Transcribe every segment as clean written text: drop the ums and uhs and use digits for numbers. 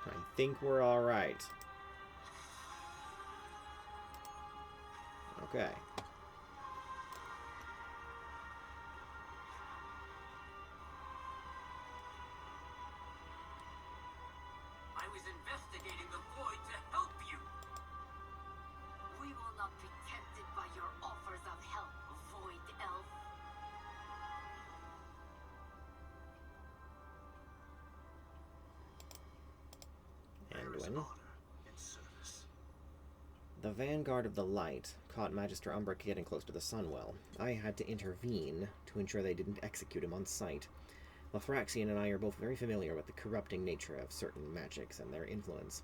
I think we're alright. Okay. I was investigating the void to help you. We will not be tempted by your offers of help, Void Elf. Anduin. The Vanguard of the Light caught Magister Umbric getting close to the Sunwell. I had to intervene to ensure they didn't execute him on sight. Lothraxian and I are both very familiar with the corrupting nature of certain magics and their influence.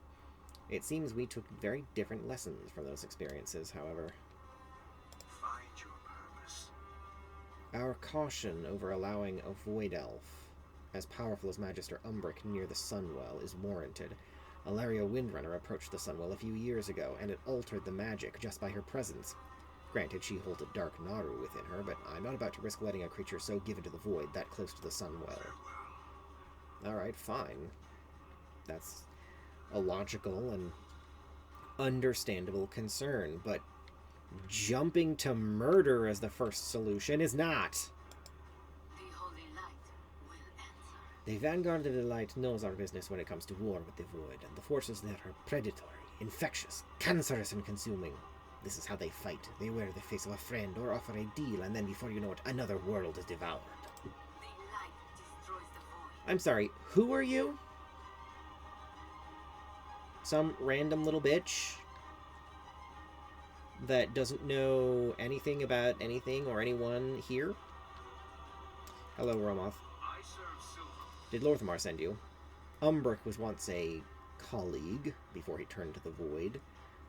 It seems we took very different lessons from those experiences, however. Find your purpose. Our caution over allowing a Void Elf, as powerful as Magister Umbric near the Sunwell, is warranted. Alaria Windrunner approached the Sunwell a few years ago, and it altered the magic just by her presence. Granted, she holds a dark Naru within her, but I'm not about to risk letting a creature so given to the void that close to the Sunwell. Alright, fine. That's a logical and understandable concern, but jumping to murder as the first solution is not. The Holy Light will answer. The Vanguard of the Light knows our business when it comes to war with the void, and the forces there are predatory, infectious, cancerous, and consuming. This is how they fight. They wear the face of a friend or offer a deal, and then before you know it, another world is devoured. The light destroys the void. I'm sorry, who are you? Some random little bitch that doesn't know anything about anything or anyone here? Hello, Romoth. I serve Silver. Did Lorthamar send you? Umbric was once a colleague before he turned to the void.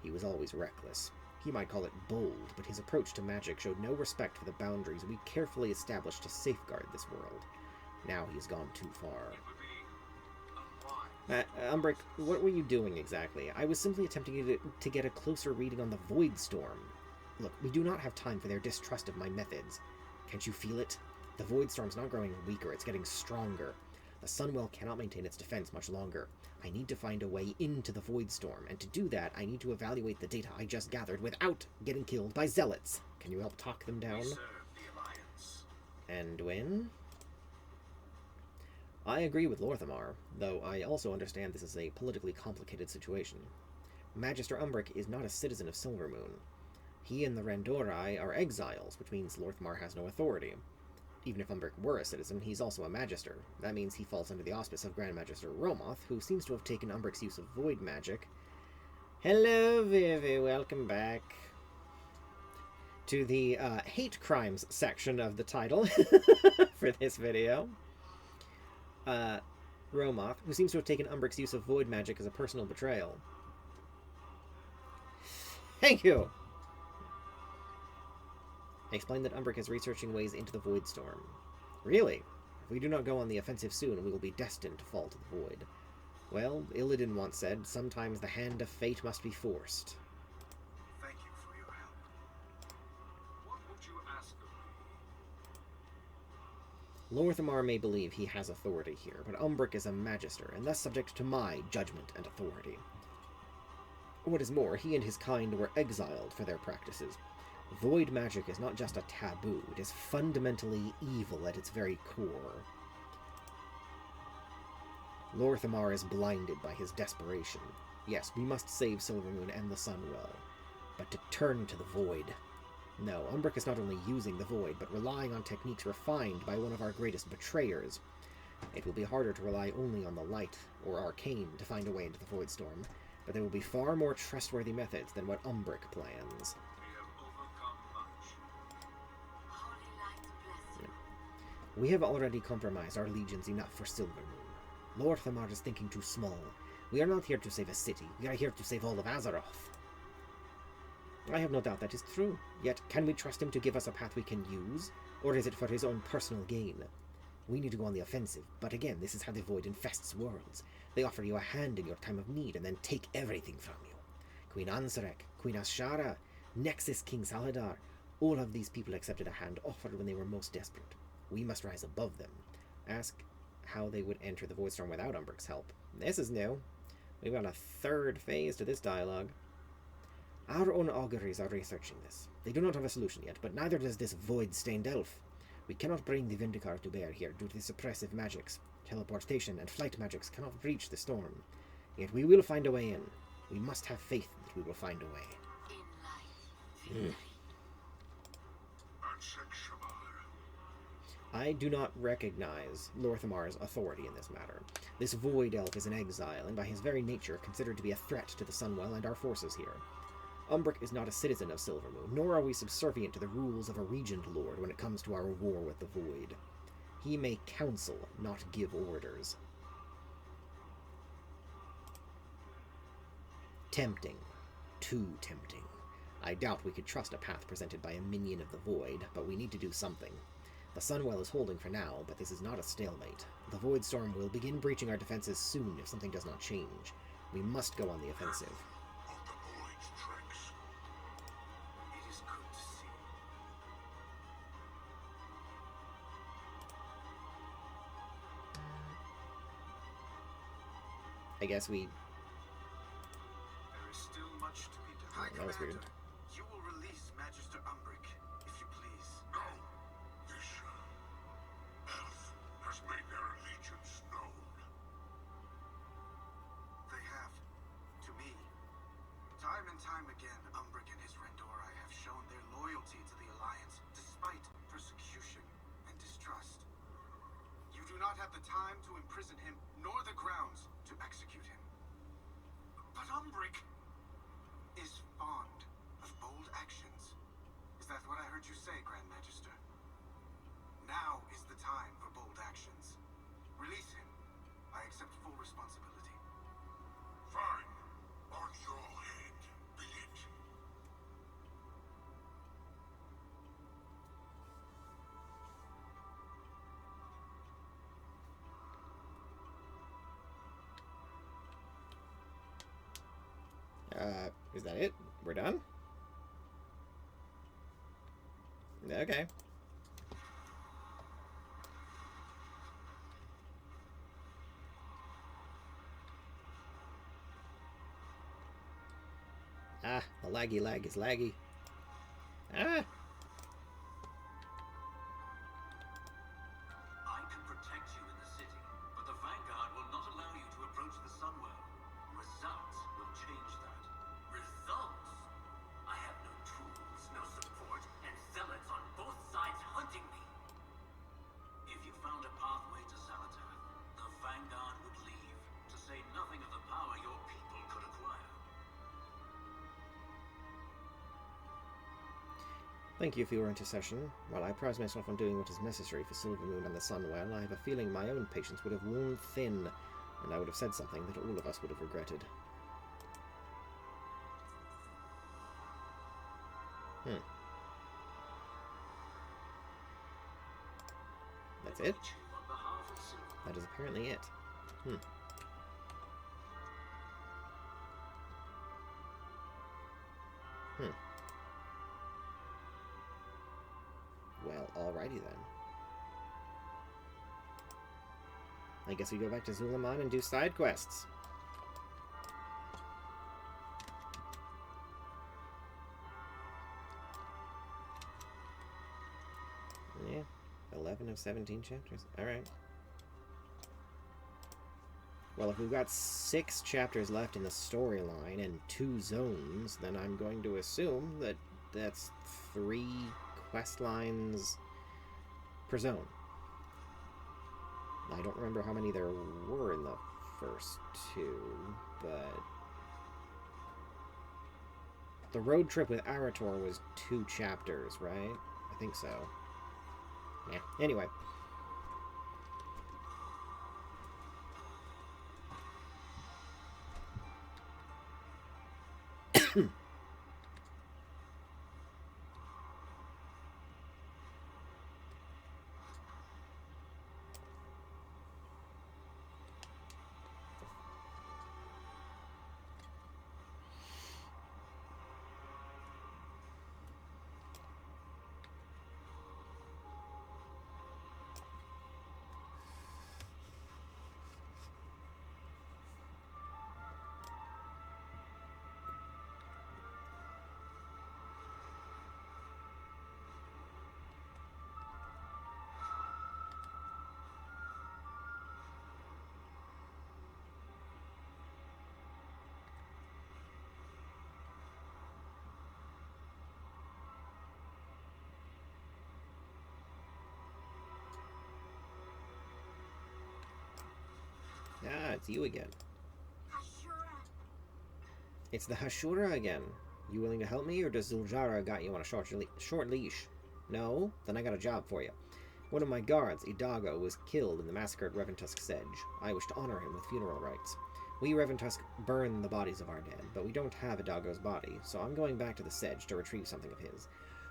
He was always reckless. He might call it bold, but his approach to magic showed no respect for the boundaries we carefully established to safeguard this world. Now he has gone too far. It would be unwise. Umbric, what were you doing exactly? I was simply attempting to get a closer reading on the Void Storm. Look, we do not have time for their distrust of my methods. Can't you feel it? The Void Storm's not growing weaker, it's getting stronger. The Sunwell cannot maintain its defense much longer. I need to find a way into the Void Storm, and to do that, I need to evaluate the data I just gathered without getting killed by zealots. Can you help talk them down? We serve the Alliance. Anduin? I agree with Lorthamar, though I also understand this is a politically complicated situation. Magister Umbric is not a citizen of Silvermoon. He and the Randorai are exiles, which means Lorthamar has no authority. Even if Umbric were a citizen, he's also a magister. That means he falls under the auspice of Grand Magister Romoth, who seems to have taken Umbric's use of void magic. Hello, Vivi, welcome back to the hate crimes section of the title for this video. Romoth, who seems to have taken Umbric's use of void magic as a personal betrayal. Thank you! Explained that Umbric is researching ways into the Void Storm. Really? If we do not go on the offensive soon, we will be destined to fall to the Void. Well, Illidan once said, sometimes the hand of fate must be forced. Thank you for your help. What would you ask of me? Lorthamar may believe he has authority here, but Umbric is a magister, and thus subject to my judgment and authority. What is more, he and his kind were exiled for their practices. Void magic is not just a taboo, it is fundamentally evil at its very core. Lorthamar is blinded by his desperation. Yes, we must save Silvermoon and the Sunwell, but to turn to the Void. No, Umbric is not only using the Void, but relying on techniques refined by one of our greatest betrayers. It will be harder to rely only on the light or arcane to find a way into the Void Storm, but there will be far more trustworthy methods than what Umbric plans. We have overcome much. Holy Light bless you. We have already compromised our legions enough for Silvermoon. Lorthamar is thinking too small. We are not here to save a city. We are here to save all of Azeroth. I have no doubt that is true. Yet, can we trust him to give us a path we can use? Or is it for his own personal gain? We need to go on the offensive, but again, this is how the Void infests worlds. They offer you a hand in your time of need, and then take everything from you. Queen Ansarek, Queen Ashara, Nexus King Salhadar, all of these people accepted a hand offered when they were most desperate. We must rise above them. Ask how they would enter the Voidstorm without Umbric's help. This is new. We've got a third phase to this dialogue. Our own auguries are researching this. They do not have a solution yet, but neither does this void-stained elf. We cannot bring the Vindicar to bear here due to the suppressive magics. Teleportation and flight magics cannot breach the storm. Yet we will find a way in. We must have faith that we will find a way. In life. I do not recognize Lorthamar's authority in this matter. This void elf is an exile, and by his very nature considered to be a threat to the Sunwell and our forces here. Umbric is not a citizen of Silvermoon, nor are we subservient to the rules of a regent lord when it comes to our war with the void. He may counsel, not give orders. Tempting. Too tempting. I doubt we could trust a path presented by a minion of the void, but we need to do something. The Sunwell is holding for now, but this is not a stalemate. The Void Storm will begin breaching our defenses soon if something does not change. We must go on the offensive. It is good to see. I guess we... There is still much to be done. That was weird. You will release Magister Umbric, if you please. No. This elf has made their allegiance known. They have. To me. Time and time again, Umbric and his Rendori have shown their loyalty to the Alliance, despite persecution and distrust. You do not have the time to imprison him, nor the grounds to execute him. But Umbric is fond of bold actions. Is that what I heard you say, Grand Magister? Now is the time for bold actions. Release him. I accept full responsibility. Fine. On your head, be it. Is that it? We're done? Okay. Ah, the laggy lag is laggy. Ah! I can protect you in the city, but the Vanguard will not allow you to approach the Sunwell. Results will change that. Results? I have no tools, no support, and zealots on both sides hunting me. If you found a pathway to Salatath, the Vanguard would leave, to say nothing of the power your people could acquire. Thank you for your intercession. While I pride myself on doing what is necessary for Silvermoon and the Sunwell, I have a feeling my own patience would have worn thin, and I would have said something that all of us would have regretted. That's it? On behalf of Silver. That is apparently it. Well, alrighty then. I guess we go back to Zul'Aman and do side quests. Yeah, 11 of 17 chapters. Alright. Well, if we've got 6 chapters left in the storyline and 2 zones, then I'm going to assume that that's 3 quest lines per zone. I don't remember how many there were in the first 2, but the road trip with Arator was 2 chapters, right? I think so. Yeah. Anyway. Ah, it's you again. Ashura. It's the Hashura again. You willing to help me, or does Zuljara got you on a short leash? No? Then I got a job for you. One of my guards, Idago, was killed in the massacre at Reventusk Sedge. I wish to honor him with funeral rites. We Reventusk burn the bodies of our dead, but we don't have Idago's body, so I'm going back to the Sedge to retrieve something of his.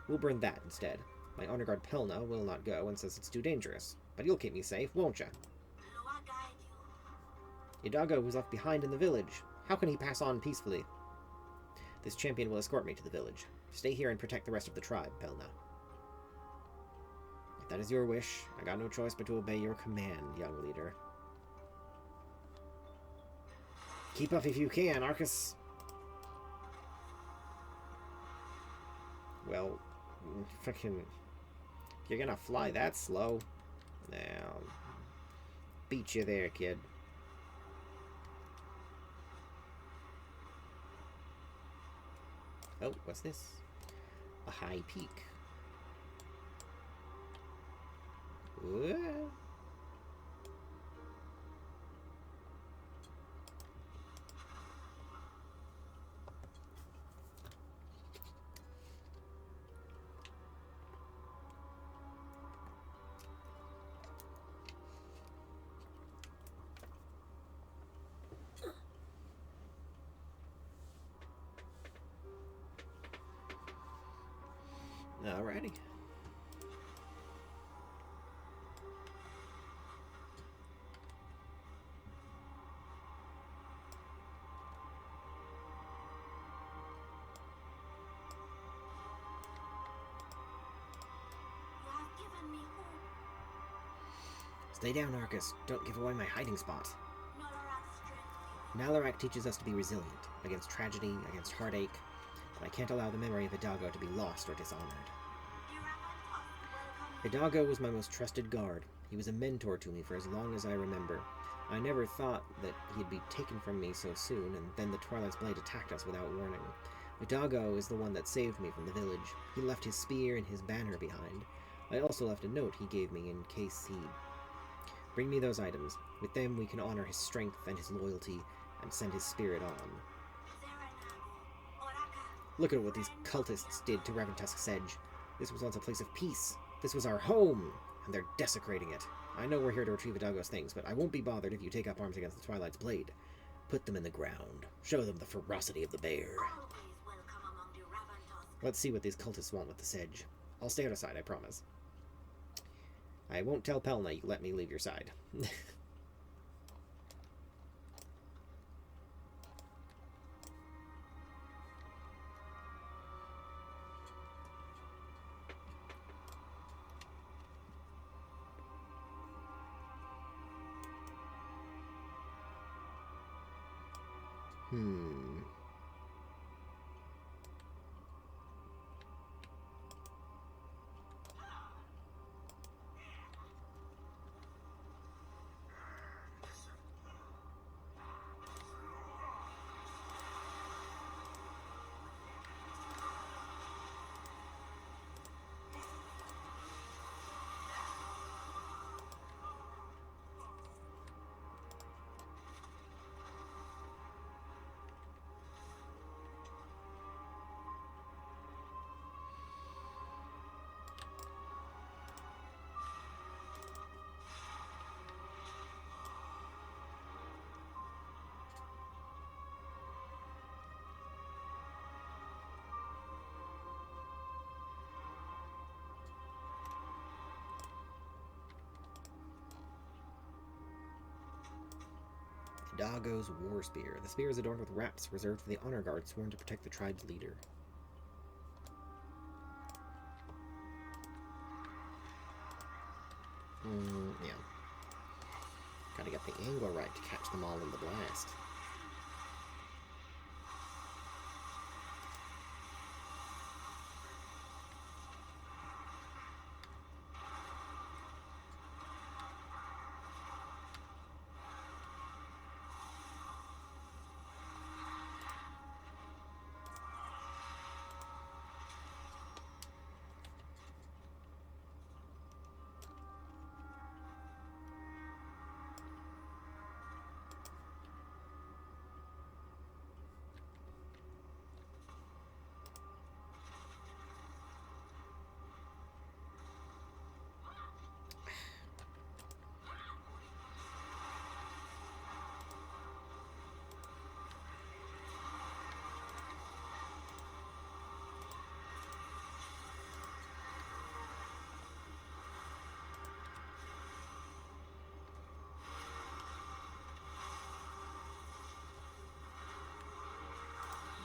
We'll burn that instead. My honor guard Pelna will not go and says it's too dangerous. But you'll keep me safe, won't ya? Lua guide you. Idago was left behind in the village. How can he pass on peacefully? This champion will escort me to the village. Stay here and protect the rest of the tribe, Pelna. If that is your wish, I got no choice but to obey your command, young leader. Keep up if you can, Arcas. Well, fucking... If you're gonna fly that slow, I'll beat you there, kid. Oh, what's this? A high peak. Ooh. Alrighty. You have given me hope. Stay down, Arcas. Don't give away my hiding spot. Nolarak's strength be with Nalarak teaches us to be resilient against tragedy, against heartache, but I can't allow the memory of Idago to be lost or dishonored. you. Iravantos, welcome. Idago was my most trusted guard. He was a mentor to me for as long as I remember. I never thought that he'd be taken from me so soon, and then the Twilight's Blade attacked us without warning. Idago is the one that saved me from the village. He left his spear and his banner behind. I also left a note he gave me in case he... Bring me those items. With them we can honor his strength and his loyalty, and send his spirit on. Zeranago. Oraka. Look at what these cultists did to Reventusk Sedge. This was once a place of peace. This was our home, and they're desecrating it. I know we're here to retrieve Idago's things, but I won't be bothered if you take up arms against the Twilight's Blade. Put them in the ground. Show them the ferocity of the bear. Always welcome among the Ravantos. Let's see what these cultists want with the Sedge. I'll stay out of sight, I promise. I won't tell Pelna you let me leave your side. Idago's War Spear. The spear is adorned with wraps reserved for the honor guard sworn to protect the tribe's leader. Yeah. Gotta get the angle right to catch them all in the blast.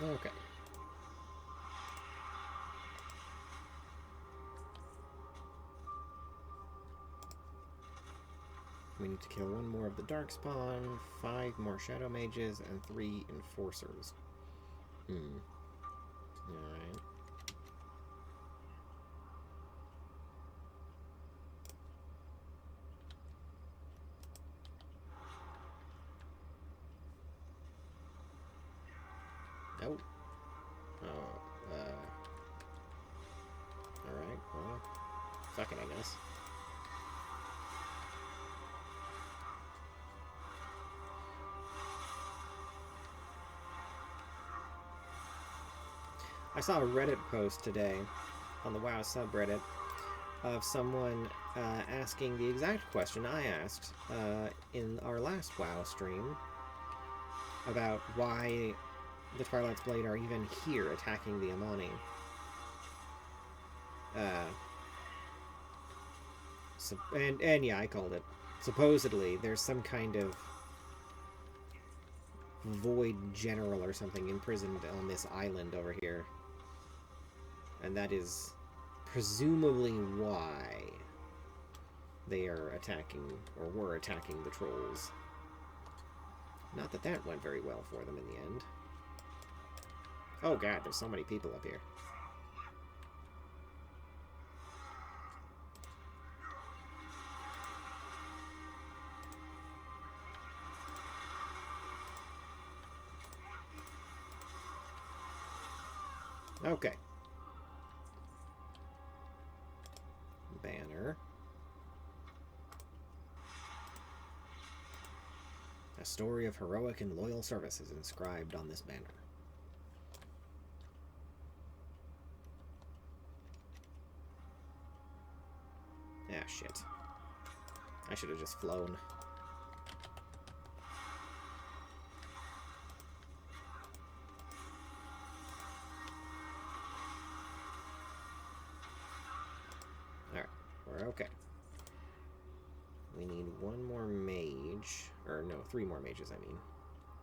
Okay. We need to kill one more of the Darkspawn, 5 more Shadow Mages, and 3 Enforcers. Alright. Nope. Oh, alright, well, fuck it, I guess. I saw a Reddit post today on the WoW subreddit of someone asking the exact question I asked in our last WoW stream about why the Twilight's Blade are even here attacking the Amani. And yeah, I called it. Supposedly, there's some kind of void general or something imprisoned on this island over here. And that is presumably why they are attacking, or were attacking, the trolls. Not that that went very well for them in the end. Oh god, there's so many people up here. Okay. Banner. A story of heroic and loyal service is inscribed on this banner. Ah, shit. I should have just flown. Alright, we're okay. We need one more mage. Or no, 3 more mages, I mean.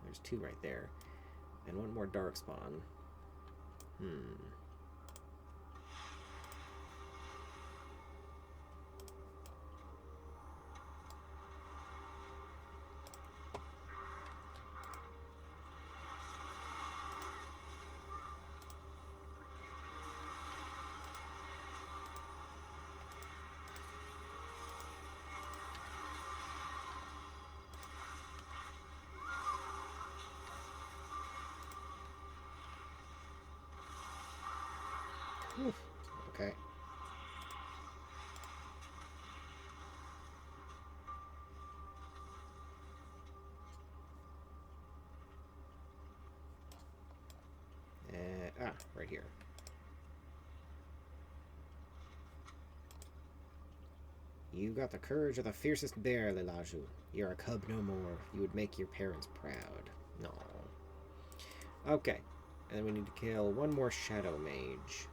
There's 2 right there. And 1 more Darkspawn. Oof. Okay. Right here. You got the courage of the fiercest bear, Lilaju. You're a cub no more. You would make your parents proud. No. Okay. And then we need to kill 1 more Shadow Mage.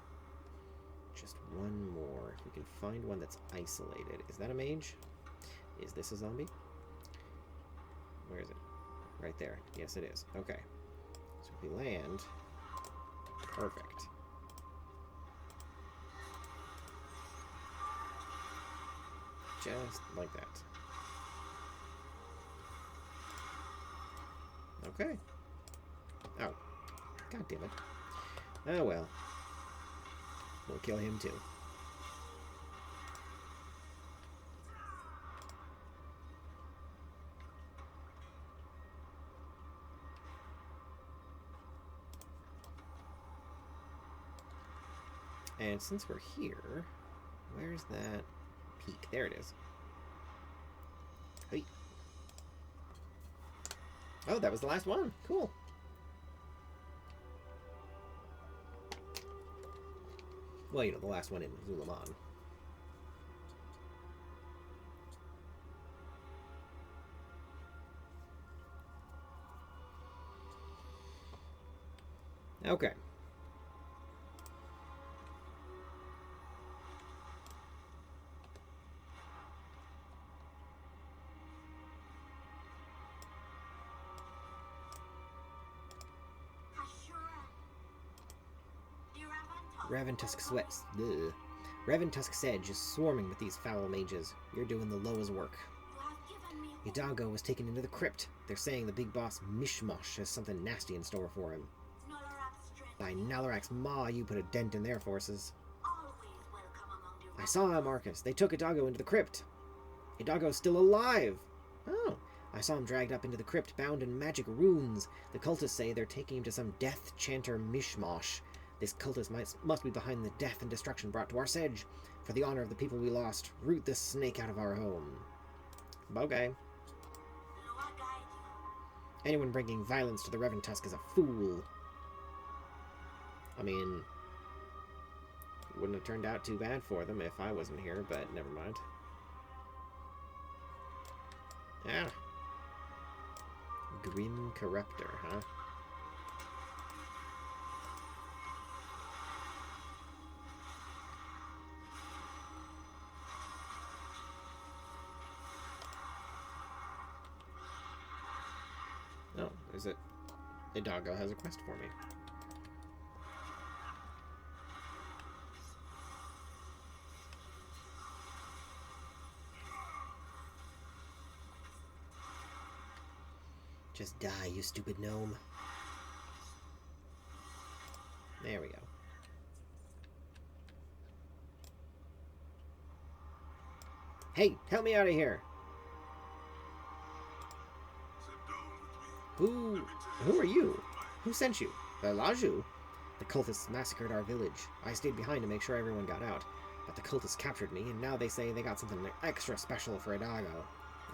Just 1 more. If we can find one that's isolated. Is that a mage? Is this a zombie? Where is it? Right there. Yes, it is. Okay. So if we land... Perfect. Just like that. Okay. Oh. God damn it. Oh well. We'll kill him too. And since we're here, where's that peak? There it is. Hey. Oh, that was the last one. Cool. Well, you know, the last one in Zul'Aman. Okay. Reventusk Sedge is swarming with these foul mages. You're doing the Loa's work. You have given me Hidalgo was taken into the crypt. They're saying the big boss Mishmosh has something nasty in store for him. Nolarak's strength. By Nalarak's maw, you put a dent in their forces. Always welcome among the I saw him, Marcus. They took Hidalgo into the crypt. Hidalgo's still alive. Oh, I saw him dragged up into the crypt, bound in magic runes. The cultists say they're taking him to some death chanter Mishmosh. This cultist must be behind the death and destruction brought to our sedge. For the honor of the people we lost, root this snake out of our home. Okay. Loa guide you. Anyone bringing violence to the Reventusk is a fool. I mean, it wouldn't have turned out too bad for them if I wasn't here, but never mind. Ah. Grim Corruptor, huh? Oh, is it? Hidalgo has a quest for me. Just die, you stupid gnome. There we go. Hey, help me out of here! Who are you? Who sent you? Laju? The cultists massacred our village. I stayed behind to make sure everyone got out. But the cultists captured me, and now they say they got something extra special for Hidalgo.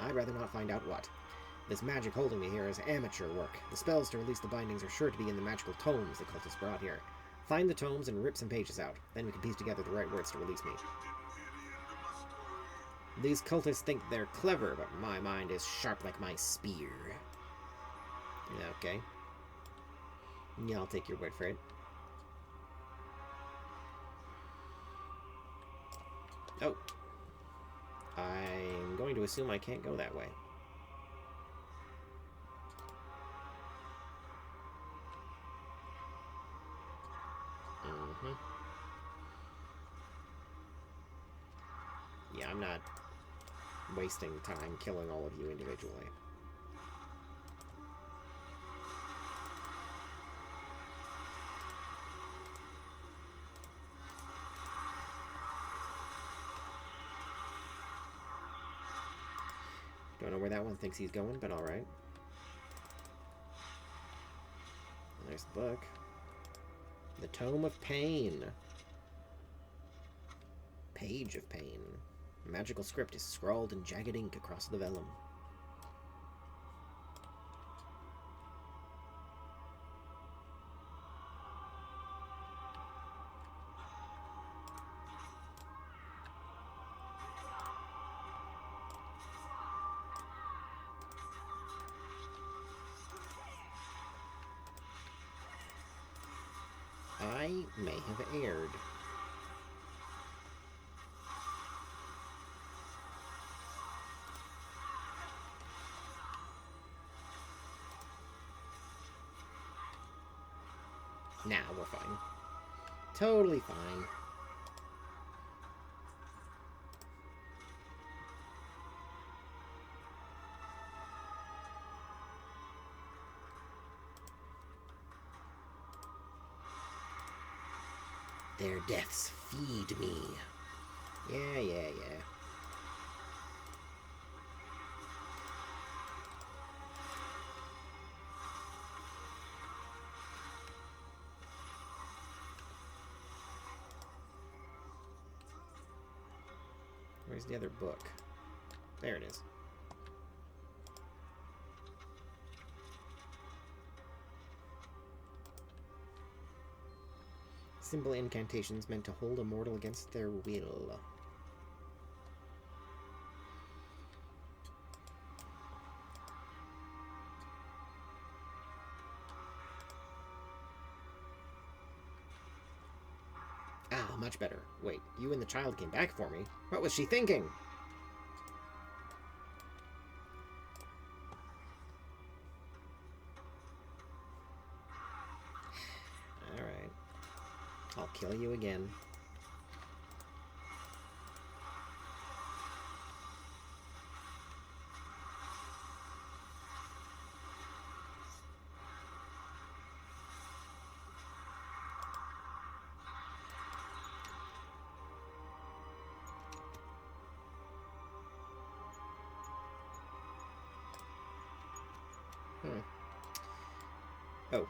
I'd rather not find out what. This magic holding me here is amateur work. The spells to release the bindings are sure to be in the magical tomes the cultists brought here. Find the tomes and rip some pages out. Then we can piece together the right words to release me. These cultists think they're clever, but my mind is sharp like my spear. Okay. Yeah, I'll take your word for it. Oh. I'm going to assume I can't go that way. Yeah, I'm not wasting time killing all of you individually. Don't know where that one thinks he's going, but alright. There's the book. The Tome of Pain. Page of Pain. A magical script is scrawled in jagged ink across the vellum. I may have erred. Nah, we're fine. Totally fine. Their deaths feed me. Yeah. Where's the other book? There it is. Simple incantations meant to hold a mortal against their will. Ah, much better. Wait, you and the child came back for me? What was she thinking? Alright. I'll kill you again. Oh.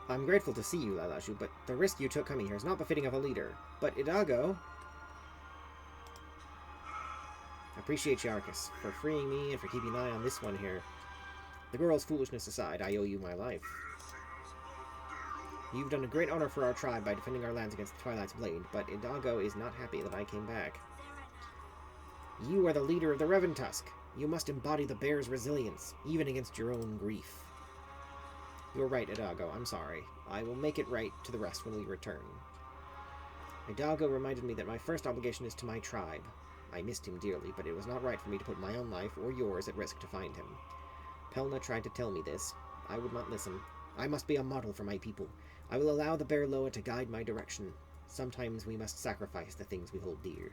I'm grateful to see you, Lalaju, but the risk you took coming here is not befitting of a leader. But Idago... I appreciate you, Arcas, for freeing me and for keeping an eye on this one here. The girl's foolishness aside, I owe you my life. You've done a great honor for our tribe by defending our lands against the Twilight's Blade, but Idago is not happy that I came back. You are the leader of the Reventusk. You must embody the bear's resilience, even against your own grief. You're right, Idago. I'm sorry. I will make it right to the rest when we return. Idago reminded me that my first obligation is to my tribe. I missed him dearly, but it was not right for me to put my own life or yours at risk to find him. Pelna tried to tell me this. I would not listen. I must be a model for my people. I will allow the Bear Loa to guide my direction. Sometimes we must sacrifice the things we hold dear.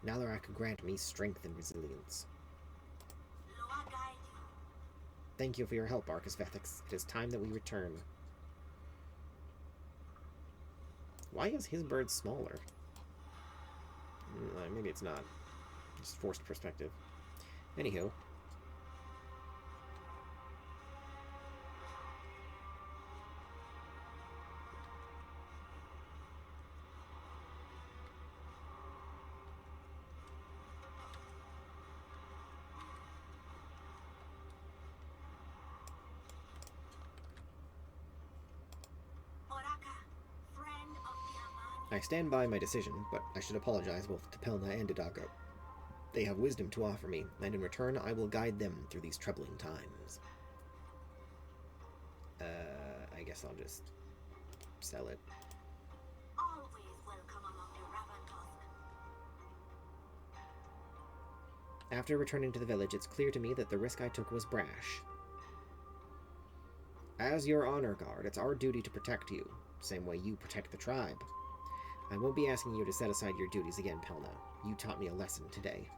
Nalarak grant me strength and resilience. Thank you for your help, Arcasvethix. It is time that we return. Why is his bird smaller? Maybe it's not. Just forced perspective. Anywho. I stand by my decision, but I should apologize both to Pelna and Idago. They have wisdom to offer me, and in return I will guide them through these troubling times. I guess I'll just sell it. Always welcome among the Reventusk. After returning to the village, it's clear to me that the risk I took was brash. As your honor guard, it's our duty to protect you, same way you protect the tribe. I won't be asking you to set aside your duties again, Pelna. You taught me a lesson today.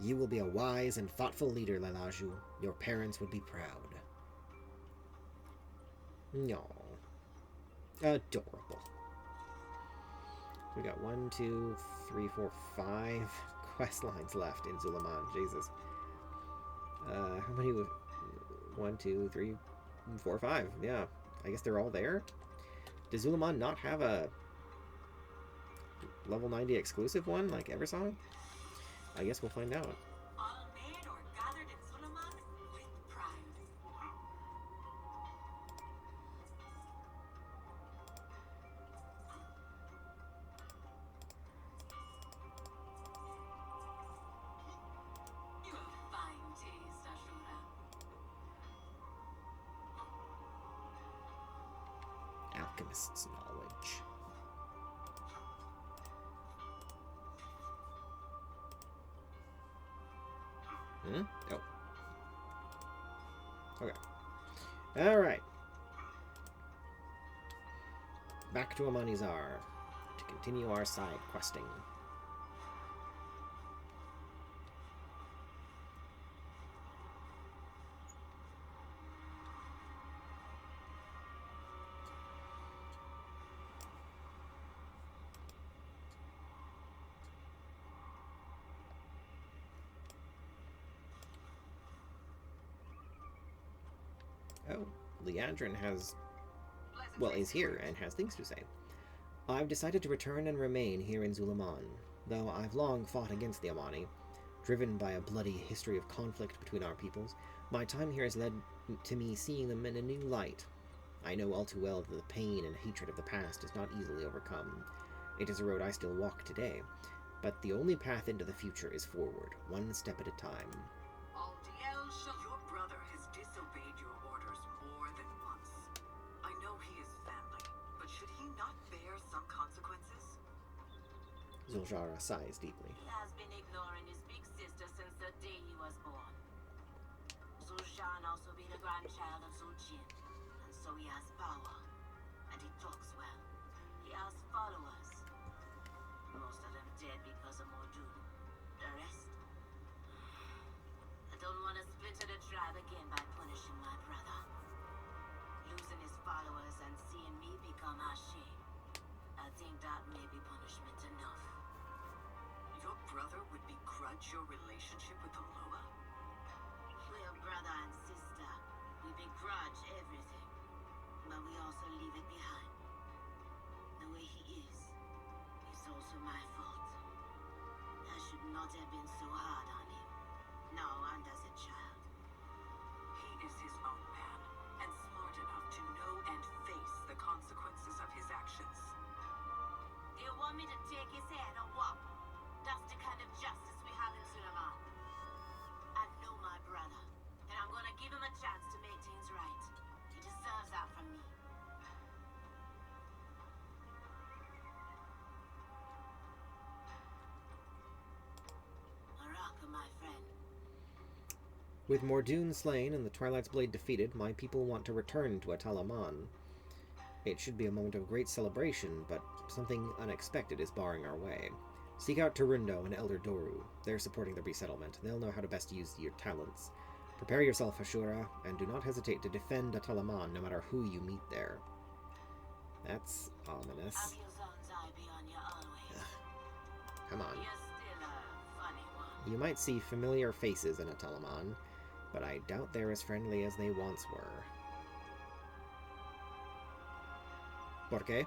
You will be a wise and thoughtful leader, Lalaju. Your parents would be proud. No. Adorable. We got 1, 2, 3, 4, 5 quest lines left in Zul'Aman. Jesus. How many? 1, 2, 3, 4, 5. Yeah. I guess they're all there. Does Zul'Aman not have a level 90 exclusive one like Eversong? I guess we'll find out. All men are gathered in Zul'Aman with pride. You have fine taste, Ashura. Alchemist's knowledge. Oh. Okay. Alright. Back to Amanizar to continue our side questing. Oh, Leandrin is here and has things to say. I've decided to return and remain here in Zul'Aman, though I've long fought against the Amani. Driven by a bloody history of conflict between our peoples, my time here has led to me seeing them in a new light. I know all too well that the pain and hatred of the past is not easily overcome. It is a road I still walk today, but the only path into the future is forward, one step at a time. Your brother has disobeyed your orders more than once. I know he is family, but should he not bear some consequences? Zul'Jara sighs deeply. He has been ignoring his big sister since the day he was born. Zul'Jan also be the grandchild of Zul'Jin, and so he has power. And he talks well. He has followers. Most of them dead because of Mordoon. The rest? I don't want to splinter the tribe again by punishing my brother. Losing his followers and seeing me become Ashe. I think that may be punishment enough. Your brother would begrudge your relationship with the Loa? We're brother and sister. We begrudge everything. But we also leave it behind. The way he is also my fault. I should not have been so hard on him. Now and as a child. He is his own man, and smart enough to know and face the consequences of his actions. Do you want me to take his head or what? That's the kind of justice we have in Zul'Aman. I know my brother, and I'm gonna give him a chance to make things right. He deserves that from me. Araka, my friend. With Mordoon slain and the Twilight's Blade defeated, my people want to return to Atalaman. It should be a moment of great celebration, but something unexpected is barring our way. Seek out Tarundo and Elder Doru. They're supporting the resettlement. They'll know how to best use your talents. Prepare yourself, Ashura, and do not hesitate to defend Atalaman no matter who you meet there. That's ominous. I'm your son's eye be on you always. Come on. You're still a funny one. You might see familiar faces in Atalaman, but I doubt they're as friendly as they once were. ¿Por qué?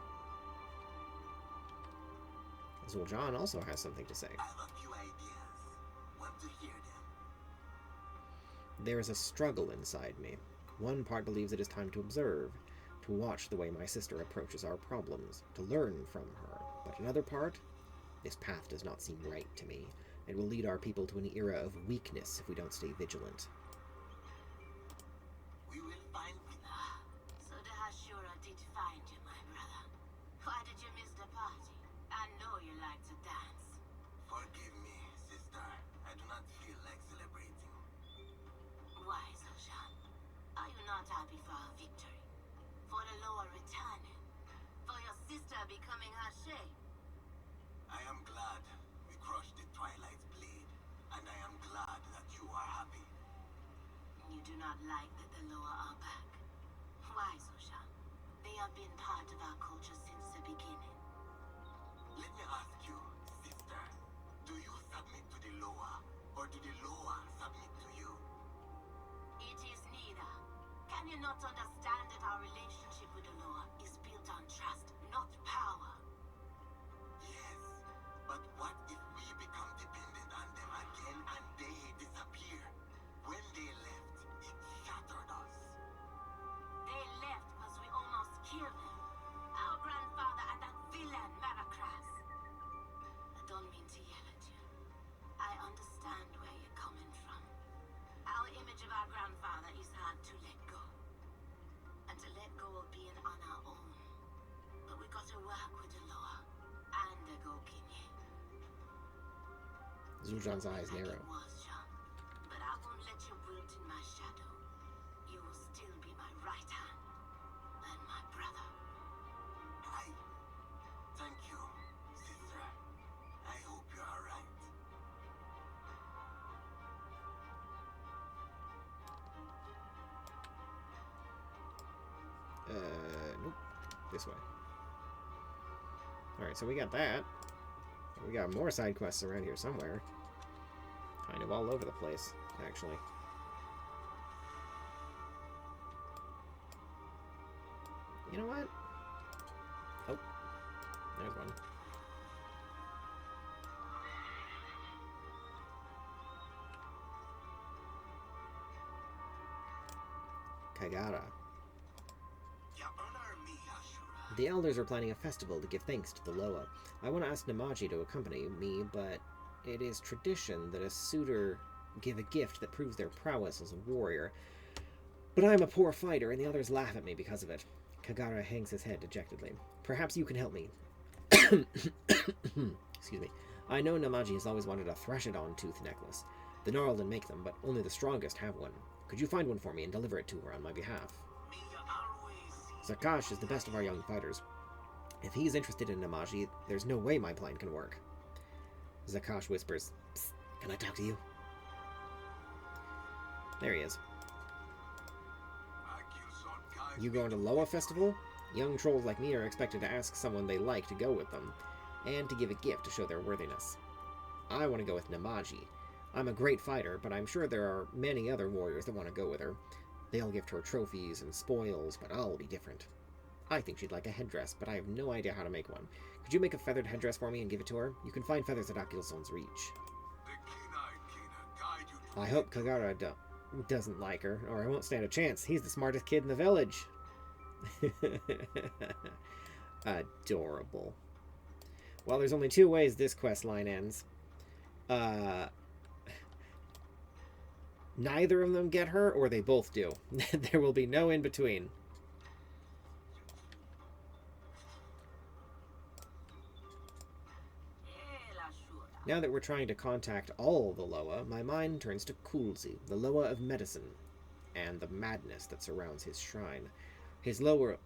Zul'Aman also has something to say. I have a few ideas. Want to hear them? There is a struggle inside me. One part believes it is time to observe, to watch the way my sister approaches our problems, to learn from her. But another part, this path does not seem right to me. It will lead our people to an era of weakness if we don't stay vigilant. We will find So the Hashura did find you, my brother. Why did you miss the party? I know you like to dance. Forgive me, sister. I do not feel like celebrating. Why, Zul'Aman? Are you not happy for our victory? For the Loa returning? For your sister becoming Ashe? I am glad we crushed the Twilight's Blade, and I am glad that you are happy. You do not like that the Loa are back. Why, Zul'Aman? They have been part of our culture since the beginning. Let me ask you, sister, do you submit to the Loa, or do the Loa submit to you? It is neither. Can you not understand that our relationship with the Loa is built on trust, not power? Yes, but what if we become dependent on them again and they disappear? When they left, it shattered us. They left because we almost killed them. Our grandfather and that villain, Maracras. I don't mean to yell at you. I understand where you're coming from. Our image of our grandfather is hard to let go. And to let go of being on our own. But we got to work with the Loa and the Gokinye. Zul'Aman's eyes Like narrow. it was, John. But I won't let you wilt in my shadow. You will still be my right hand. And my brother. Thank you, sister. I hope you are right. Nope. This way. Alright, so we got that. We got more side quests around here somewhere. Kind of all over the place, actually. You know what? Oh. There's one. Kagara. You honor me, Ashura. The elders are planning a festival to give thanks to the Loa. I want to ask Namaji to accompany me, but it is tradition that a suitor give a gift that proves their prowess as a warrior. But I am a poor fighter, and the others laugh at me because of it. Kagara hangs his head dejectedly. Perhaps you can help me. Excuse me. I know Namaji has always wanted a Thrashedon tooth necklace. The Gnarlden make them, but only the strongest have one. Could you find one for me and deliver it to her on my behalf? May you always see Zakash is the best of our young fighters. If he's interested in Namaji, there's no way my plan can work. Zakash whispers, "Psst, can I talk to you?" There he is. You going to Loa Festival? Young trolls like me are expected to ask someone they like to go with them, and to give a gift to show their worthiness. I want to go with Namaji. I'm a great fighter, but I'm sure there are many other warriors that want to go with her. They'll gift her trophies and spoils, but I'll be different. I think she'd like a headdress, but I have no idea how to make one. Could you make a feathered headdress for me and give it to her? You can find feathers at Akilson's reach. I hope Kagara doesn't like her, or I won't stand a chance. He's the smartest kid in the village. Adorable. Well, there's only two ways this quest line ends. Neither of them get her, or they both do. There will be no in between. Now that we're trying to contact all the Loa, my mind turns to Kulzi, the Loa of medicine, and the madness that surrounds his shrine. His Loa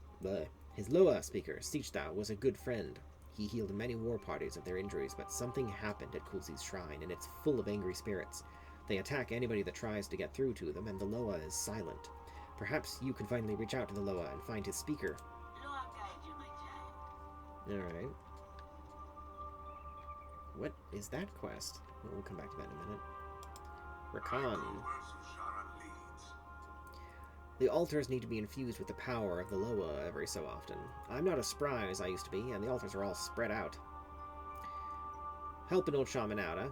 speaker, Sichta, was a good friend. He healed many war parties of their injuries, but something happened at Kulzi's shrine, and it's full of angry spirits. They attack anybody that tries to get through to them, and the Loa is silent. Perhaps you can finally reach out to the Loa and find his speaker. Loa guide you, my child. Alright. What is that quest? Well, we'll come back to that in a minute. Rakan. The altars need to be infused with the power of the Loa every so often. I'm not as spry as I used to be, and the altars are all spread out. Help an old shaman out, huh?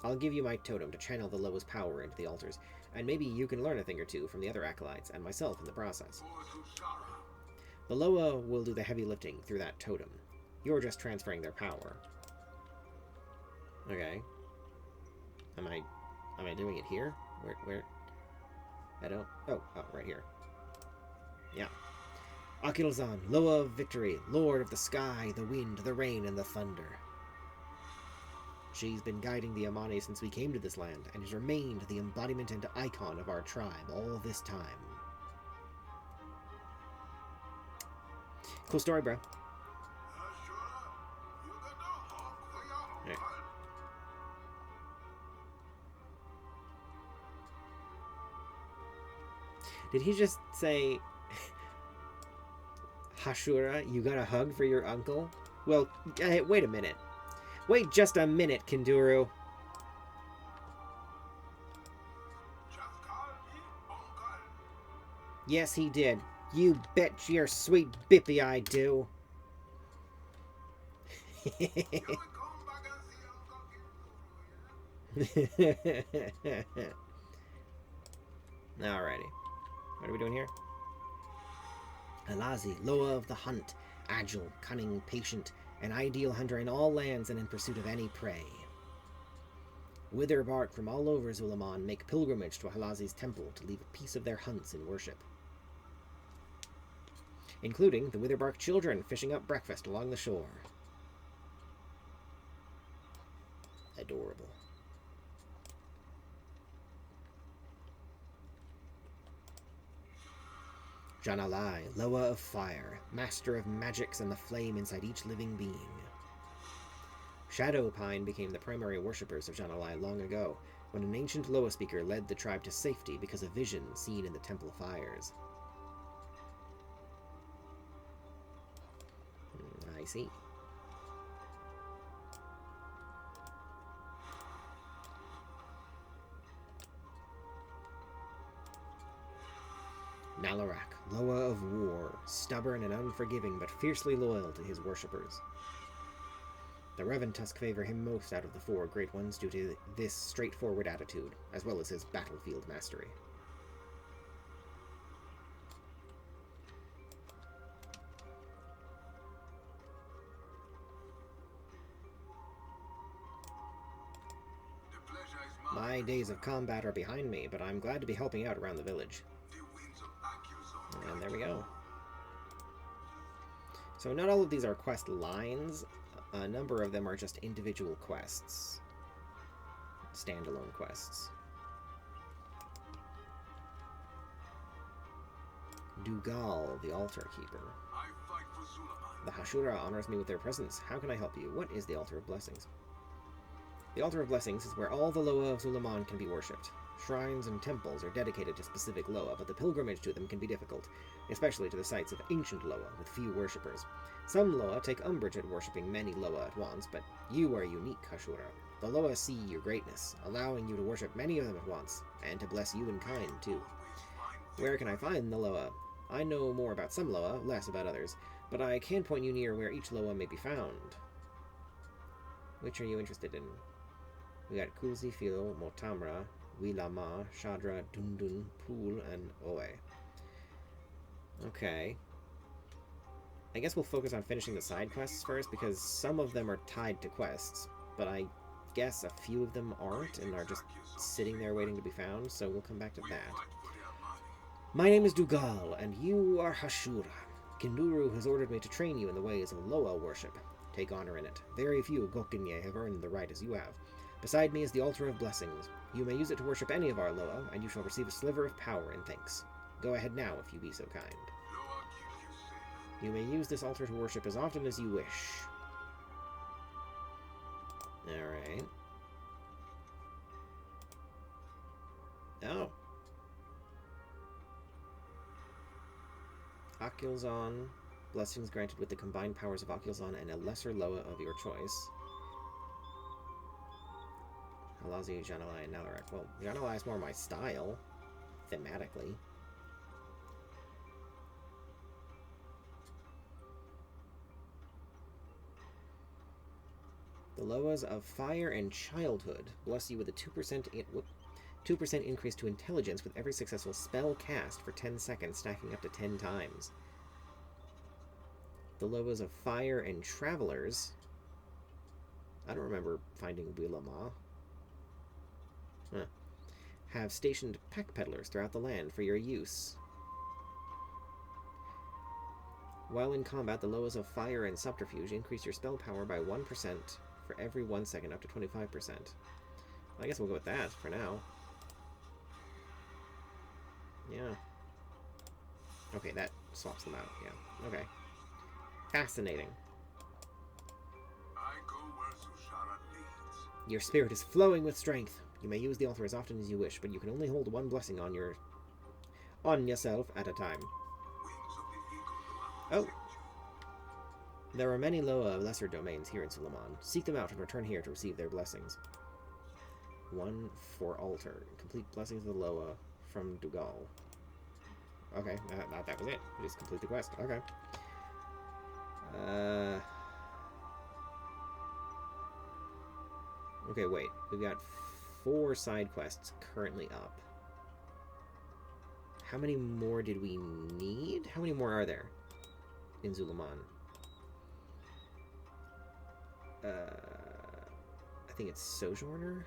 I'll give you my totem to channel the Loa's power into the altars, and maybe you can learn a thing or two from the other acolytes and myself in the process. The Loa will do the heavy lifting through that totem. You're just transferring their power. Okay. Am I doing it here? Where? I don't... Oh, right here. Yeah. Akilzan, Loa of Victory, Lord of the Sky, the Wind, the Rain, and the Thunder. She's been guiding the Amani since we came to this land, and has remained the embodiment and icon of our tribe all this time. Cool story, bro. Right. Did he just say, Hashura, you got a hug for your uncle? Well, wait a minute. Wait just a minute, Kinduru. Yes, he did. You bet your sweet bippy I do. Alrighty. What are we doing here? Alazi, Loa of the Hunt, agile, cunning, patient, an ideal hunter in all lands and in pursuit of any prey. Witherbark from all over Zul'Aman make pilgrimage to Halazi's temple to leave a piece of their hunts in worship. Including the Witherbark children fishing up breakfast along the shore. Adorable. Janalai, Loa of Fire, master of magics and the flame inside each living being. Shadow Pine became the primary worshippers of Janalai long ago, when an ancient Loa speaker led the tribe to safety because of vision seen in the temple fires. I see. Nalarak, Loa of War, stubborn and unforgiving but fiercely loyal to his worshippers. The Reventusk favor him most out of the four great ones due to this straightforward attitude, as well as his battlefield mastery. My days of combat are behind me, but I'm glad to be helping out around the village. And there we go. So not all of these are quest lines. A number of them are just individual quests. Standalone quests. Dugal, the Altar Keeper. I fight for Zul'Aman. The Hashura honors me with their presence. How can I help you? What is the Altar of Blessings? The Altar of Blessings is where all the Loa of Zul'Aman can be worshipped. Shrines and temples are dedicated to specific Loa, but the pilgrimage to them can be difficult, especially to the sites of ancient Loa with few worshippers. Some Loa take umbrage at worshipping many Loa at once, but you are unique, Hashura. The Loa see your greatness, allowing you to worship many of them at once, and to bless you in kind, too. Where can I find the Loa? I know more about some Loa, less about others, but I can point you near where each Loa may be found. Which are you interested in? We got Kulzi, Filo, Motamra, Wilama, Shadra, Dundun, Pool, and Oe. Okay. I guess we'll focus on finishing the side quests first, because some of them are tied to quests, but I guess a few of them aren't, and are just sitting there waiting to be found, so we'll come back to that. My name is Dugal, and you are Hashura. Kinduru has ordered me to train you in the ways of Loa worship. Take honor in it. Very few Gokinye have earned the right as you have. Beside me is the Altar of Blessings. You may use it to worship any of our Loa, and you shall receive a sliver of power in thanks. Go ahead now, if you be so kind. Loa keep you safe. You may use this altar to worship as often as you wish. Alright. Oh. Akilzon. Blessings granted with the combined powers of Akilzon and a lesser Loa of your choice. Halazi, Janalai, and Nalarek. Well, Janalai is more my style, thematically. The Loas of Fire and Childhood bless you with a 2% increase to intelligence with every successful spell cast for 10 seconds, stacking up to 10 times. The Loas of Fire and Travelers. I don't remember finding Wilama. Huh. Have stationed pack peddlers throughout the land for your use. While in combat, the Loas of Fire and Subterfuge increase your spell power by 1% for every 1 second, up to 25%. I guess we'll go with that for now. Yeah. Okay, that swaps them out, yeah. Okay. Fascinating. I go where Zushara leads. Your spirit is flowing with strength. You may use the altar as often as you wish, but you can only hold one blessing on yourself at a time. Wings of the eagle do Oh. There are many Loa of lesser domains here in Zul'Aman. Seek them out and return here to receive their blessings. 1 for altar. Complete blessings of the Loa from Dugal. Okay, that was it. Just complete the quest. Okay. Okay, wait. We've got 4 side quests currently up. How many more did we need? How many more are there in Zul'Aman? I think it's Sojourner.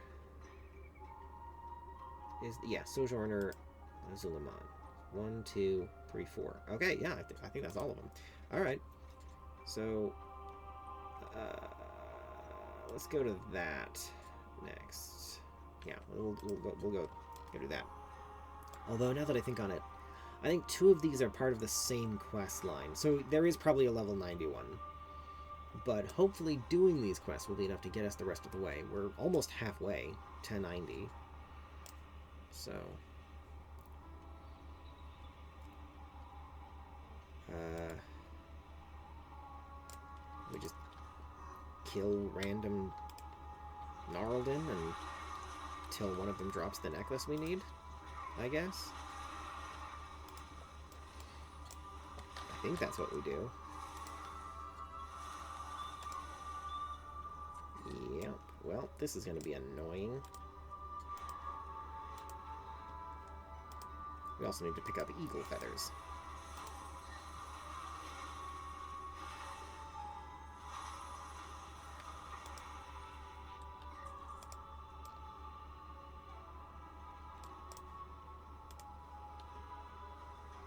Yeah, Sojourner, Zul'Aman. 1, 2, 3, 4. Okay, yeah, I think that's all of them. All right. So, let's go to that next. Yeah, we'll go do that. Although now that I think on it, I think 2 of these are part of the same quest line, so there is probably a level 91. But hopefully doing these quests will be enough to get us the rest of the way. We're almost halfway to 90. So... we just kill random Gnarlden until one of them drops the necklace we need, I guess. I think that's what we do. Yep. Well, this is going to be annoying. We also need to pick up eagle feathers.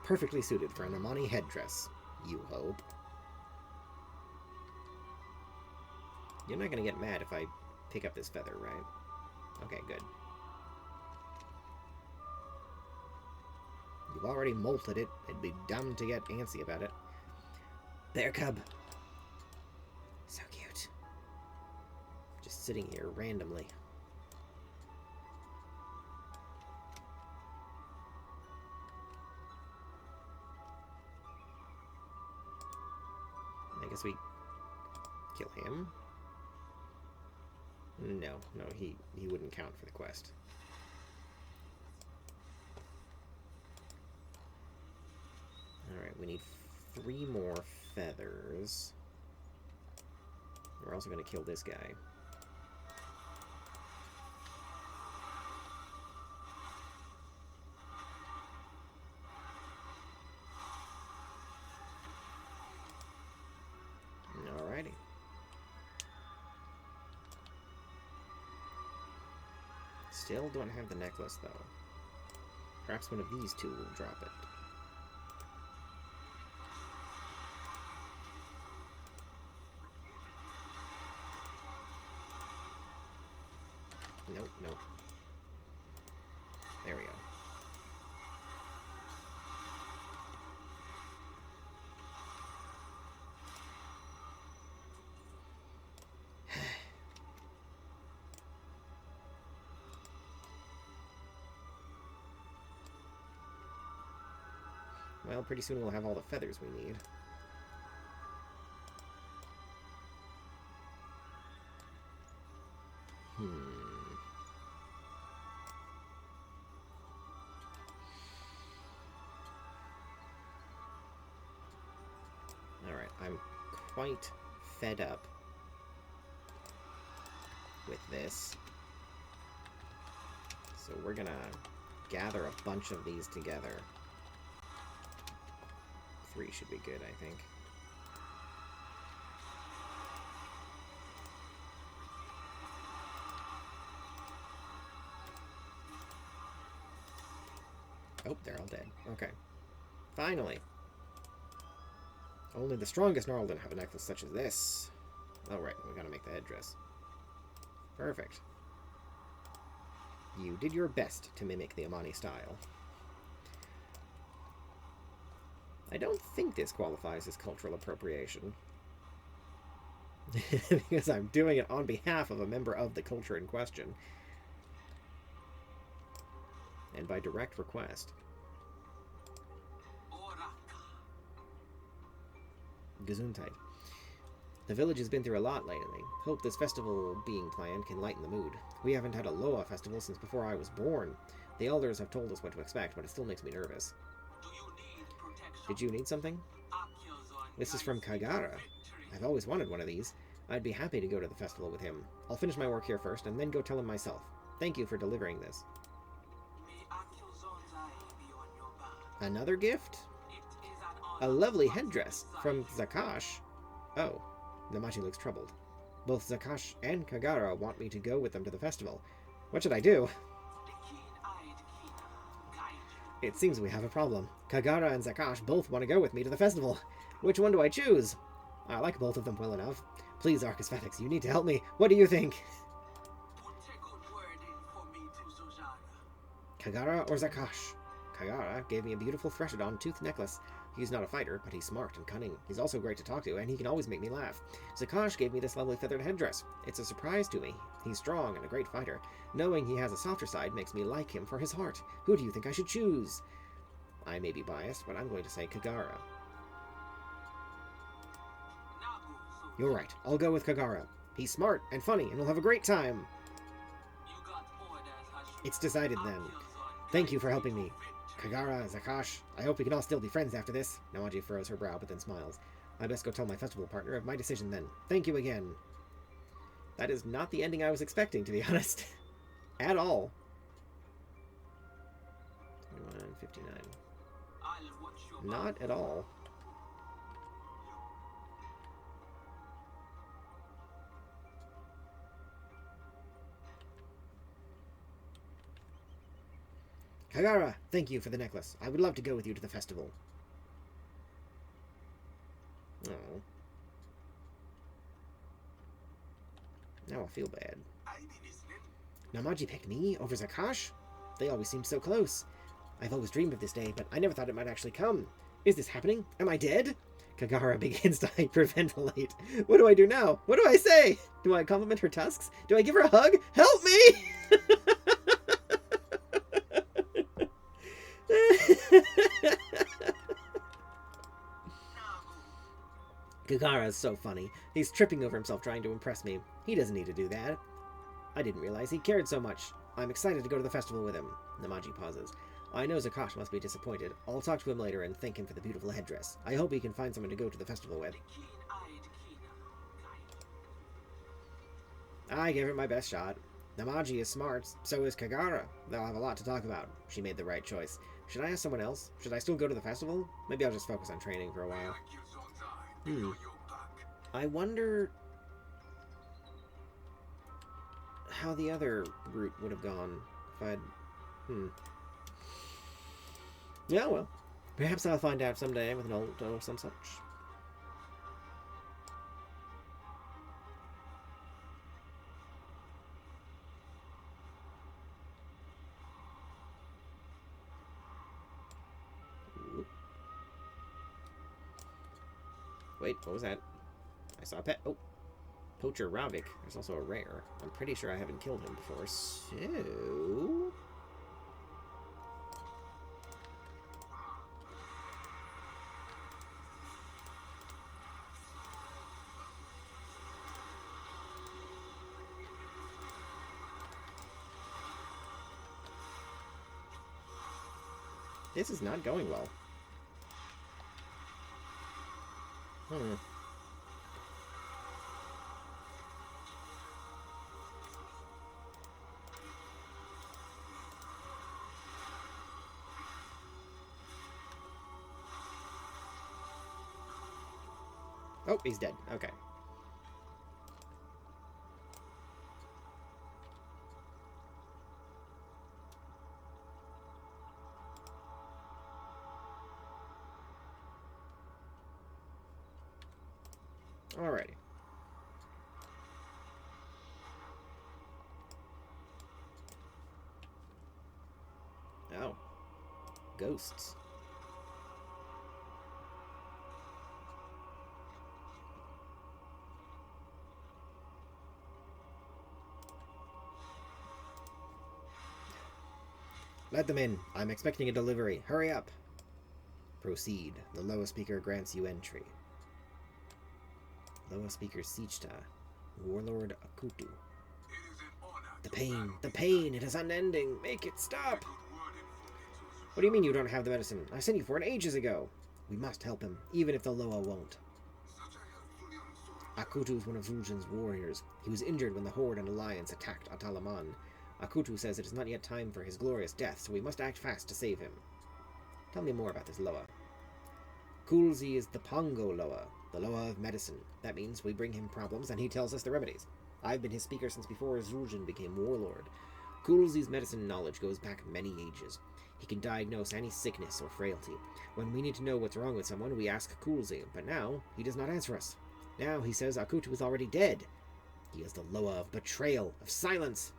Perfectly suited for an Amani headdress, you hope. You're not going to get mad if I pick up this feather, right? Okay, good. You've already molted it. It'd be dumb to get antsy about it. Bear cub. So cute. Just sitting here randomly. I guess we kill him. No, he wouldn't count for the quest. Alright, we need 3 more feathers. We're also going to kill this guy. Alrighty. Still don't have the necklace, though. Perhaps one of these two will drop it. Nope, nope. There we go. Well, pretty soon we'll have all the feathers we need. Alright, I'm quite fed up with this. So we're gonna gather a bunch of these together. 3 should be good, I think. Oh, they're all dead. Okay. Finally! Only the strongest Gnarlden have a necklace such as this. Oh, right. We gotta make the headdress. Perfect. You did your best to mimic the Amani style. I don't think this qualifies as cultural appropriation. Because I'm doing it on behalf of a member of the culture in question. And by direct request. Gesundheit. The village has been through a lot lately. Hope this festival being planned can lighten the mood. We haven't had a Loa festival since before I was born. The elders have told us what to expect, but it still makes me nervous. Did you need something? This is from Kagara. I've always wanted one of these. I'd be happy to go to the festival with him. I'll finish my work here first, and then go tell him myself. Thank you for delivering this. Another gift? A lovely headdress from Zakash. Oh, Namachi looks troubled. Both Zakash and Kagara want me to go with them to the festival. What should I do? It seems we have a problem. Kagara and Zakash both want to go with me to the festival. Which one do I choose? I like both of them well enough. Please, Arcasvethix, you need to help me. What do you think? Kagara or Zakash? Kagara gave me a beautiful Threshodon tooth necklace. He's not a fighter, but he's smart and cunning. He's also great to talk to, and he can always make me laugh. Zakash gave me this lovely feathered headdress. It's a surprise to me. He's strong and a great fighter. Knowing he has a softer side makes me like him for his heart. Who do you think I should choose? I may be biased, but I'm going to say Kagara. You're right. I'll go with Kagara. He's smart and funny, and we'll have a great time. It's decided then. Thank you for helping me. Kagara, Zakash, I hope we can all still be friends after this. Namaji furrows her brow, but then smiles. I best go tell my festival partner of my decision then. Thank you again. That is not the ending I was expecting, to be honest. At all. 21:59. Not at all. Kagara, thank you for the necklace. I would love to go with you to the festival. Oh. Now I feel bad. Namaji picked me over Zakash? They always seemed so close. I've always dreamed of this day, but I never thought it might actually come. Is this happening? Am I dead? Kagara begins to hyperventilate. What do I do now? What do I say? Do I compliment her tusks? Do I give her a hug? Help me! Kagara is so funny. He's tripping over himself trying to impress me. He doesn't need to do that. I didn't realize he cared so much. I'm excited to go to the festival with him. Namaji pauses. I know Zakash must be disappointed. I'll talk to him later and thank him for the beautiful headdress. I hope he can find someone to go to the festival with. I gave it my best shot. Namaji is smart, so is Kagara. They'll have a lot to talk about. She made the right choice. Should I ask someone else? Should I still go to the festival? Maybe I'll just focus on training for a while. I wonder how the other route would have gone if I'd... Yeah, well. Perhaps I'll find out someday with an ult or some such. Ooh. Wait, what was that? I saw a pet. Oh. Poacher Ravik. There's also a rare. I'm pretty sure I haven't killed him before, so... This is not going well. Oh, he's dead. Okay. Alrighty. Oh. Ghosts. Let them in. I'm expecting a delivery. Hurry up. Proceed. The Loa speaker grants you entry. Loa speaker Sichta. Warlord Akutu. The pain. The pain. It is unending. Make it stop. What do you mean you don't have the medicine? I sent you for it ages ago. We must help him, even if the Loa won't. Akutu is one of Zul'Aman's warriors. He was injured when the Horde and Alliance attacked Atalaman. Akutu says it is not yet time for his glorious death, so we must act fast to save him. Tell me more about this Loa. Kulzi is the Pongo Loa, the Loa of medicine. That means we bring him problems and he tells us the remedies. I've been his speaker since before Zul'Aman became warlord. Kulzi's medicine knowledge goes back many ages. He can diagnose any sickness or frailty. When we need to know what's wrong with someone, we ask Kulzi, but now he does not answer us. Now he says Akutu is already dead. He is the Loa of betrayal, of silence.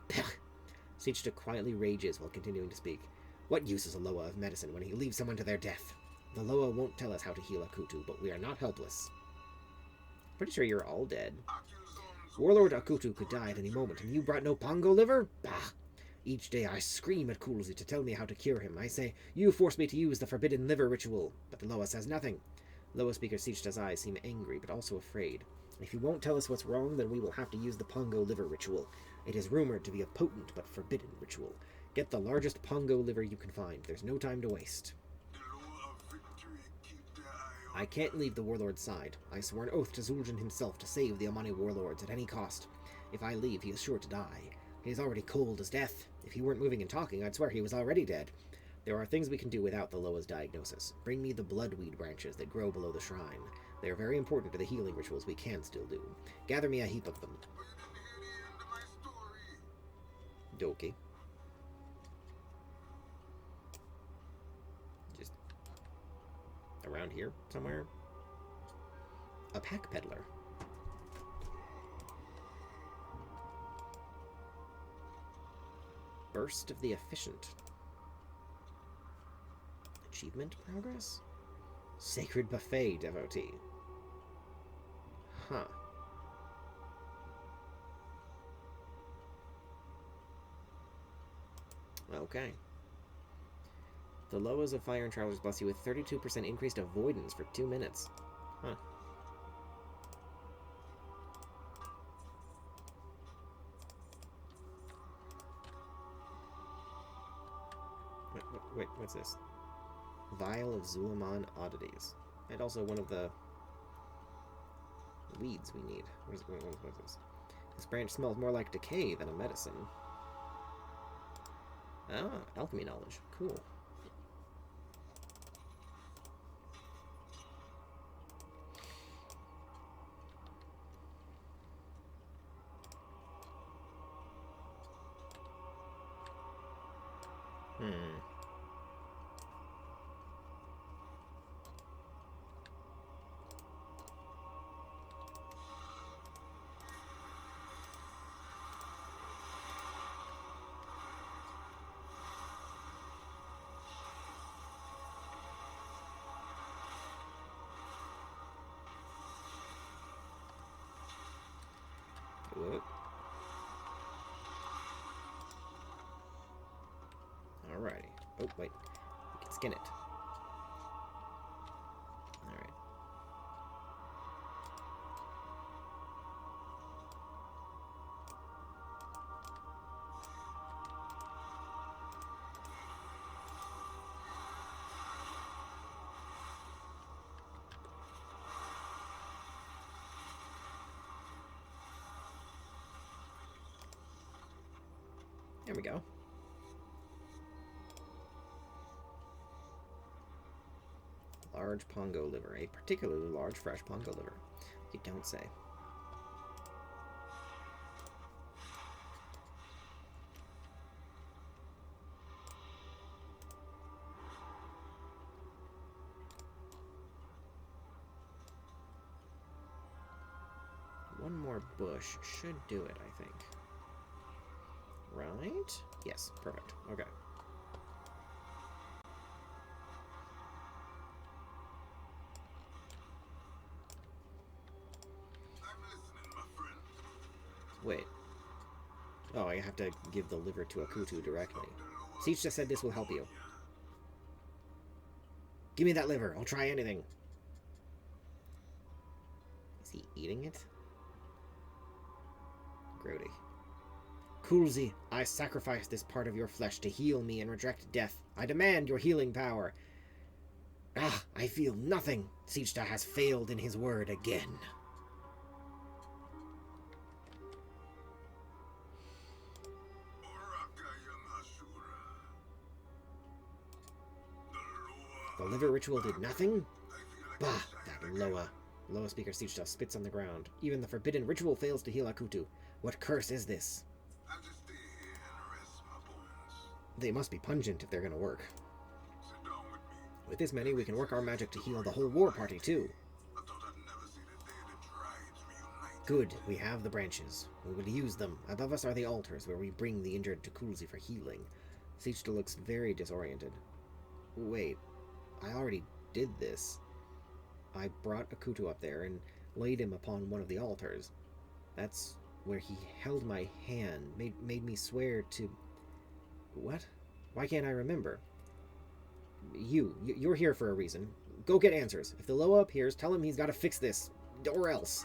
Sichta quietly rages while continuing to speak. What use is a Loa of medicine when he leaves someone to their death? The Loa won't tell us how to heal Akutu, but we are not helpless. Pretty sure you're all dead. Warlord Akutu could die at any moment, and you brought no Pongo liver? Bah! Each day I scream at Kulzi to tell me how to cure him. I say, you forced me to use the forbidden liver ritual, but the Loa says nothing. Loa speaker Sichta's eyes seem angry, but also afraid. If you won't tell us what's wrong, then we will have to use the Pongo liver ritual. It is rumored to be a potent but forbidden ritual. Get the largest Pongo liver you can find. There's no time to waste. I can't leave the warlord's side. I swore an oath to Zul'Aman himself to save the Amani warlords at any cost. If I leave, he is sure to die. He is already cold as death. If he weren't moving and talking, I'd swear he was already dead. There are things we can do without the Loa's diagnosis. Bring me the bloodweed branches that grow below the shrine. They are very important to the healing rituals we can still do. Gather me a heap of them. Doki. Just around here somewhere. A pack peddler. Burst of the Efficient. Achievement progress? Sacred Buffet devotee. Huh. Okay. The Loas of Fire and Travelers bless you with 32% increased avoidance for 2 minutes. Huh. Wait, what's this? Vial of Zul'Aman oddities. And also one of the weeds we need. What is this? This branch smells more like decay than a medicine. Ah, alchemy knowledge. Cool. Whoop. Alrighty. Oh, wait. We can skin it. Alright. There we go. Large pongo liver. A particularly large fresh pongo liver. You don't say. One more bush should do it, I think. Right? Yes, perfect. Okay. I'm listening, my friend. Wait. Oh, I have to give the liver to Akutu directly. Siege just said this will help you. Give me that liver. I'll try anything. Is he eating it? Grody. Kulzi, I sacrifice this part of your flesh to heal me and reject death. I demand your healing power. Ah, I feel nothing. Siegta has failed in his word again. The liver ritual did nothing? Bah, that Loa. Loa speaker Siegta spits on the ground. Even the forbidden ritual fails to heal Akutu. What curse is this? I'll just stay here and rest my bones. They must be pungent if they're gonna work. Sit down with me. With this many, we can work our magic to heal the whole war party, too. I thought I'd never see the day the tribes reunite. Good, we have the branches. We will use them. Above us are the altars, where we bring the injured to Kulzi for healing. Siegta looks very disoriented. Wait, I already did this. I brought Akutu up there and laid him upon one of the altars. That's where he held my hand, made me swear to... What? Why can't I remember? You're here for a reason. Go get answers. If the Loa appears, tell him he's got to fix this. Or else.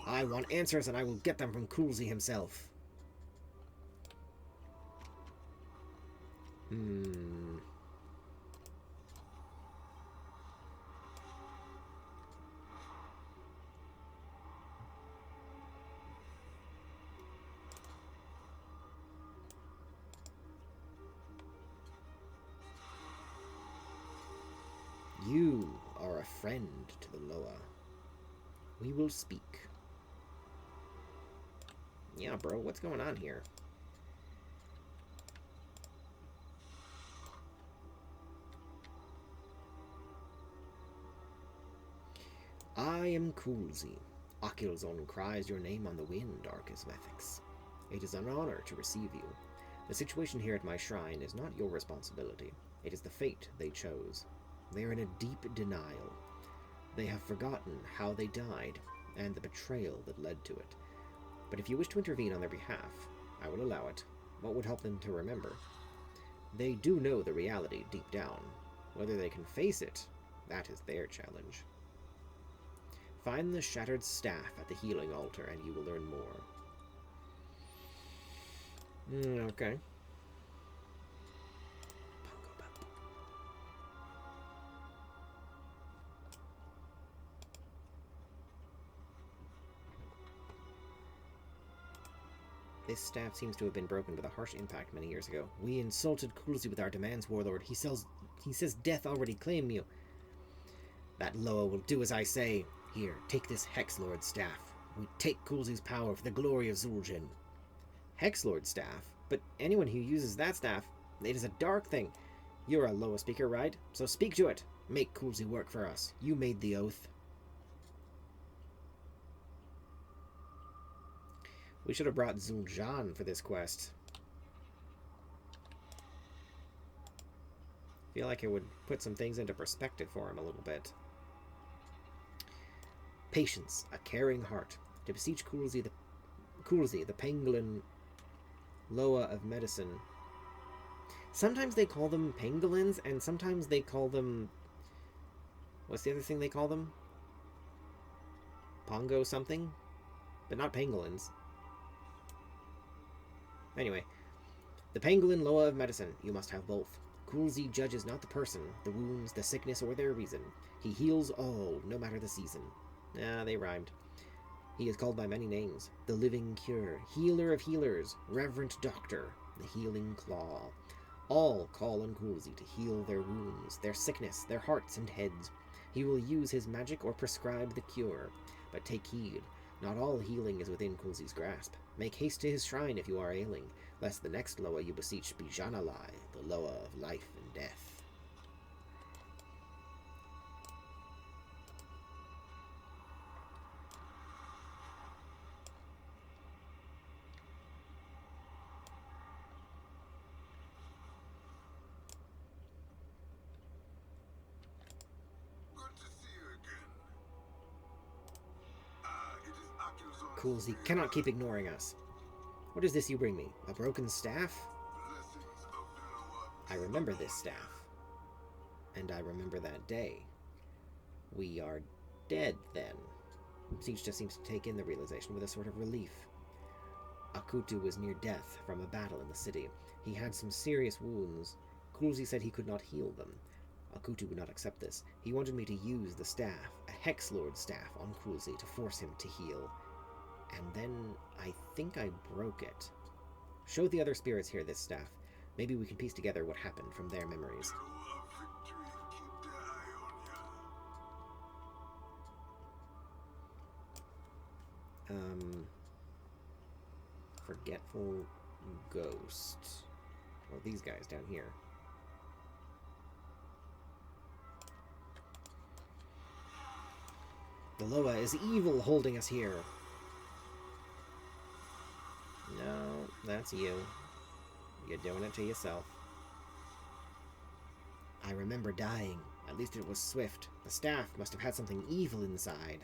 I want answers, and I will get them from Kulzi himself. You are a friend to the Loa. We will speak. Yeah, bro, what's going on here? I am Kulzi. Akilzon cries your name on the wind, Arcasvethix. It is an honor to receive you. The situation here at my shrine is not your responsibility. It is the fate they chose. They are in a deep denial. They have forgotten how they died, and the betrayal that led to it. But if you wish to intervene on their behalf, I will allow it. What would help them to remember? They do know the reality deep down. Whether they can face it, that is their challenge. Find the shattered staff at the healing altar, and you will learn more. Okay. This staff seems to have been broken with a harsh impact many years ago. We insulted Kulzi with our demands, Warlord. He says death already claimed you. That Loa will do as I say. Here, take this Hexlord staff. We take Kulzi's power for the glory of Zul'Jin. Hexlord staff? But anyone who uses that staff, it is a dark thing. You're a Loa speaker, right? So speak to it. Make Kulzi work for us. You made the oath. We should have brought Zul'Jan for this quest. Feel like it would put some things into perspective for him a little bit. Patience, a caring heart. To beseech Kulzi, the pangolin Loa of medicine. Sometimes they call them pangolins, and sometimes they call them... What's the other thing they call them? Pongo something? But not pangolins. Anyway, the pangolin Loa of medicine, you must have both. Kulzi judges not the person, the wounds, the sickness, or their reason. He heals all, no matter the season. Ah, they rhymed. He is called by many names. The living cure, healer of healers, reverent doctor, the healing claw. All call on Kulzi to heal their wounds, their sickness, their hearts and heads. He will use his magic or prescribe the cure. But take heed, not all healing is within Kulzi's grasp. Make haste to his shrine if you are ailing, lest the next Loa you beseech be Janalai, the Loa of life and death. Good to see you again. It is Kulzi cannot keep ignoring us. What is this you bring me? A broken staff? I remember this staff. And I remember that day. We are dead, then. Siege just seems to take in the realization with a sort of relief. Akutu was near death from a battle in the city. He had some serious wounds. Kulzi said he could not heal them. Akutu would not accept this. He wanted me to use the staff, a Hexlord staff, on Kulzi to force him to heal. And then I think I broke it. Show the other spirits here this staff. Maybe we can piece together what happened from their memories. Forgetful Ghost. Well, these guys down here. The Loa is evil holding us here. No, that's you. You're doing it to yourself. I remember dying. At least it was swift. The staff must have had something evil inside.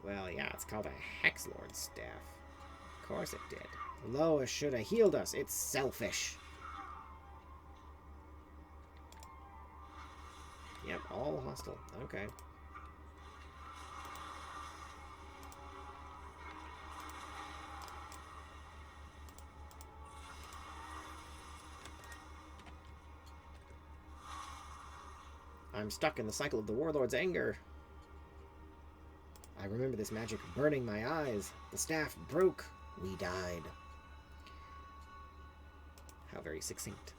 Well, yeah, it's called a Hexlord staff. Of course it did. Loa should have healed us. It's selfish. Yep, all hostile. Okay. I'm stuck in the cycle of the Warlord's anger. I remember this magic burning my eyes. The staff broke. We died. How very succinct.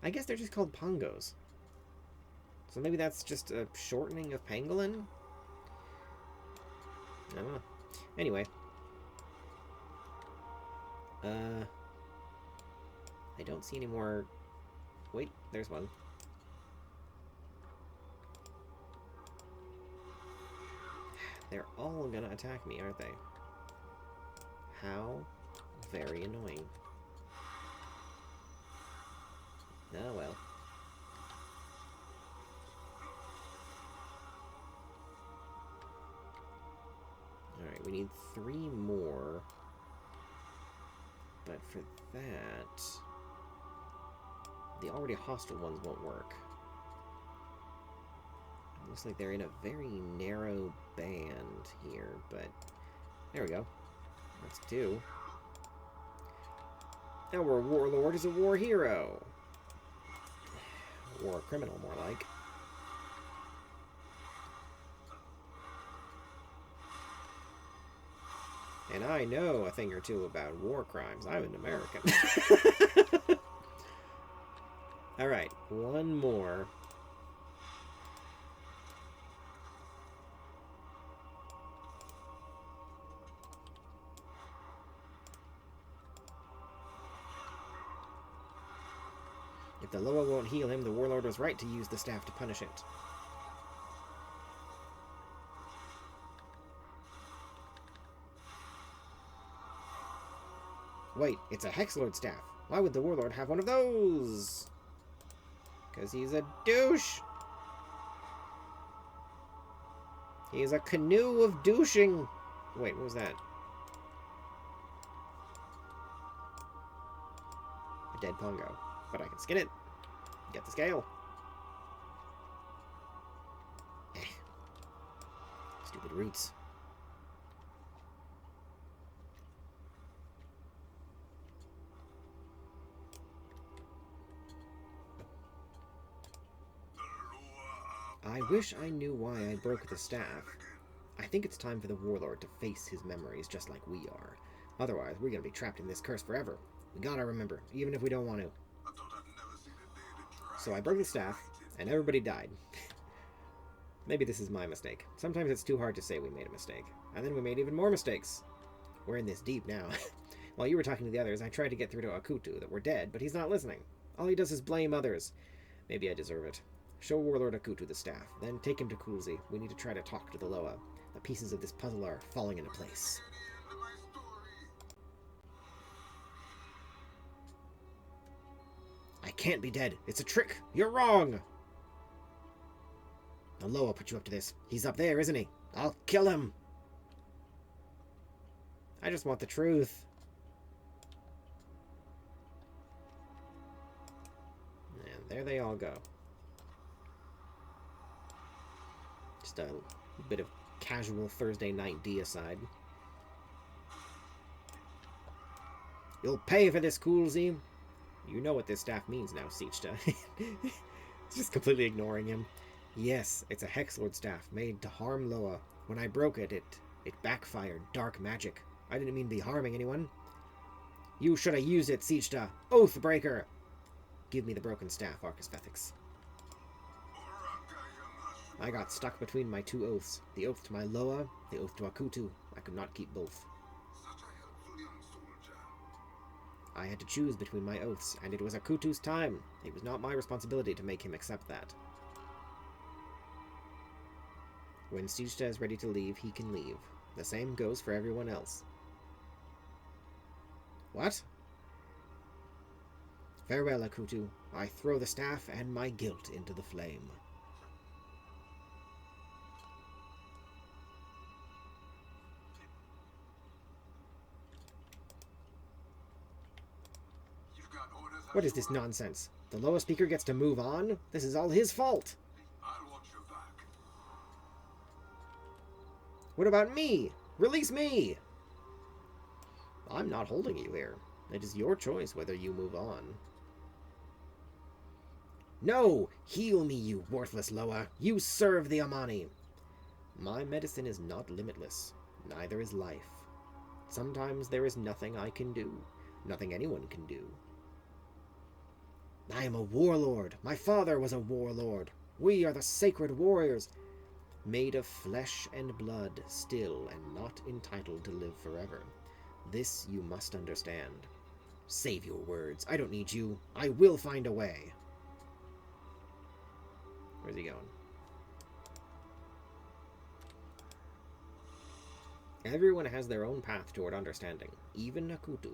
I guess they're just called Pongos. So maybe that's just a shortening of pangolin? I don't know. Anyway. I don't see any more... Wait, there's one. They're all gonna attack me, aren't they? How very annoying. Oh well. Alright, we need 3 more. But for that, the already hostile ones won't work. It looks like they're in a very narrow band here, but there we go. That's 2. Our warlord is a war hero. War criminal, more like. And I know a thing or two about war crimes. I'm an American. Alright, 1 more. If the Loa won't heal him, the warlord was right to use the staff to punish it. Wait, it's a Hexlord staff. Why would the warlord have one of those? Because he's a douche. He's a canoe of douching. Wait, what was that? A dead Pongo. But I can skin it. Get the scale. Stupid roots. I wish I knew why I broke the staff. I think it's time for the warlord to face his memories just like we are. Otherwise, we're gonna be trapped in this curse forever. We gotta remember, even if we don't want to. So I broke the staff, and everybody died. Maybe this is my mistake. Sometimes it's too hard to say we made a mistake. And then we made even more mistakes. We're in this deep now. While you were talking to the others, I tried to get through to Akutu that we're dead, but he's not listening. All he does is blame others. Maybe I deserve it. Show Warlord Akutu the staff, then take him to Kulzi. We need to try to talk to the Loa. The pieces of this puzzle are falling into place. I can't be dead. It's a trick. You're wrong. The Loa put you up to this. He's up there, isn't he? I'll kill him. I just want the truth. And there they all go. Just a bit of casual Thursday night deicide. You'll pay for this, Kulzi. You know what this staff means now, Seichta. Just completely ignoring him. Yes, it's a Hexlord staff made to harm Loa. When I broke it, it backfired dark magic. I didn't mean to be harming anyone. You should have used it, Seichta. Oathbreaker! Give me the broken staff, Arcasvethix. I got stuck between my 2 oaths. The oath to my Loa, the oath to Akutu. I could not keep both. I had to choose between my oaths, and it was Akutu's time. It was not my responsibility to make him accept that. When Seichta is ready to leave, he can leave. The same goes for everyone else. What? Farewell, Akutu. I throw the staff and my guilt into the flame. What is this nonsense? The Loa speaker gets to move on? This is all his fault. I'll watch your back. What about me? Release me! I'm not holding you here. It is your choice whether you move on. No! Heal me, you worthless Loa! You serve the Amani! My medicine is not limitless. Neither is life. Sometimes there is nothing I can do. Nothing anyone can do. I am a warlord. My father was a warlord. We are the sacred warriors, made of flesh and blood, still and not entitled to live forever. This you must understand. Save your words. I don't need you. I will find a way. Where's he going? Everyone has their own path toward understanding, even Nakutu,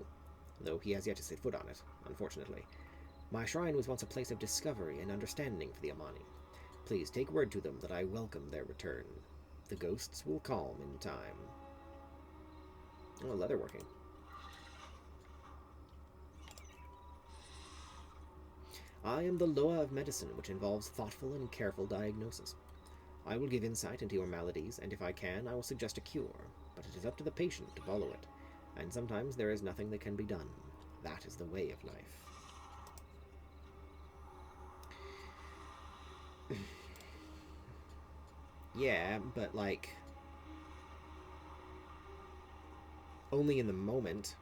though he has yet to set foot on it, unfortunately. My shrine was once a place of discovery and understanding for the Amani. Please take word to them that I welcome their return. The ghosts will calm in time. Oh, leatherworking. I am the Loa of medicine, which involves thoughtful and careful diagnosis. I will give insight into your maladies, and if I can, I will suggest a cure, but it is up to the patient to follow it, and sometimes there is nothing that can be done. That is the way of life. Yeah, but like, only in the moment.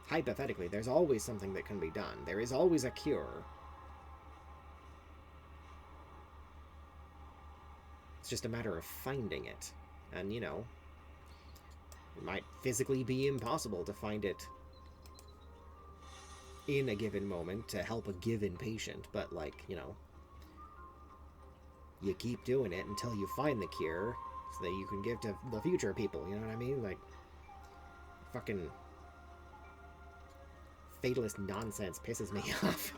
Hypothetically, there's always something that can be done. There is always a cure. It's just a matter of finding it. And, you know, it might physically be impossible to find it in a given moment to help a given patient, but, like, you know, you keep doing it until you find the cure so that you can give to the future people, you know what I mean? Like, fucking fatalist nonsense pisses me off.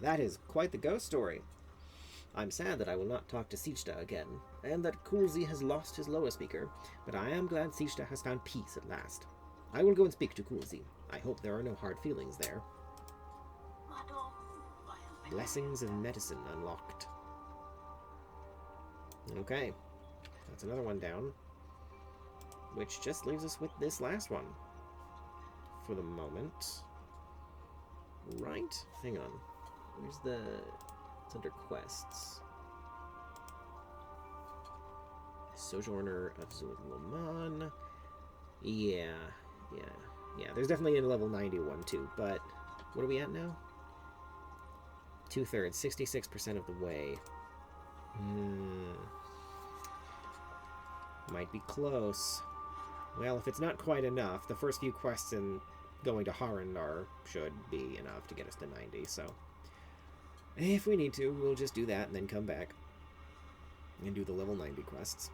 That is quite the ghost story. I'm sad that I will not talk to Sichta again, and that Kulzi has lost his Loa speaker, but I am glad Sichta has found peace at last. I will go and speak to Kulzi. I hope there are no hard feelings there. Blessings of medicine unlocked. Okay, that's another one down, which just leaves us with this last one for the moment. Right? Hang on. Where's the... It's under quests. Sojourner of Zul'Aman. Yeah. There's definitely a level 91 too, but what are we at now? 2/3, 66% of the way. Might be close. Well, if it's not quite enough, the first few quests in going to Harandar should be enough to get us to 90, so... If we need to, we'll just do that and then come back and do the level 90 quests.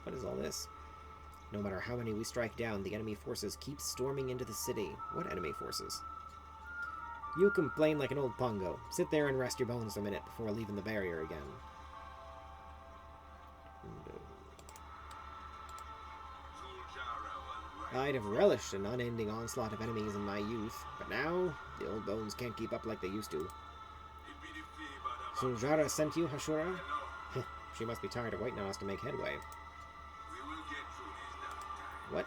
What is all this? No matter how many we strike down, the enemy forces keep storming into the city. What enemy forces? You complain like an old pongo. Sit there and rest your bones for a minute before leaving the barrier again. I'd have relished an unending onslaught of enemies in my youth, but now the old bones can't keep up like they used to. Suljara sent you, Hashura? She must be tired of waiting on us to make headway. What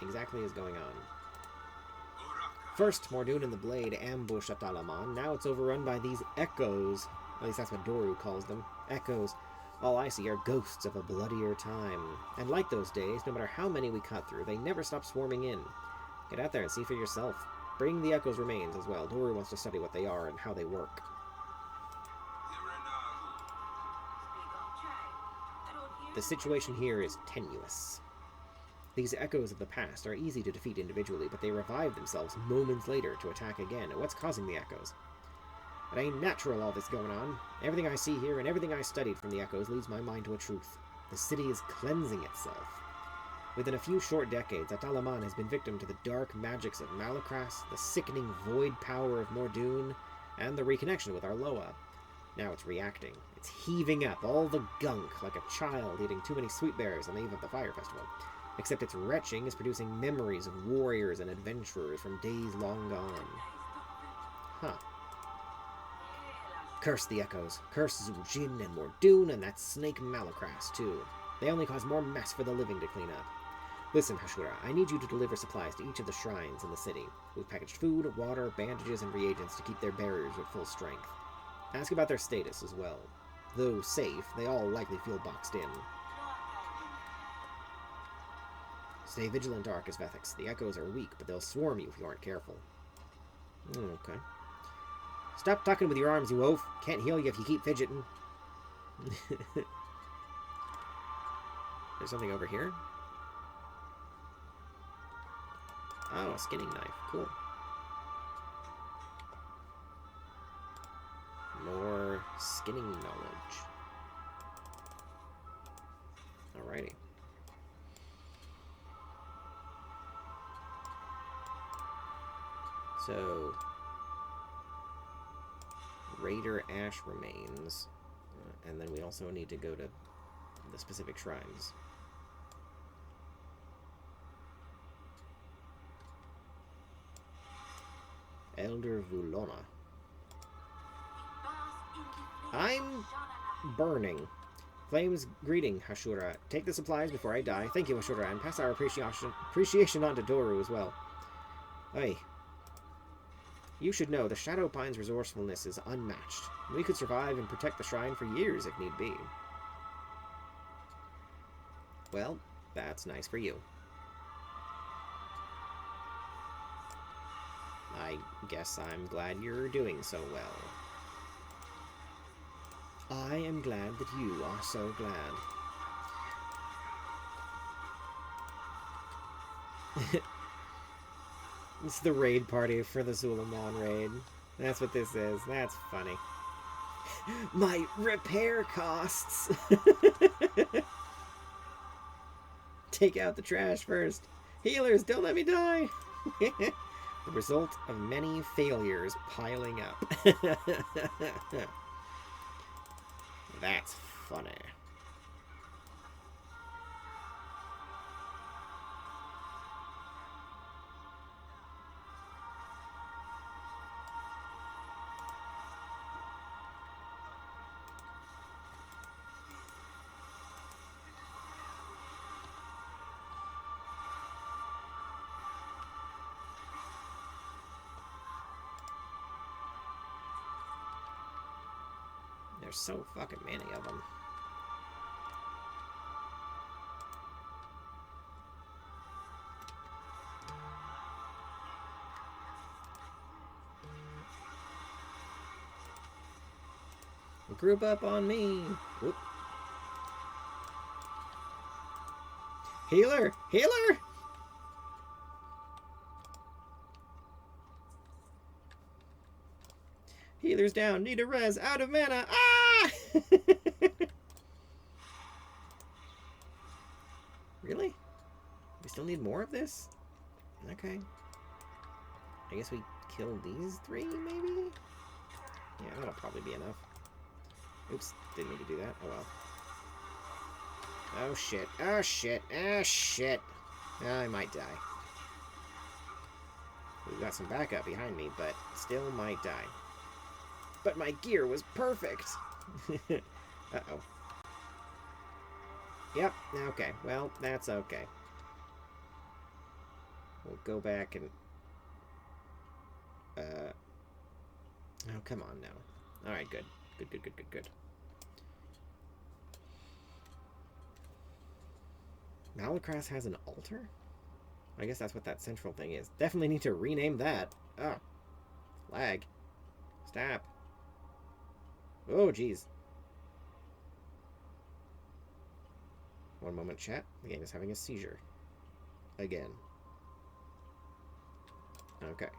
exactly is going on? First, Mordoon and the Blade ambushed Atalaman. Now it's overrun by these echoes. At least that's what Doru calls them. Echoes. All I see are ghosts of a bloodier time. And like those days, no matter how many we cut through, they never stop swarming in. Get out there and see for yourself. Bring the Echo's remains as well. Doru wants to study what they are and how they work. The situation here is tenuous. These echoes of the past are easy to defeat individually, but they revive themselves moments later to attack again. And what's causing the echoes? It ain't natural, all this going on. Everything I see here and everything I studied from the echoes leads my mind to a truth. The city is cleansing itself. Within a few short decades, Atalaman has been victim to the dark magics of Malakras, the sickening void power of Mordoon, and the reconnection with our Loa. Now it's reacting. It's heaving up all the gunk like a child eating too many sweet berries on the eve of the fire festival. Except its retching is producing memories of warriors and adventurers from days long gone. Huh. Curse the echoes. Curse Zul'Jin and Mordoon and that snake Malakras, too. They only cause more mess for the living to clean up. Listen, Hashura, I need you to deliver supplies to each of the shrines in the city. We've packaged food, water, bandages, and reagents to keep their barriers at full strength. Ask about their status as well. Though safe, they all likely feel boxed in. Stay vigilant, Arcasvethix. The echoes are weak, but they'll swarm you if you aren't careful. Okay. Stop talking with your arms, you oaf. Can't heal you if you keep fidgeting. There's something over here. Oh, a skinning knife. Cool. Skinning knowledge. Alrighty. So, Raider Ash remains, and then we also need to go to the specific shrines. Elder Vulona. I'm burning. Flames greeting, Hashura. Take the supplies before I die. Thank you, Hashura, and pass our appreciation on to Doru as well. Aye. You should know, the Shadow Pine's resourcefulness is unmatched. We could survive and protect the shrine for years if need be. Well, that's nice for you. I guess I'm glad you're doing so well. I am glad that you are so glad. It's the raid party for the Zul'Aman raid. That's what this is. That's funny. My repair costs! Take out the trash first. Healers, don't let me die! The result of many failures piling up. That's funny. There's so fucking many of them. Group up on me. Whoop. Healer! Healer! Healer's down. Need a res. Out of mana. Ah! Really? We still need more of this? Okay. I guess we kill these three, maybe? Yeah, that'll probably be enough. Oops, didn't mean to do that. Oh well. Oh shit. Oh shit. Oh shit. I might die. We've got some backup behind me, but still might die. But my gear was perfect! Uh-oh. Yep, okay. Well, that's okay. We'll go back and... Oh, come on now. Alright, good. Good. Malacras has an altar? I guess that's what that central thing is. Definitely need to rename that. Oh. Lag. Stop. Oh, jeez. One moment, chat. The game is having a seizure. Again. Okay.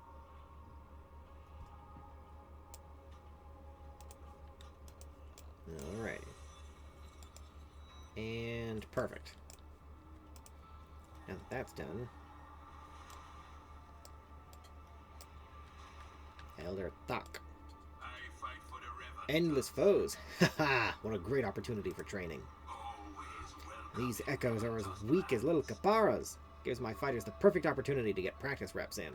Alrighty. And perfect. Now that that's done. Elder Thok. Endless foes. Haha! What a great opportunity for training. These echoes are as weak as little Kaparas. Gives my fighters the perfect opportunity to get practice reps in.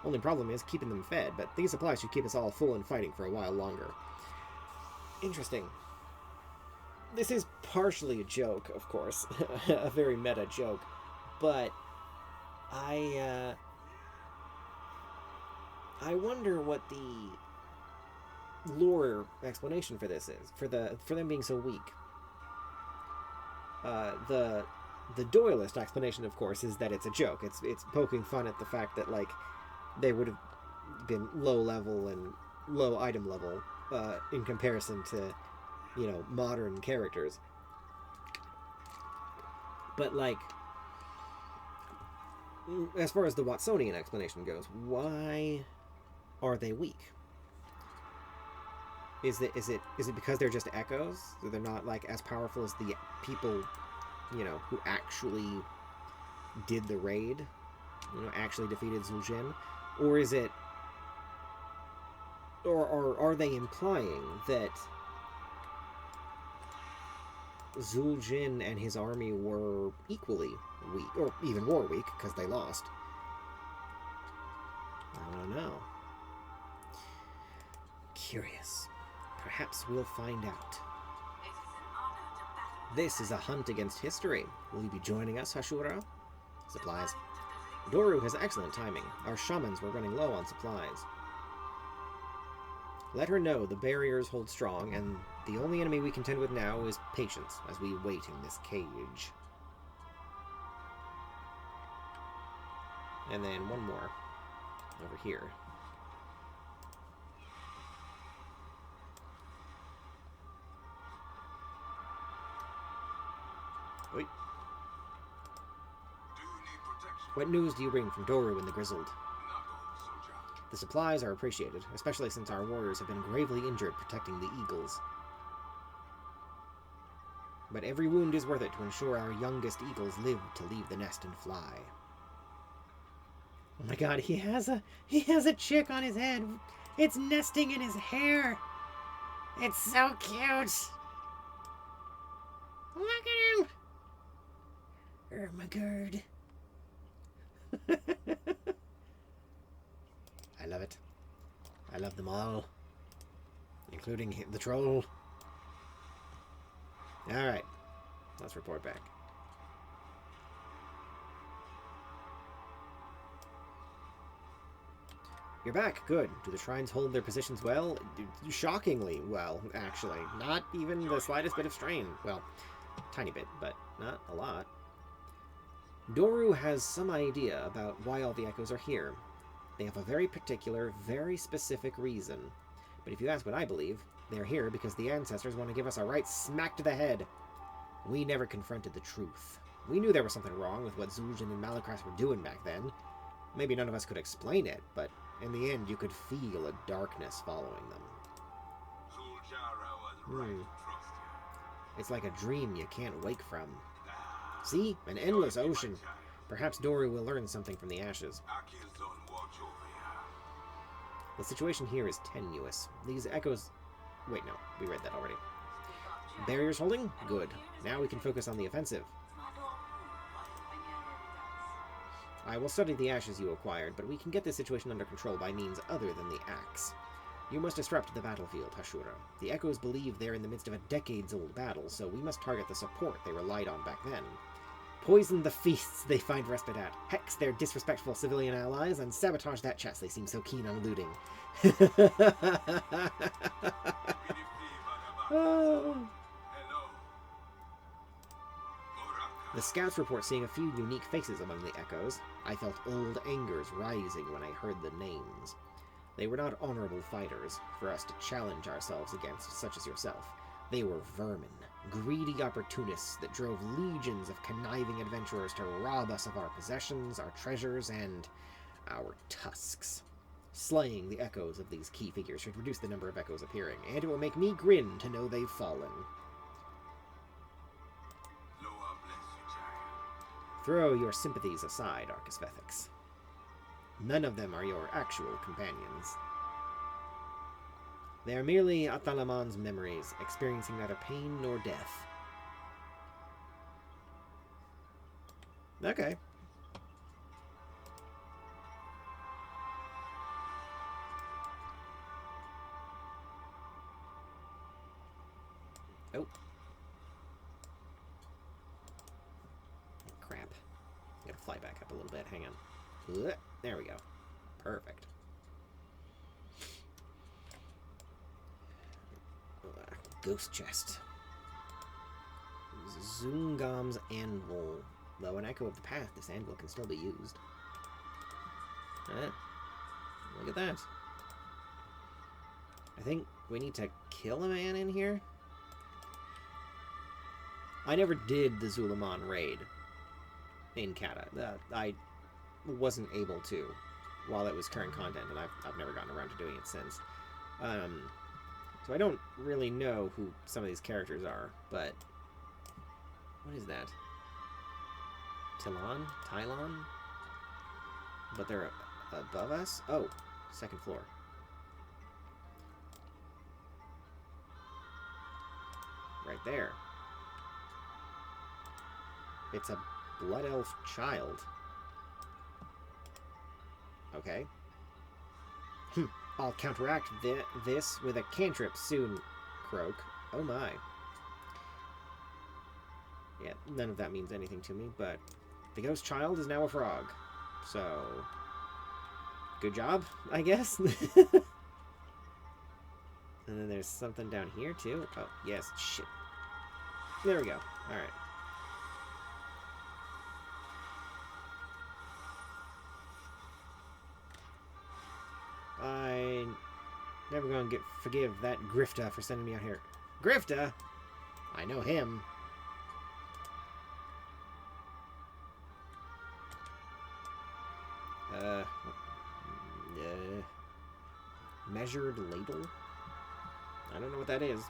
Only problem is keeping them fed, but these supplies should keep us all full and fighting for a while longer. Interesting. This is partially a joke, of course. A very meta joke. But I wonder what the lore explanation for this is. For them being so weak. The Doyleist explanation, of course, is that it's a joke. It's poking fun at the fact that, like, they would have been low level and low item level in comparison to, you know, modern characters. But, like, as far as the Watsonian explanation goes, why are they weak? Is it because they're just echoes? So they're not like as powerful as the people, you know, who actually did the raid, you know, actually defeated Zul'Jin? Or is it, or are they implying that Zul'Jin and his army were equally weak, or even more weak because they lost? I don't know. Curious. Perhaps we'll find out. It is an honor to battle. This is a hunt against history. Will you be joining us, Hashura? Supplies. Doru has excellent timing. Our shamans were running low on supplies. Let her know the barriers hold strong, and the only enemy we contend with now is patience as we wait in this cage. And then one more over here. Wait. Do you need protection? What news do you bring from Doru and the Grizzled? Not all, soldier. The supplies are appreciated, especially since our warriors have been gravely injured protecting the eagles. But every wound is worth it to ensure our youngest eagles live to leave the nest and fly. Oh my god, he has a chick on his head. It's nesting in his hair. It's so cute. Look at him. Oh my god. I love it. I love them all. Including the troll. Alright. Let's report back. You're back. Good. Do the shrines hold their positions well? Shockingly well, actually. Not even the slightest bit of strain. Well, tiny bit, but not a lot. Doru has some idea about why all the echoes are here. They have a very particular, very specific reason. But if you ask what I believe, they're here because the ancestors want to give us a right smack to the head. We never confronted the truth. We knew there was something wrong with what Zul'Jin and Malakras were doing back then. Maybe none of us could explain it, but in the end you could feel a darkness following them. Zuljara was right to trust you. It's like a dream you can't wake from. See? An endless ocean. Perhaps Doru will learn something from the ashes. Aki's don't watch over you. The situation here is tenuous. These echoes... Wait, no. We read that already. Barriers holding? Good. Now we can focus on the offensive. I will study the ashes you acquired, but we can get this situation under control by means other than the axe. You must disrupt the battlefield, Hashura. The echoes believe they're in the midst of a decades-old battle, so we must target the support they relied on back then. Poison the feasts they find respite at, hex their disrespectful civilian allies, and sabotage that chest they seem so keen on looting. Oh. The scouts report seeing a few unique faces among the echoes. I felt old angers rising when I heard the names. They were not honorable fighters for us to challenge ourselves against, such as yourself. They were vermin, greedy opportunists that drove legions of conniving adventurers to rob us of our possessions, our treasures, and our tusks. Slaying the echoes of these key figures should reduce the number of echoes appearing, and it will make me grin to know they've fallen. Throw your sympathies aside, Arcasvethix. None of them are your actual companions. They are merely Atalaman's memories, experiencing neither pain nor death. Okay. Oh. Crap. Gotta fly back up a little bit. Hang on. There we go. Perfect. Ghost chest. Zungam's anvil. Though an echo of the path, this anvil can still be used. Look at that. I think we need to kill a man in here. I never did the Zul'Aman raid in Kata. I wasn't able to while it was current content, and I've never gotten around to doing it since. So So I don't really know who some of these characters are, but... What is that? Tylon? But they're above us? Oh, second floor. Right there. It's a blood elf child. Okay. I'll counteract this with a cantrip soon, Croak. Oh my. Yeah, none of that means anything to me, but the ghost child is now a frog. So, good job, I guess. And then there's something down here, too. Oh, yes, shit. There we go. Alright. I'm never gonna forgive that Grifta for sending me out here. Grifta? I know him. Measured ladle? I don't know what that is,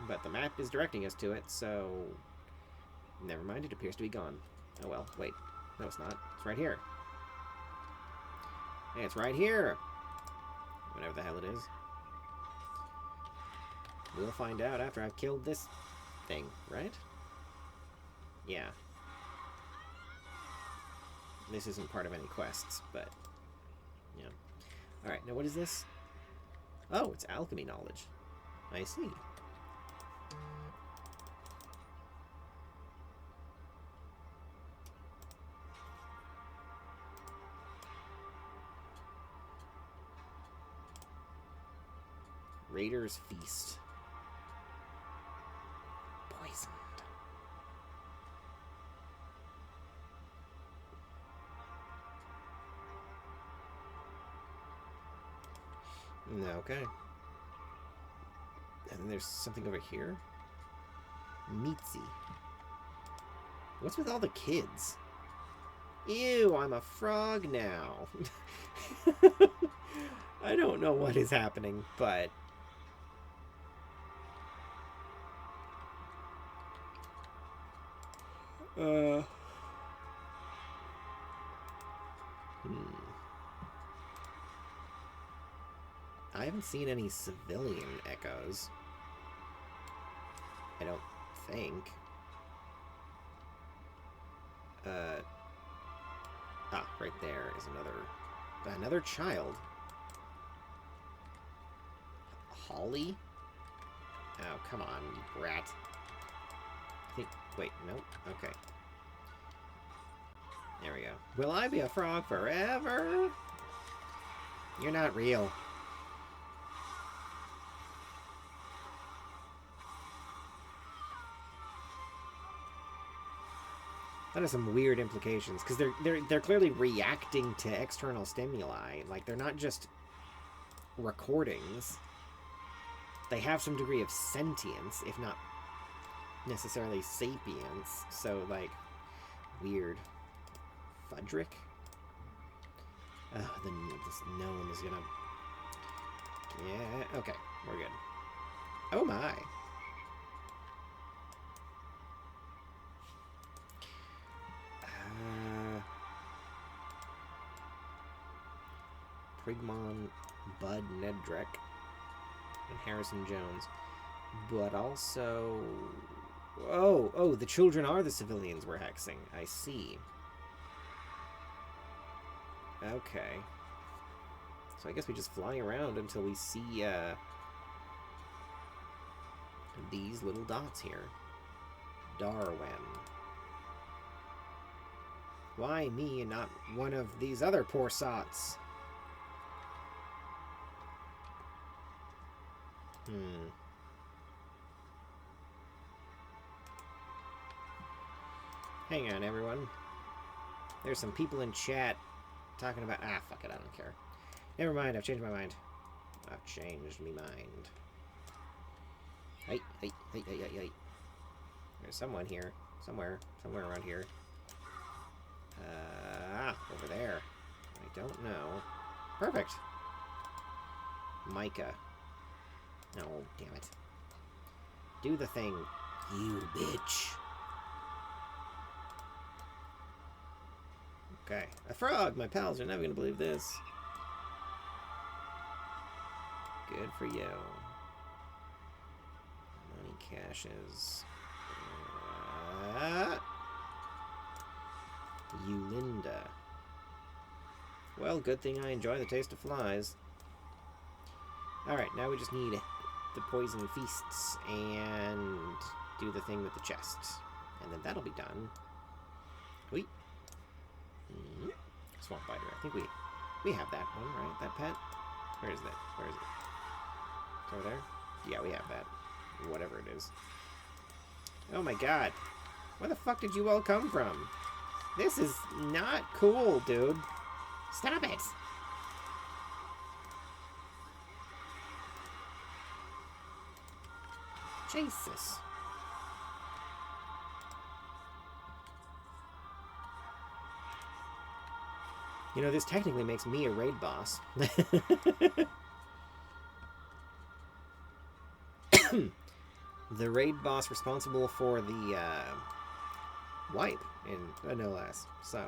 but the map is directing us to it, so... Never mind, it appears to be gone. Oh well, wait. No, it's not. It's right here. Hey, it's right here! Whatever the hell it is. We'll find out after I've killed this thing, right? Yeah. This isn't part of any quests, but... Yeah. Alright, now what is this? Oh, it's alchemy knowledge. I see. Raider's Feast. Poisoned. Okay. And then there's something over here. Mitzi. What's with all the kids? Ew, I'm a frog now. I don't know what is happening, but... I haven't seen any civilian echoes. I don't think. Right there is another child. Holly? Oh, come on, you brat. Wait, nope. Okay. There we go. Will I be a frog forever? You're not real. That has some weird implications, because they're clearly reacting to external stimuli. Like, they're not just recordings. They have some degree of sentience, if not necessarily sapience. So, like, weird. Fudrick? Oh, then this gnome is gonna... Yeah, okay, we're good. Oh my! Prigmon, Bud, Nedrek, and Harrison Jones. But also... Oh, the children are the civilians we're hexing. I see. Okay. So I guess we just fly around until we see, these little dots here. Darwen. Why me and not one of these other poor sots? Hang on, everyone. There's some people in chat talking about... Ah, fuck it, I don't care. Never mind, I've changed my mind. I've changed me mind. Hey. There's someone here. Somewhere around here. Over there. I don't know. Perfect. Micah. Oh, damn it. Do the thing, you bitch. Okay. A frog! My pals are never gonna believe this. Good for you. Money caches. Eulinda. Well, good thing I enjoy the taste of flies. Alright, now we just need the poison feasts and do the thing with the chests. And then that'll be done. Wait. Swamp Biter. I think we have that one, right? That pet? Where is that? Where is it? It's over there? Yeah, we have that. Whatever it is. Oh my god. Where the fuck did you all come from? This is not cool, dude. Stop it! Jesus. You know, this technically makes me a raid boss. The raid boss responsible for the wipe in no less. So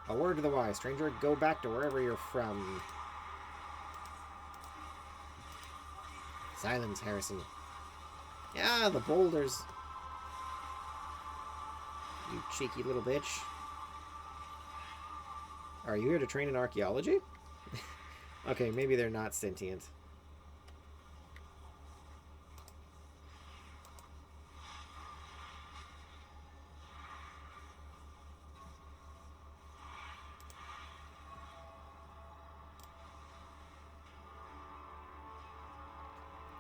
a word to the wise, stranger. Go back to wherever you're from. Silence, Harrison. Yeah, the boulders. You cheeky little bitch. Are you here to train in archaeology? Okay, maybe they're not sentient.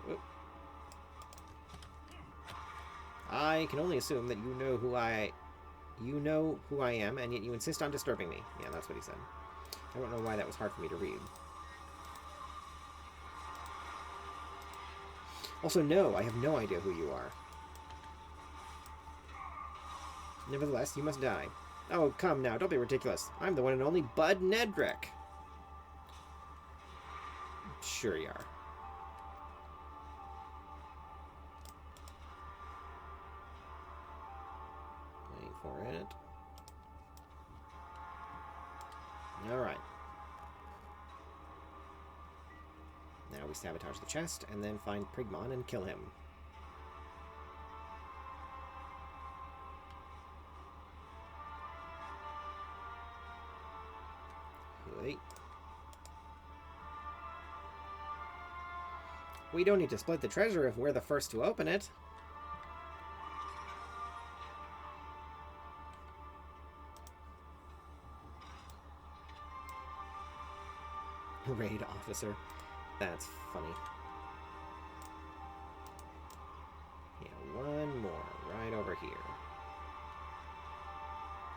Whoop. I can only assume that you know who I am, and yet you insist on disturbing me. Yeah, that's what he said. I don't know why that was hard for me to read. Also, no, I have no idea who you are. Nevertheless, you must die. Oh, come now, don't be ridiculous. I'm the one and only Bud Nedrick. Sure you are. Wait for it. Alright. Now we sabotage the chest, and then find Prigmon and kill him. Wait. We don't need to split the treasure if we're the first to open it. Raid officer. That's funny. Yeah, one more right over here.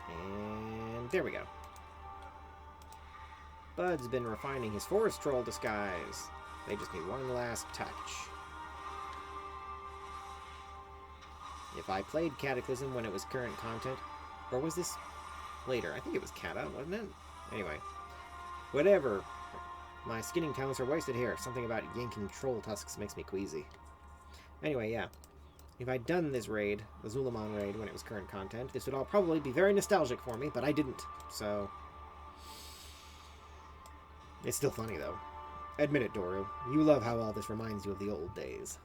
And there we go. Bud's been refining his forest troll disguise. They just need one last touch. If I played Cataclysm when it was current content, or was this later? I think it was Cata, wasn't it? Anyway, whatever. My skinning talents are wasted here. Something about yanking troll tusks makes me queasy. Anyway, yeah. If I'd done this raid, the Zul'Aman raid, when it was current content, this would all probably be very nostalgic for me, but I didn't, so... It's still funny, though. Admit it, Doru. You love how all this reminds you of the old days.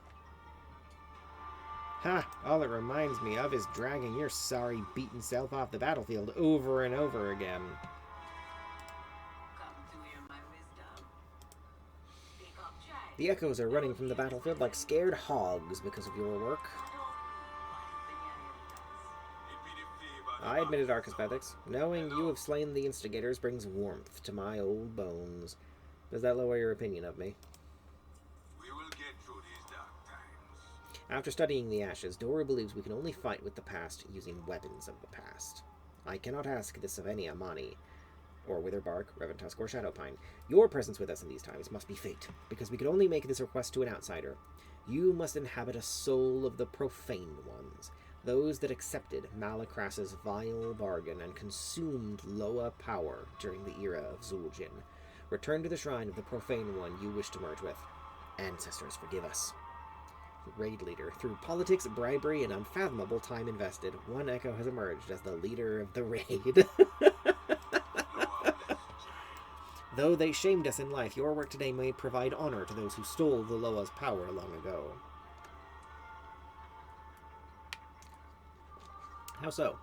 Ha! All it reminds me of is dragging your sorry, beaten self off the battlefield over and over again. The echoes are running from the battlefield like scared hogs because of your work. I admitted, Arcasvethix. Knowing you have slain the instigators brings warmth to my old bones. Does that lower your opinion of me? We will get through these dark times. After studying the ashes, Doru believes we can only fight with the past using weapons of the past. I cannot ask this of any Amani, or Witherbark, Reventusk, or Shadowpine. Your presence with us in these times must be fate, because we can only make this request to an outsider. You must inhabit a soul of the profane ones. those that accepted Malacras's vile bargain and consumed Loa power during the era of Zul'Jin. Return to the shrine of the profane one you wish to merge with. Ancestors, forgive us. Raid leader. Through politics, bribery, and unfathomable time invested, one Echo has emerged as the leader of the raid. Though they shamed us in life, your work today may provide honor to those who stole the Loa's power long ago. How so?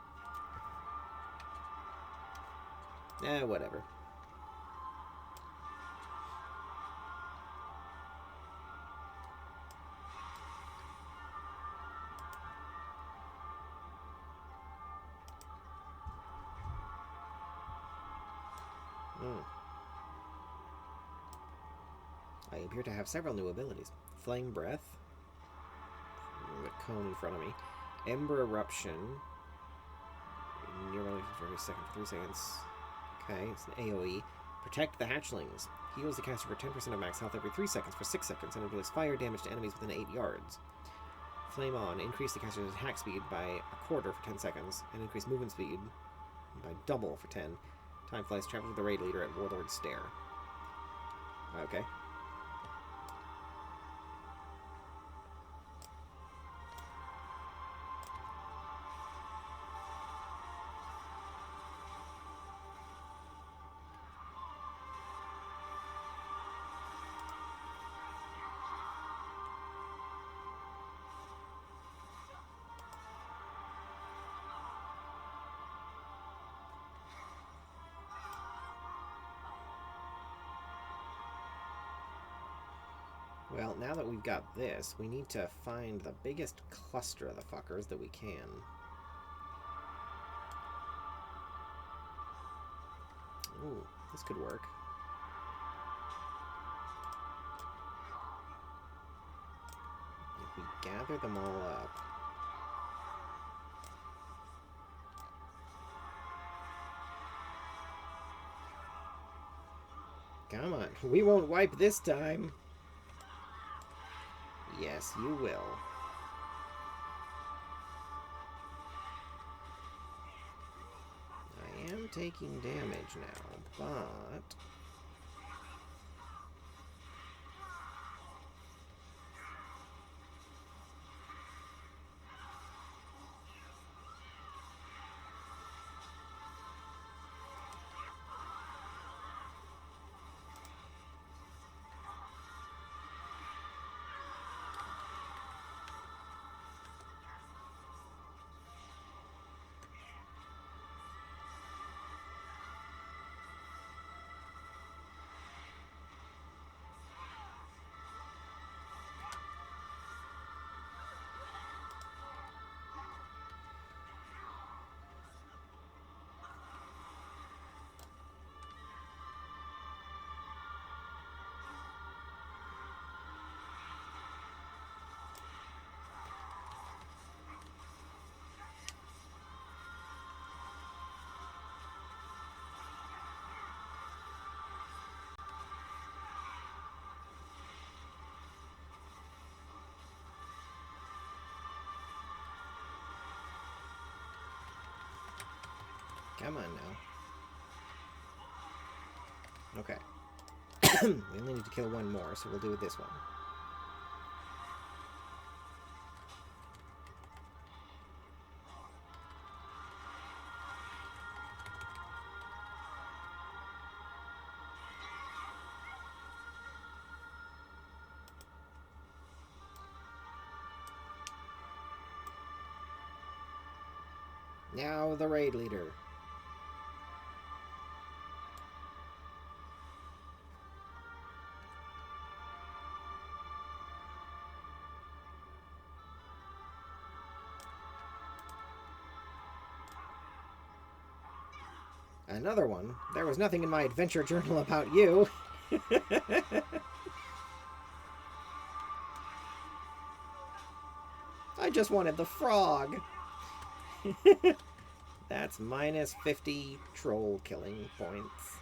Whatever. I appear to have several new abilities. Flame Breath. The cone in front of me. Ember Eruption. Near relation for every second for 3 seconds. Okay, it's an AoE. Protect the Hatchlings. Heals the caster for 10% of max health every 3 seconds for 6 seconds and inflicts fire damage to enemies within 8 yards. Flame On. Increase the caster's attack speed by a quarter for 10 seconds and increase movement speed by double for 10. Time flies. Travel with the raid leader at Warlord Stair. Okay. Well, now that we've got this, we need to find the biggest cluster of the fuckers that we can. Ooh, this could work. If we gather them all up... Come on, we won't wipe this time! Yes, you will. I am taking damage now, but... Come on now. Okay. We only need to kill one more, so we'll do this one. Now the raid leader. Another one? There was nothing in my adventure journal about you. I just wanted the frog. That's minus 50 troll killing points.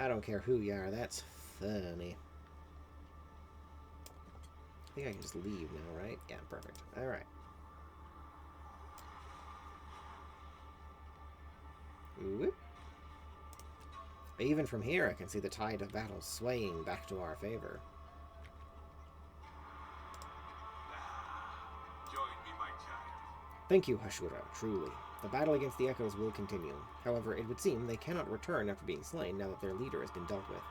I don't care who you are, that's funny. I think I can just leave now, right? Yeah, perfect. Alright. Whoop. Even from here, I can see the tide of battle swaying back to our favor. Join me, my child. Thank you, Hashura, truly. The battle against the Echoes will continue. However, it would seem they cannot return after being slain now that their leader has been dealt with.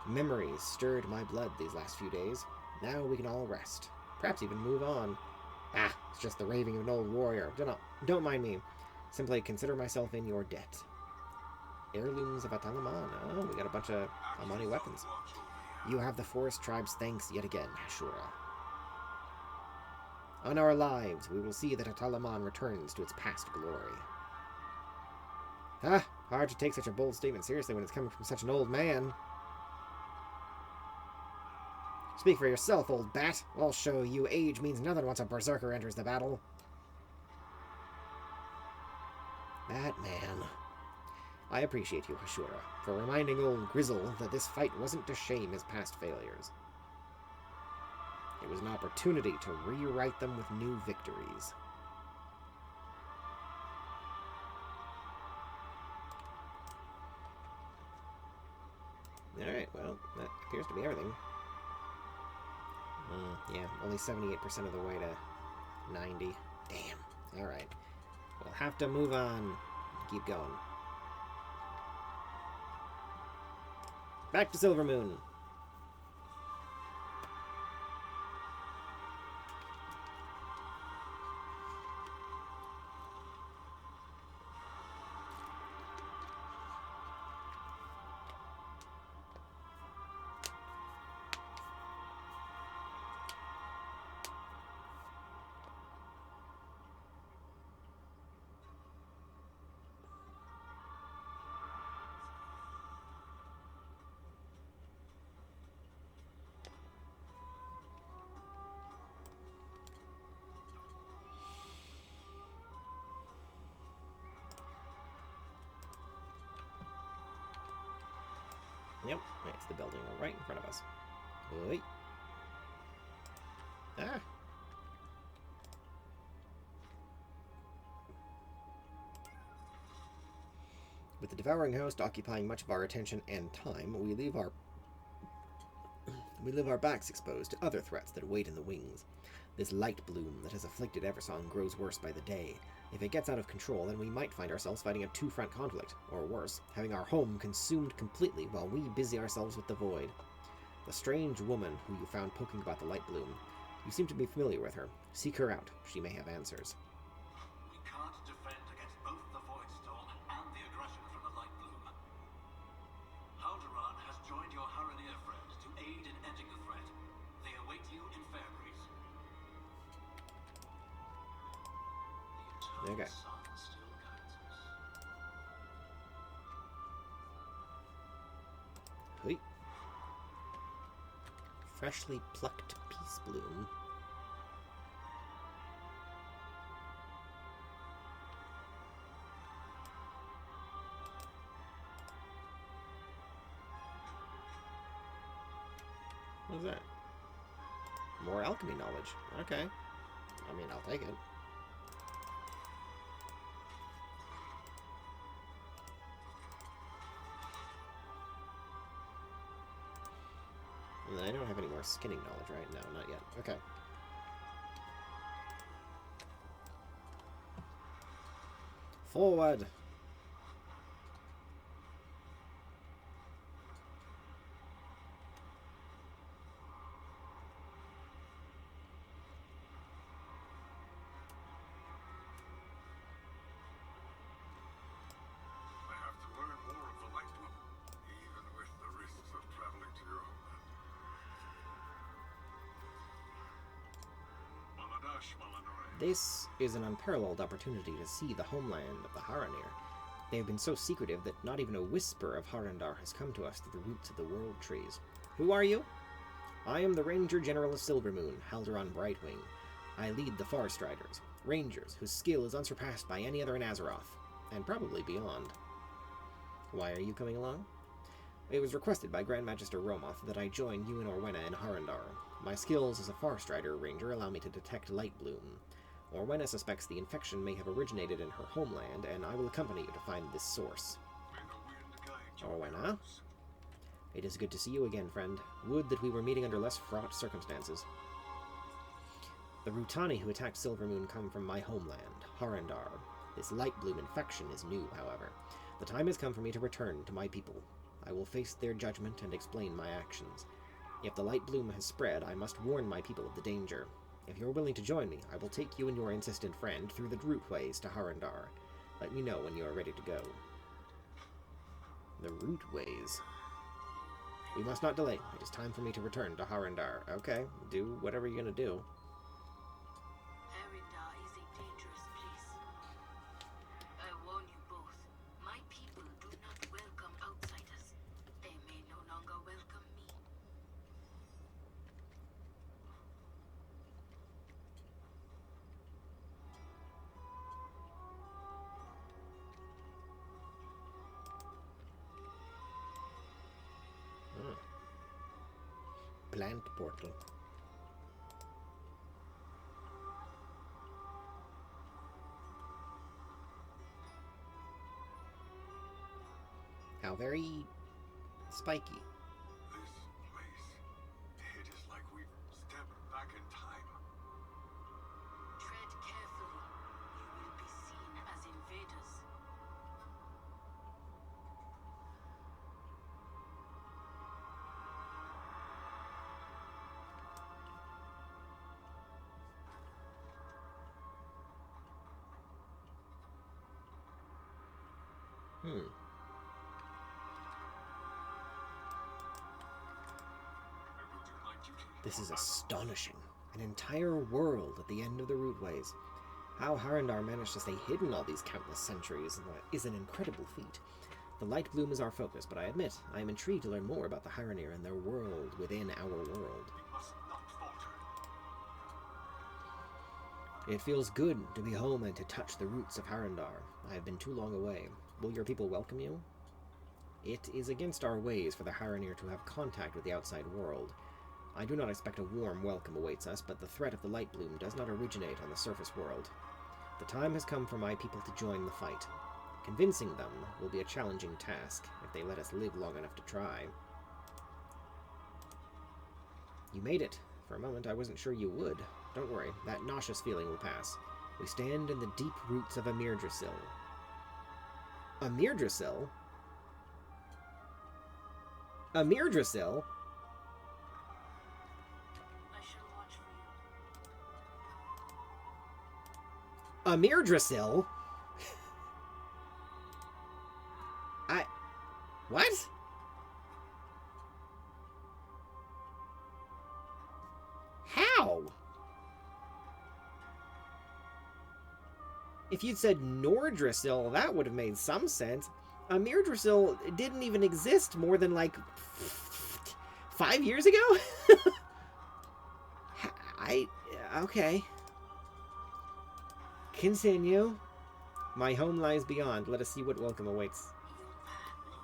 Memories stirred my blood these last few days. Now we can all rest. Perhaps even move on. Ah, it's just the raving of an old warrior. Don't mind me. Simply consider myself in your debt. Heirlooms of Atalaman. Oh, we got a bunch of Amani weapons. You have the Forest Tribe's thanks yet again, Hashura. On our lives, we will see that Atalaman returns to its past glory. Ah, hard to take such a bold statement seriously when it's coming from such an old man. Speak for yourself, old bat. I'll show you age means nothing once a berserker enters the battle. That man. I appreciate you, Hashura, for reminding old Grizzle that this fight wasn't to shame his past failures. It was an opportunity to rewrite them with new victories. Alright, well, that appears to be everything. Yeah, only 78% of the way to 90. Damn. Alright. We'll have to move on. Keep going. Back to Silvermoon. Yep, it's the building right in front of us. Oi. Ah! With the devouring host occupying much of our attention and time, we leave our backs exposed to other threats that wait in the wings. This light bloom that has afflicted Eversong grows worse by the day. If it gets out of control, then we might find ourselves fighting a two-front conflict, or worse, having our home consumed completely while we busy ourselves with the void. The strange woman who you found poking about the light bloom. You seem to be familiar with her. Seek her out. She may have answers. We can't defend against both the Void Storm and the aggression from the Light Bloom. Harandar has joined your Harandar friends to aid in ending the threat. They await you in Fairbreeze. The Okay. eternal sun still guides us. Hui. Freshly plucked peace bloom. What is that? More alchemy knowledge. Okay. I mean, I'll take it. And then I don't have any more skinning knowledge, right? No, not yet. Okay. Forward! I have to learn more of the Light Bloom, even with the risks of traveling to your homeland. Maladash, Malanore. This is an unparalleled opportunity to see the homeland of the Harandar. They have been so secretive that not even a whisper of Harandar has come to us through the roots of the world trees. Who are you? I am the Ranger General of Silvermoon, Haldoran Brightwing. I lead the Forest Riders, Rangers whose skill is unsurpassed by any other in Azeroth, and probably beyond. Why are you coming along? It was requested by Grand Magister Romoth that I join you and Orwenna in Harandar. My skills as a Farstrider ranger allow me to detect light bloom. Orwenna suspects the infection may have originated in her homeland, and I will accompany you to find this source. Orwenna? It is good to see you again, friend. Would that we were meeting under less fraught circumstances. The Rutani who attacked Silvermoon come from my homeland, Harandar. This light bloom infection is new, however. The time has come for me to return to my people. I will face their judgment and explain my actions. If the light bloom has spread, I must warn my people of the danger. If you're willing to join me, I will take you and your insistent friend through the routeways to Harandar. Let me know when you are ready to go. The routeways. We must not delay. It is time for me to return to Harandar. Okay, do whatever you're gonna do. Harandar is a dangerous place. I warn you both. My people do not welcome outsiders. They may no longer welcome me. Plant portal. How very spiky. This place, it is like we've stepped back in time. Tread carefully. You will be seen as invaders. This is astonishing. An entire world at the end of the routeways. How Harandar managed to stay hidden all these countless centuries is an incredible feat. The light bloom is our focus, but I admit, I am intrigued to learn more about the Haranir and their world within our world. We must not falter. It feels good to be home and to touch the roots of Harandar. I have been too long away. Will your people welcome you? It is against our ways for the Haranir to have contact with the outside world. I do not expect a warm welcome awaits us, but the threat of the light bloom does not originate on the surface world. The time has come for my people to join the fight. Convincing them will be a challenging task, if they let us live long enough to try. You made it. For a moment, I wasn't sure you would. Don't worry, that nauseous feeling will pass. We stand in the deep roots of Amirdrasil. Amirdrasil? Amirdrasil? I shall watch for you. Amirdrasil? What? How? If you'd said Nordrasil, that would have made some sense. Amirdrasil didn't even exist more than like 5 years ago? Okay. Continue. My home lies beyond. Let us see what welcome awaits.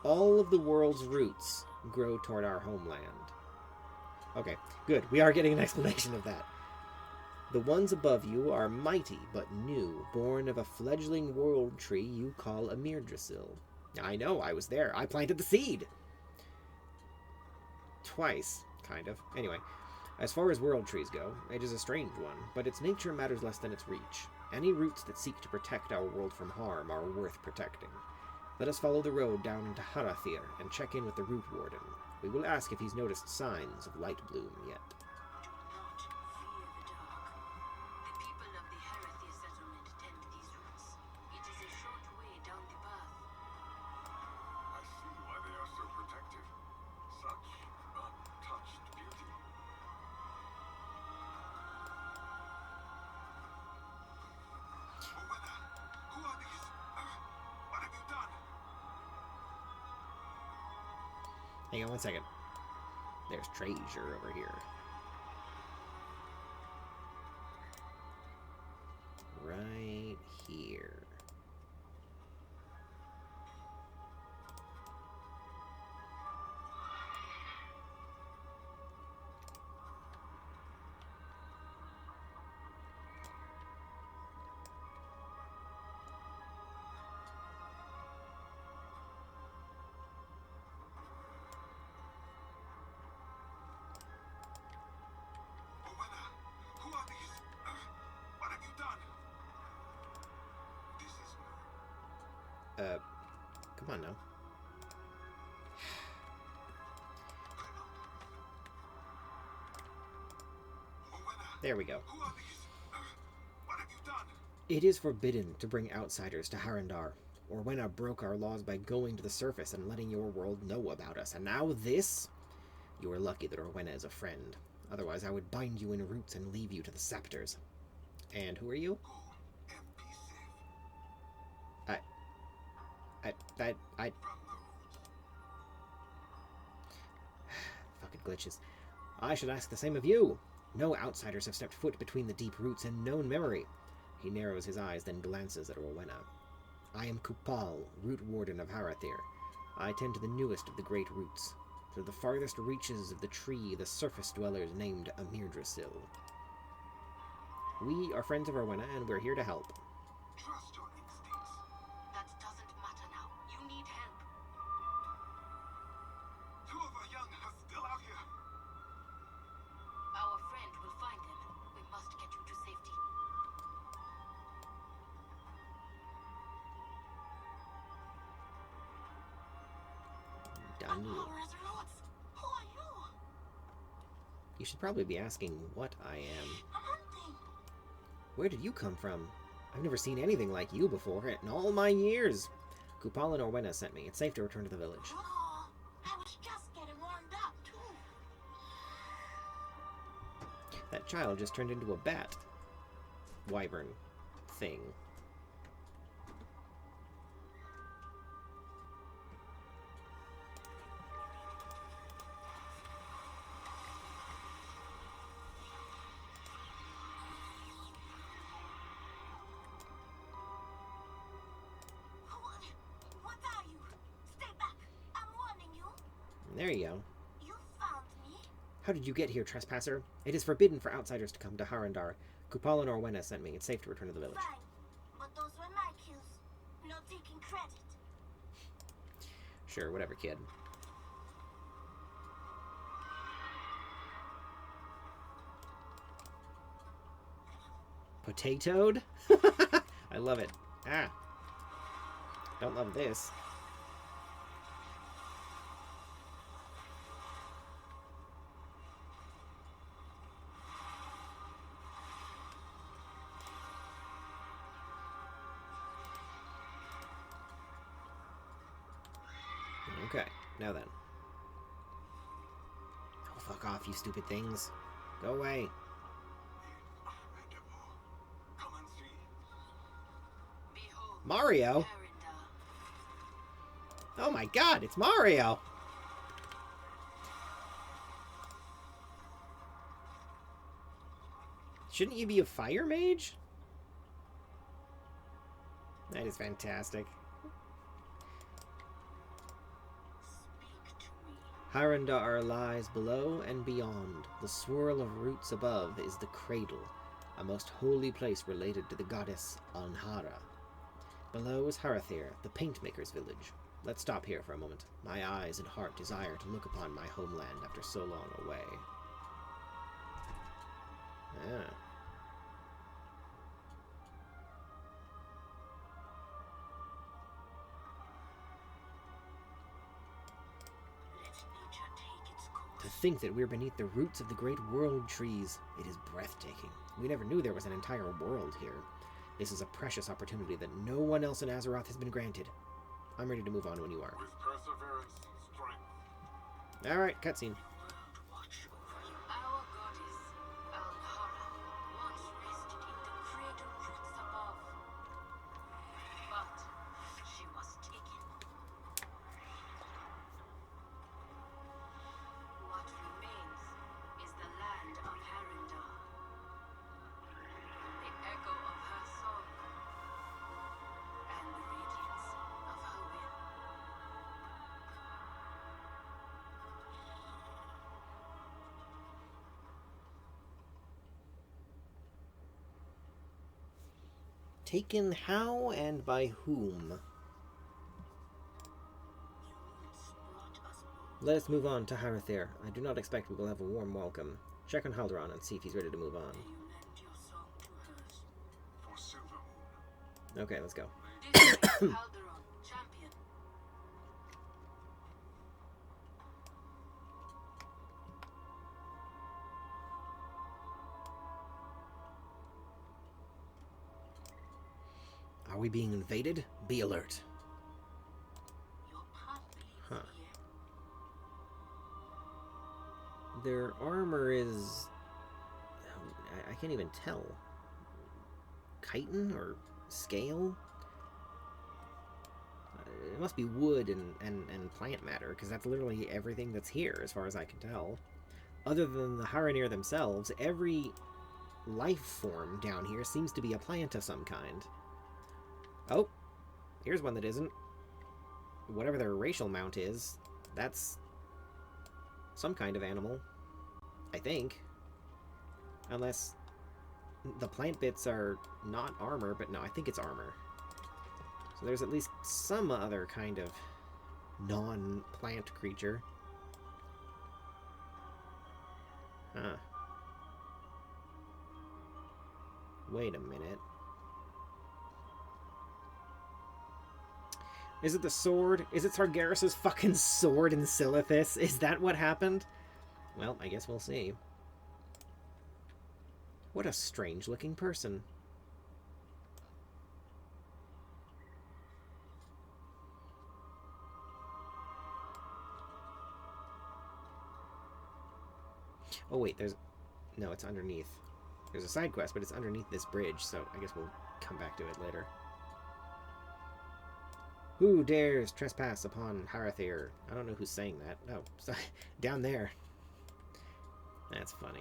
All of the world's roots grow toward our homeland. Okay, good. We are getting an explanation of that. The ones above you are mighty but new, born of a fledgling world tree you call Amirdrasil. I know, I was there. I planted the seed. Twice, kind of. Anyway, as far as world trees go, it is a strange one, but its nature matters less than its reach. Any roots that seek to protect our world from harm are worth protecting. Let us follow the road down into Harathir and check in with the root warden. We will ask if he's noticed signs of light bloom yet. Do not fear the dark. The people of the Harathir settlement tend these roots. It is a short way down the path. I see why they are so protective. Such untouched beauty. Orwenna, who are these? What have you done? Hang on one second. There's treasure over here. Right here. on now. There we go. Who are these? What have you done? It is forbidden to bring outsiders to Harandar. Orwenna broke our laws by going to the surface and letting your world know about us. And now this? You are lucky that Orwenna is a friend. Otherwise, I would bind you in roots and leave you to the Scepters. And who are you? Go and be safe I... from the roots. Fucking glitches. I should ask the same of you. No outsiders have stepped foot between the deep roots in known memory. He narrows his eyes, then glances at Orwenna. I am Kupal, Root Warden of Harathir. I tend to the newest of the great roots. To the farthest reaches of the tree, the surface dwellers named Amirdrasil. We are friends of Orwenna, and we're here to help. Trust your instincts. That doesn't matter now. You need help. Two of our young are still out here. Our friend will find them. We must get you to safety. Done. Who are you? You should probably be asking what I am. I'm hunting. Where did you come from? I've never seen anything like you before in all my years. Kupal and Orwenna sent me. It's safe to return to the village. Oh, I was just getting warmed up, too. That child just turned into a bat. Wyvern thing. What are you? Stay back. I'm warning you. There you go. You found me. How did you get here, trespasser? It is forbidden for outsiders to come to Harandar. Kupal and Orwenna sent me. It's safe to return to the village. Fine. But those were my kills. No taking credit. Sure, whatever, kid. Potatoed? I love it. Ah. Don't love this. Okay, now then. Oh, fuck off, you stupid things. Go away. Come and see. Behold, Mario? Harandar. Oh my god, it's Mario! Shouldn't you be a fire mage? That is fantastic. Speak to me. Harandar lies below and beyond. The swirl of roots above is the cradle, a most holy place related to the goddess Anhara. Below is Harathir, the paintmaker's village. Let's stop here for a moment. My eyes and heart desire to look upon my homeland after so long away. Ah. Let nature take its course. To think that we're beneath the roots of the great world trees. It is breathtaking. We never knew there was an entire world here. This is a precious opportunity that no one else in Azeroth has been granted. I'm ready to move on when you are. With perseverance, strength. Alright, cutscene. Watch over you. Our goddess, Anhara, once rested in the cradle roots above. But she was taken. What remains is the land of Harandar. The echo of her song. And the radiance of her will. Taken how and by whom? Humans brought us both. Let us move on to Harathir. I do not expect we will have a warm welcome. Check on Haldoran and see if he's ready to move on. May you lend your song to hers. For Silvermoon. Okay, let's go. This way, Calderon, champion. Are we being invaded? Be alert. Your path leads Huh. here. Their armor is... I can't even tell. Chitin or scale? It must be wood and plant matter, because that's literally everything that's here, as far as I can tell. Other than the Harandar themselves, every life form down here seems to be a plant of some kind. Oh, here's one that isn't. Whatever their racial mount is, that's some kind of animal, I think. Unless the plant bits are not armor, but no, I think it's armor. So there's at least some other kind of non-plant creature. Huh. Wait a minute. Is it the sword? Is it Sargeras' fucking sword in Silithis? Is that what happened? Well, I guess we'll see. What a strange-looking person. Oh wait, there's... No, it's underneath. There's a side quest, but it's underneath this bridge, so I guess we'll come back to it later. Who dares trespass upon Harandar? I don't know who's saying that. Oh, sorry. Down there. That's funny.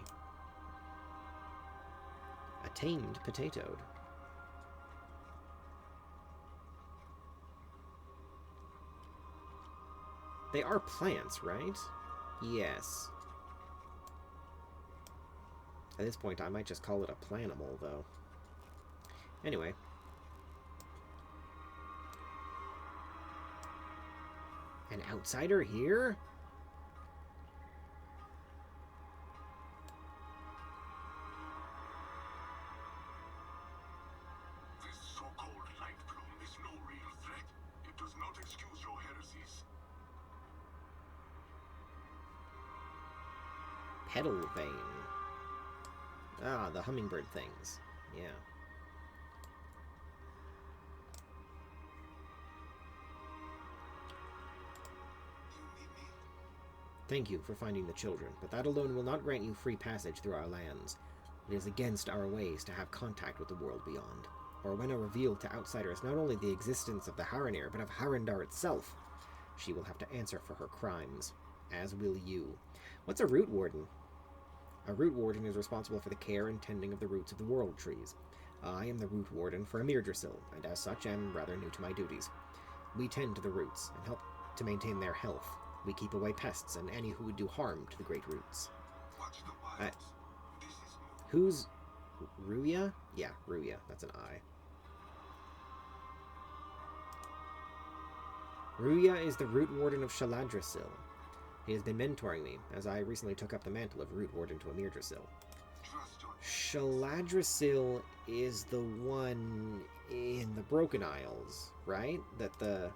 A tamed potatoed. They are plants, right? Yes. At this point, I might just call it a planimal, though. Anyway. An outsider here? This so-called light bloom is no real threat. It does not excuse your heresies. Petal vein. Ah, the hummingbird things. Yeah. Thank you for finding the children, but that alone will not grant you free passage through our lands. It is against our ways to have contact with the world beyond. Rowena revealed to outsiders not only the existence of the Harandar, but of Harandar itself. She will have to answer for her crimes, as will you. What's a root warden? A root warden is responsible for the care and tending of the roots of the world trees. I am the root warden for Amirdrasil, and as such am rather new to my duties. We tend to the roots and help to maintain their health. We keep away pests and any who would do harm to the great roots. Watch the wilds. This is Who's... Ruya? Yeah, Ruya. That's an I. Ruya is the root warden of Shaladrasil. He has been mentoring me, as I recently took up the mantle of root warden to Amirdrasil. trust your Shaladrasil is the one in the Broken Isles, right? That the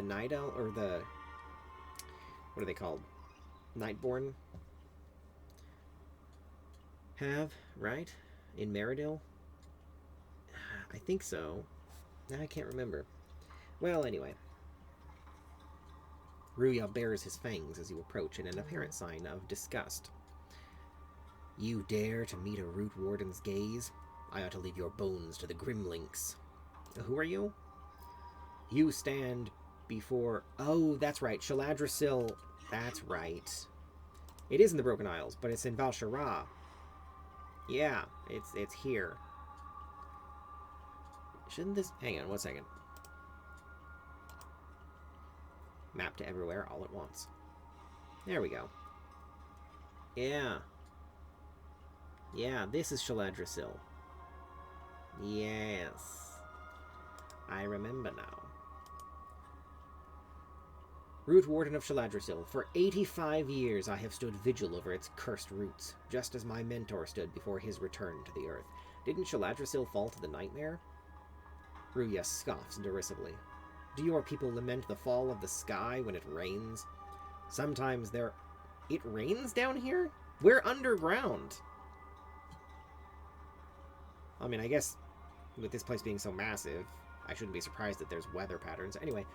Night Owl, or the... What are they called? Nightborn? Have, right? In Meridil? I think so. Now I can't remember. Well, anyway. Ruya bares his fangs as you approach in an apparent sign of disgust. You dare to meet a root warden's gaze? I ought to leave your bones to the Grimlinks. Who are you? You stand before... Oh, that's right. Shaladrasil. That's right. It is in the Broken Isles, but it's in Val'Sharah. Yeah, it's here. Shouldn't this... Hang on, 1 second. Map to everywhere all at once. There we go. Yeah. Yeah, this is Shaladrasil. Yes. I remember now. Root Warden of Shaladrasil. For 85 years I have stood vigil over its cursed roots, just as my mentor stood before his return to the earth. Didn't Shaladrasil fall to the nightmare? Ruya scoffs derisively. Do your people lament the fall of the sky when it rains? Sometimes there... It rains down here? We're underground. I mean, I guess with this place being so massive, I shouldn't be surprised that there's weather patterns. Anyway,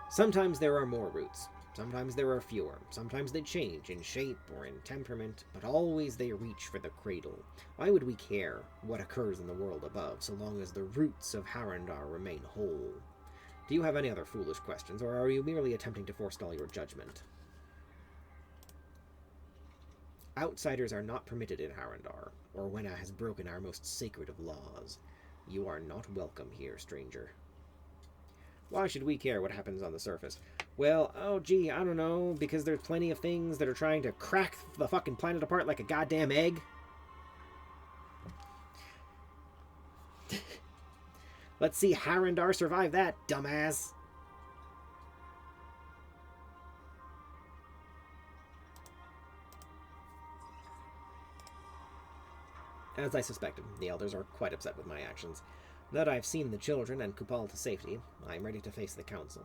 sometimes there are more routes. Sometimes there are fewer. Sometimes they change in shape or in temperament, but always they reach for the cradle. Why would we care what occurs in the world above, so long as the roots of Harandar remain whole? Do you have any other foolish questions, or are you merely attempting to forestall your judgment? Outsiders are not permitted in Harandar. Orwenna has broken our most sacred of laws. You are not welcome here, stranger. Why should we care what happens on the surface? Well, oh gee, I don't know, because there's plenty of things that are trying to crack the fucking planet apart like a goddamn egg. Let's see Harandar survive that, dumbass. As I suspected, the elders are quite upset with my actions. Now that I've seen the children and Kupal to safety, I am ready to face the council.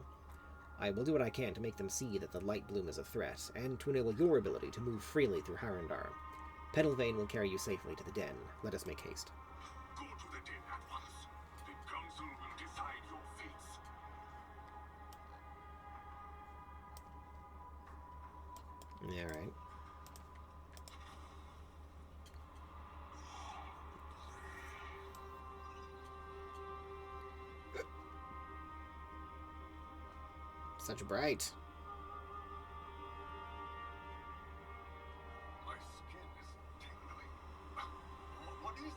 I will do what I can to make them see that the Light Bloom is a threat, and to enable your ability to move freely through Harandar. Petalvain will carry you safely to the den. Let us make haste. Go to the den at once. The council will decide your fates. Alright. Such bright. My skin is tingling. What is this?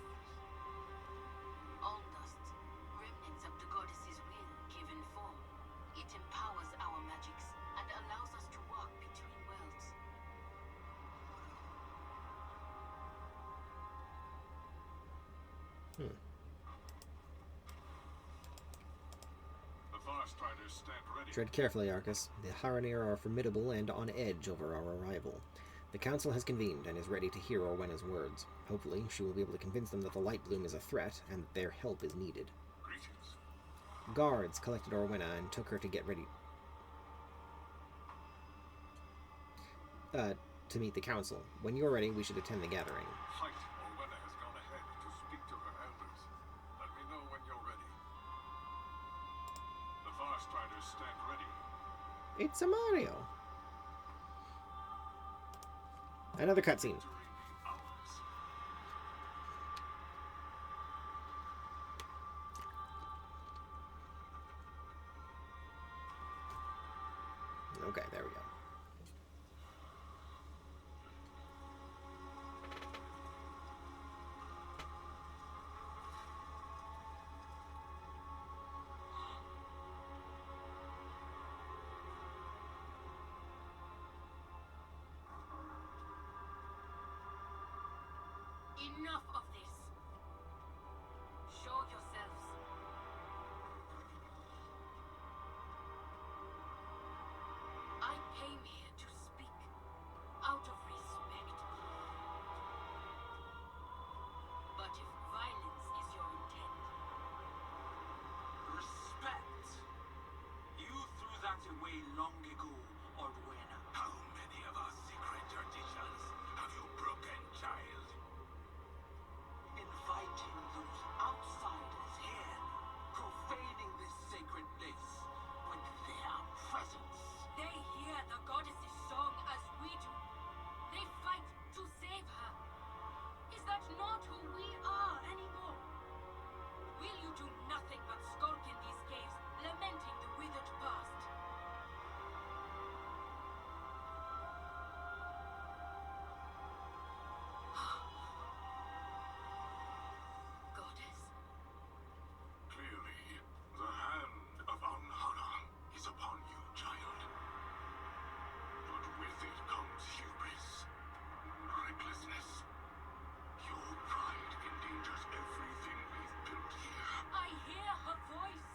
All dust, remnants of the goddess's will given form. It empowers our magics and allows us to walk between worlds. The Farstriders stand ready. Tread carefully, Arcas. The Haranir are formidable and on edge over our arrival. The council has convened and is ready to hear Orwenna's words. Hopefully, she will be able to convince them that the Light Bloom is a threat and that their help is needed. Greetings. Guards collected Orwenna and took her to get ready to meet the council. When you're ready, we should attend the gathering. Fight. Orwenna has gone ahead to speak to her elders. Let me know when you're ready. The Farstriders stand ready. It's a Mario. Another cutscene. Victory be ours. Okay, there we go. Enough of this. Show yourselves. I came here to speak out of respect. But if violence is your intent, Respect. You threw that away long ago, Orwenna. How many of our secret traditions have you broken, child? Inviting those outsiders here, profaning this sacred place with their presence. they hear the goddess's song as we do. They fight to save her. Is that not who we are anymore? Will you do nothing but skulk in these caves, lamenting the withered past? Goddess, Clearly, the hand of Anhana is upon you, child. But with it comes hubris, recklessness. Your pride endangers everything we've built here. I hear her voice.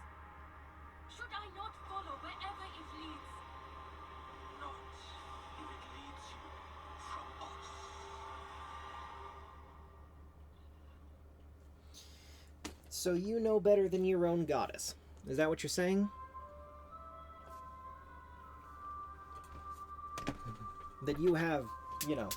Should I not follow wherever it leads? Not if it leads you from us. So you know better than your own goddess. Is that what you're saying? That you have, you know...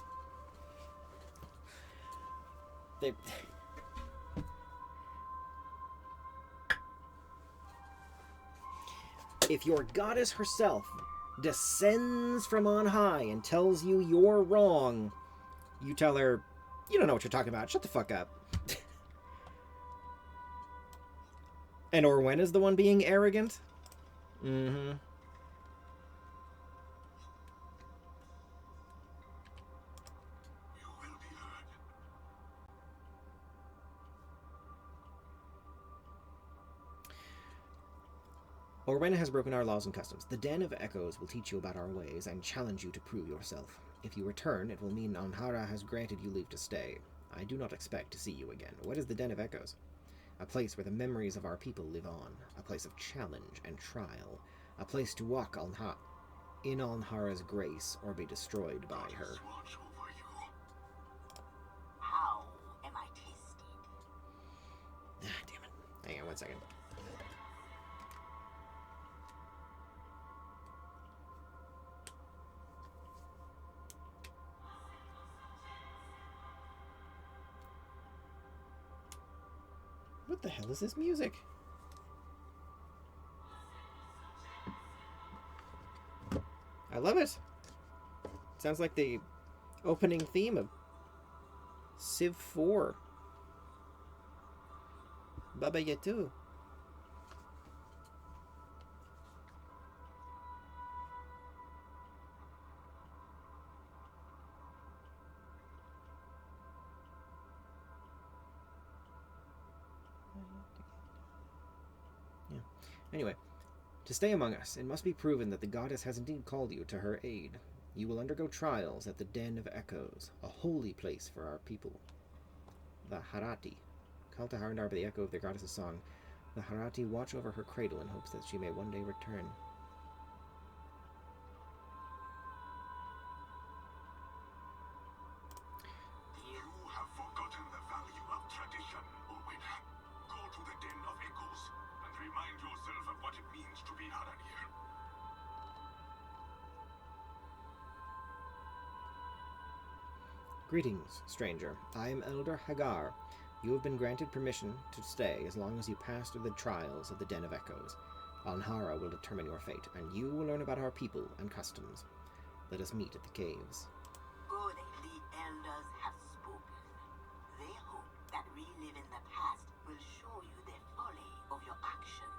If your goddess herself descends from on high and tells you you're wrong, you tell her, you don't know what you're talking about. Shut the fuck up. And Orwen is the one being arrogant? Mm-hmm. You will be heard. Orwen has broken our laws and customs. The Den of Echoes will teach you about our ways and challenge you to prove yourself. If you return, it will mean Anhara has granted you leave to stay. I do not expect to see you again. What is the Den of Echoes? A place where the memories of our people live on. A place of challenge and trial. A place to walk in Anhara's grace or be destroyed by her. Goddess watch over you. How am I tasted? Ah, damn it. Hang on 1 second. What the hell is this music? I love it. Sounds like the opening theme of Civ 4. Baba Yato. Yeah. Anyway, to stay among us, it must be proven that the goddess has indeed called you to her aid. You will undergo trials at the Den of Echoes, a holy place for our people. The Harati. Called to Harandar by the echo of their goddess's song, the Harati watch over her cradle in hopes that she may one day return. You have forgotten the value of tradition, Owen. Go to the Den of Echoes and remind yourself of what it means to be Haranir. Greetings, stranger. I am Elder Hagar. You have been granted permission to stay as long as you pass through the trials of the Den of Echoes. Anhara will determine your fate, and you will learn about our people and customs. Let us meet at the caves. Good, the elders have spoken. They hope that reliving the past will show you the folly of your actions.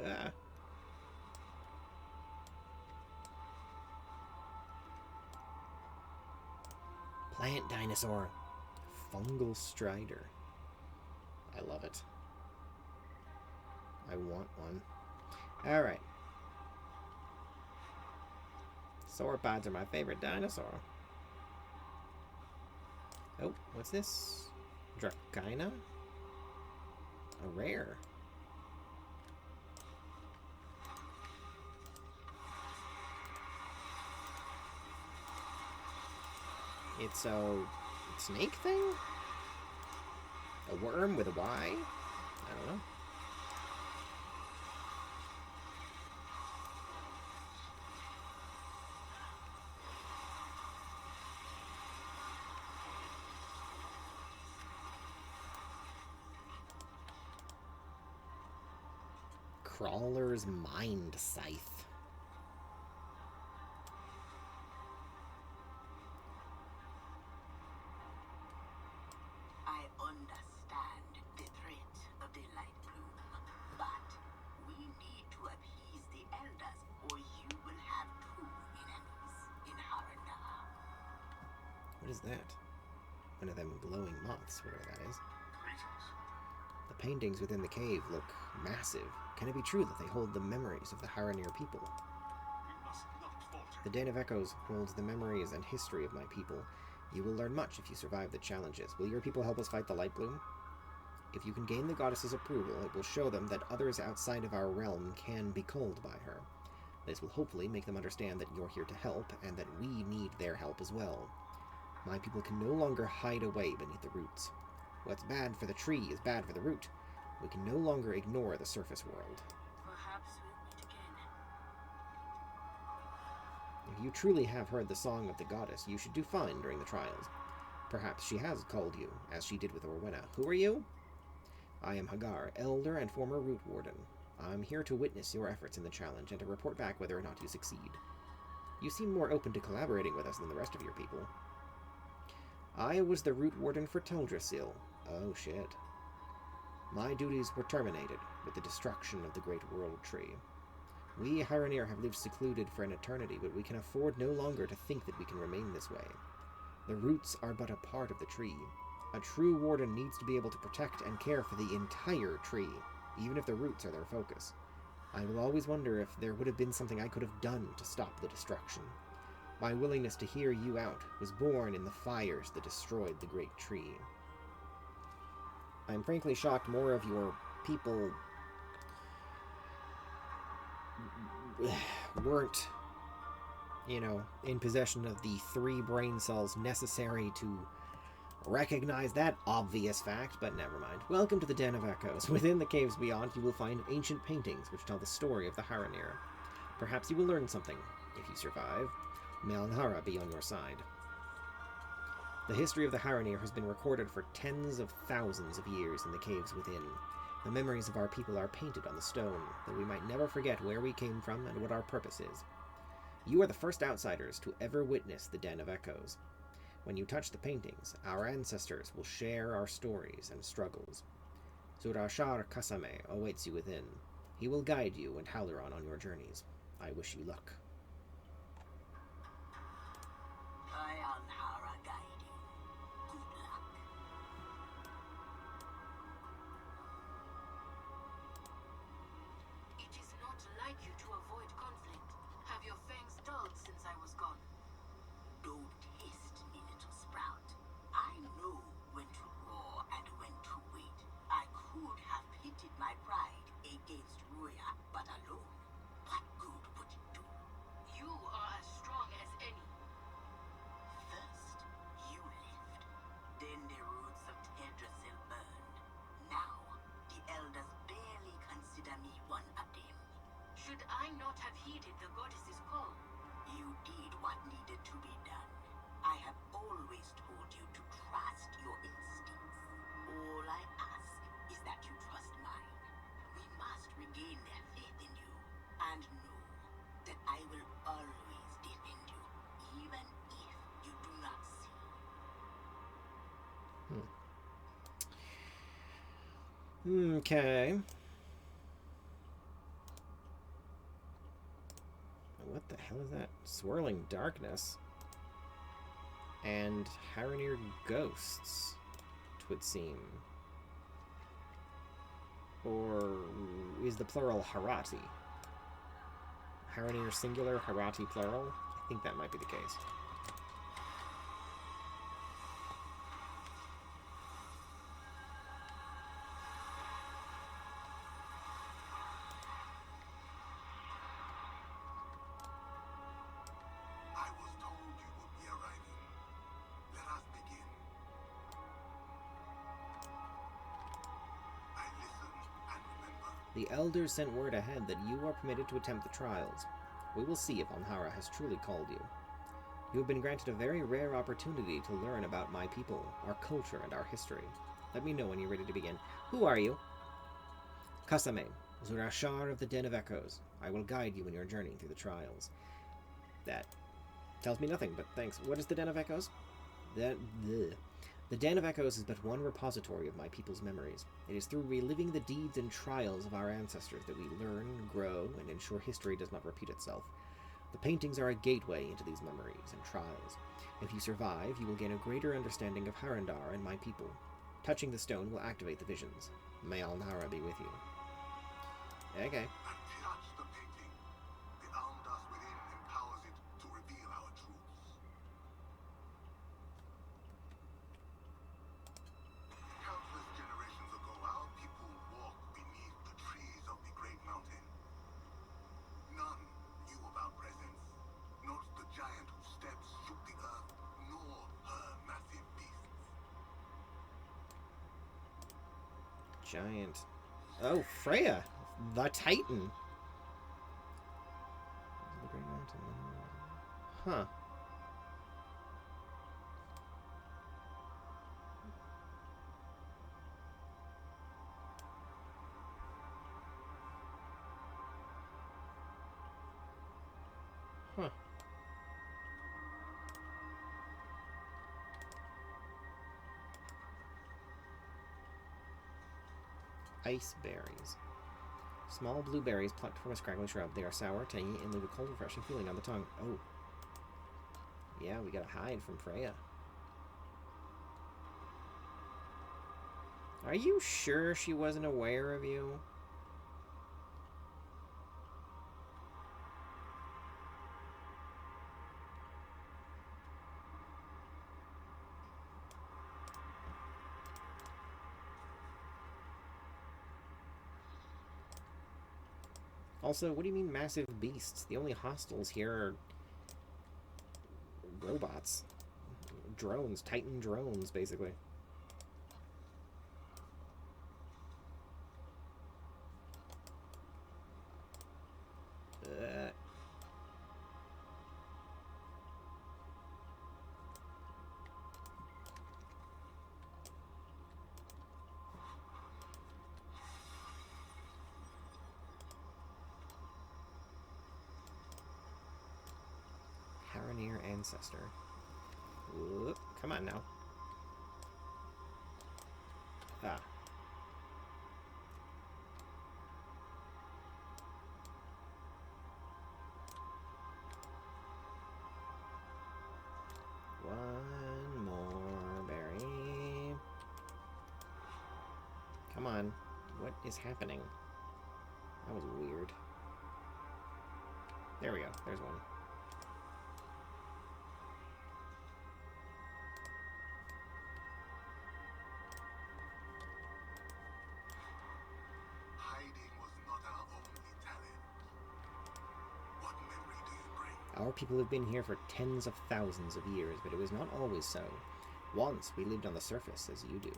Ah. Plant dinosaur. Fungal strider. I love it. I want one. Alright. Sauropods are my favorite dinosaur. Oh, what's this? Dracina? A rare. It's a snake thing? A worm with a Y? I don't know. Crawler's Mind Scythe. I understand the threat of the light bloom, but we need to appease the elders, or you will have true enemies in Harandar. What is that? One of them glowing moths, whatever that is. Greetings. The paintings within the cave look massive. Can it be true that they hold the memories of the Haranir people? We must not falter. The Den of Echoes holds the memories and history of my people. You will learn much if you survive the challenges. Will your people help us fight the Light Bloom? If you can gain the goddess's approval, it will show them that others outside of our realm can be called by her. This will hopefully make them understand that you're here to help, and that we need their help as well. My people can no longer hide away beneath the roots. What's bad for the tree is bad for the root. We can no longer ignore the surface world. Perhaps we'll meet again. If you truly have heard the song of the goddess, you should do fine during the trials. Perhaps she has called you, as she did with Orwenna. Who are you? I am Hagar, elder and former root warden. I'm here to witness your efforts in the challenge and to report back whether or not you succeed. You seem more open to collaborating with us than the rest of your people. I was the root warden for Teldrassil. Oh shit. My duties were terminated with the destruction of the Great World Tree. We, Harandar, have lived secluded for an eternity, but we can afford no longer to think that we can remain this way. The roots are but a part of the tree. A true warden needs to be able to protect and care for the entire tree, even if the roots are their focus. I will always wonder if there would have been something I could have done to stop the destruction. My willingness to hear you out was born in the fires that destroyed the great tree. I am frankly shocked more of your people weren't, in possession of the 3 brain cells necessary to recognize that obvious fact, but never mind. Welcome to the Den of Echoes. Within the caves beyond, you will find ancient paintings which tell the story of the Harandar. Perhaps you will learn something. If you survive, may Alnara be on your side. The history of the Harandar has been recorded for tens of thousands of years in the caves within. The memories of our people are painted on the stone, that we might never forget where we came from and what our purpose is. You are the first outsiders to ever witness the Den of Echoes. When you touch the paintings, our ancestors will share our stories and struggles. Zurashar Kasame awaits you within. He will guide you and Halloran on your journeys. I wish you luck. I Alnara guide you. Good luck. It is not like you to avoid conflict. Have your fangs dulled since I was gone? Don't test me, little sprout. I know when to roar and when to wait. I could have pitted my pride against Roya, but alone, what good would it do? You are as strong as any. First, you left. Then the roots of Teldrassil burned. Now, the elders barely consider me one of them. Should I not have heeded the goddess's call? You did what needed to be done. I have always told you to trust your instincts. All I ask is that you trust mine. We must regain their faith in you, and know that I will always defend you, even if you do not see. Okay. What the hell is that? Swirling darkness. And Harandar ghosts, it would seem. Or is the plural Harati? Harandar singular, Harati plural? I think that might be the case. I was told you would be arriving. Let us begin. I listen and remember. The elders sent word ahead that you are permitted to attempt the trials. We will see if Alnara has truly called you. You have been granted a very rare opportunity to learn about my people, our culture, and our history. Let me know when you're ready to begin. Who are you? Kasame, Zurashar of the Den of Echoes. I will guide you in your journey through the trials. That tells me nothing, but thanks. What is the Den of Echoes? The Den of Echoes is but one repository of my people's memories. It is through reliving the deeds and trials of our ancestors that we learn, grow, and ensure history does not repeat itself. The paintings are a gateway into these memories and trials. If you survive, you will gain a greater understanding of Harandar and my people. Touching the stone will activate the visions. May Alnara be with you. Okay. And touch the painting. The Almdas within empowers it to reveal our truths. Countless generations ago, our people walked beneath the trees of the great mountain. None knew of our presence, not the giant whose steps shook the earth, nor her giant... Oh, Freya! The Titan! The Great Mountain. Huh. Huh. Ice berries. Small blue berries plucked from a scraggly shrub. They are sour, tangy, and leave a cold, refreshing feeling on the tongue. Oh. Yeah, we gotta hide from Freya. Are you sure she wasn't aware of you? Also, what do you mean massive beasts? The only hostiles here are robots. Drones. Titan drones, basically. Harandar ancestor. Whoop. Come on now. Ah. One more berry. Come on. What is happening? That was weird. There we go. There's one. Hiding was not our only talent. What memory do you bring? Our people have been here for tens of thousands of years, but it was not always so. Once we lived on the surface, as you do.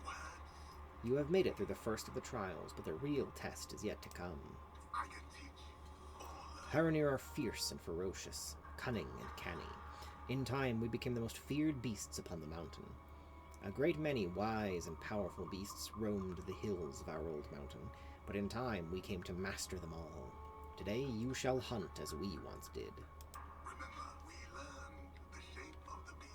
Words. You have made it through the first of the trials, but the real test is yet to come. I can teach all of Harandar are fierce and ferocious, cunning and canny. In time, we became the most feared beasts upon the mountain. A great many wise and powerful beasts roamed the hills of our old mountain, but in time we came to master them all. Today you shall hunt as we once did. Remember, we learned the shape of the beasts.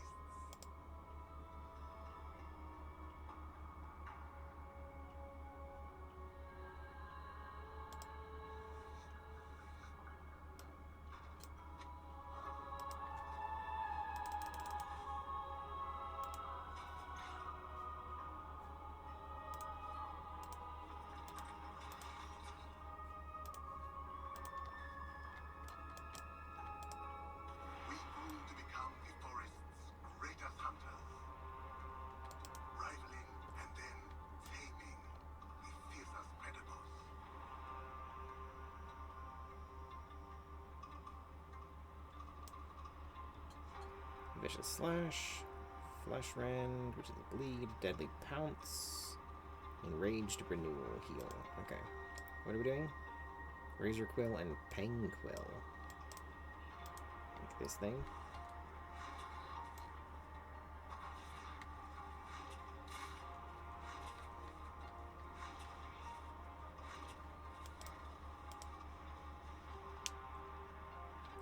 We grew to become the forest's greatest hunters, rivaling and then taming the fiercest predators. Vicious Slash, Flesh Rend, which is a bleed, Deadly Pounce, Enraged Renewal, Heal. Okay. What are we doing? Razor Quill and Pang Quill. Like this thing.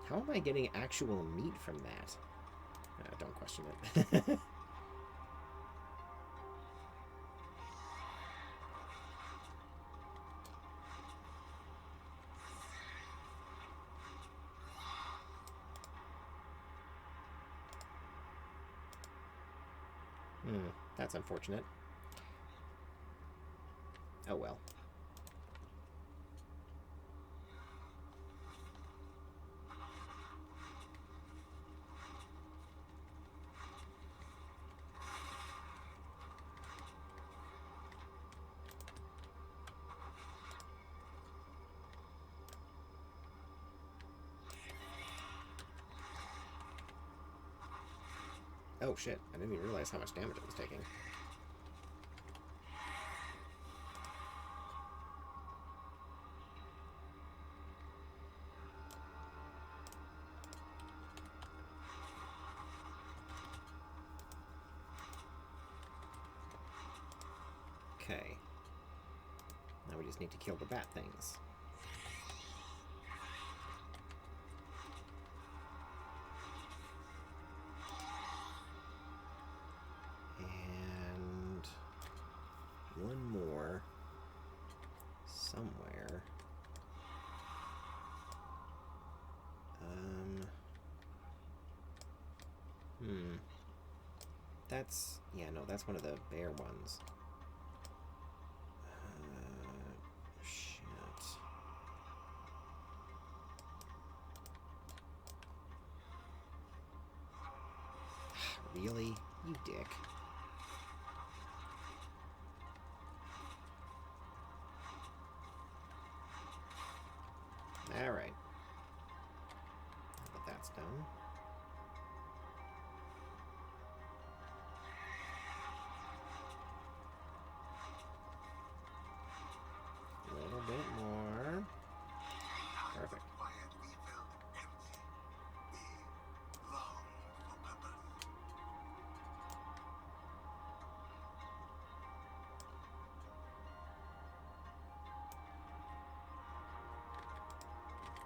How am I getting actual meat from that? Don't question it. That's unfortunate. Oh well. Oh shit, I didn't even realize how much damage I was taking. Okay. Now we just need to kill the bat things. And one more somewhere. That's, yeah, no, that's one of the bear ones. Shit. Really? You dick. Alright. Now that that's done. A little bit more. Perfect. Quiet, we felt empty. We longed for purpose.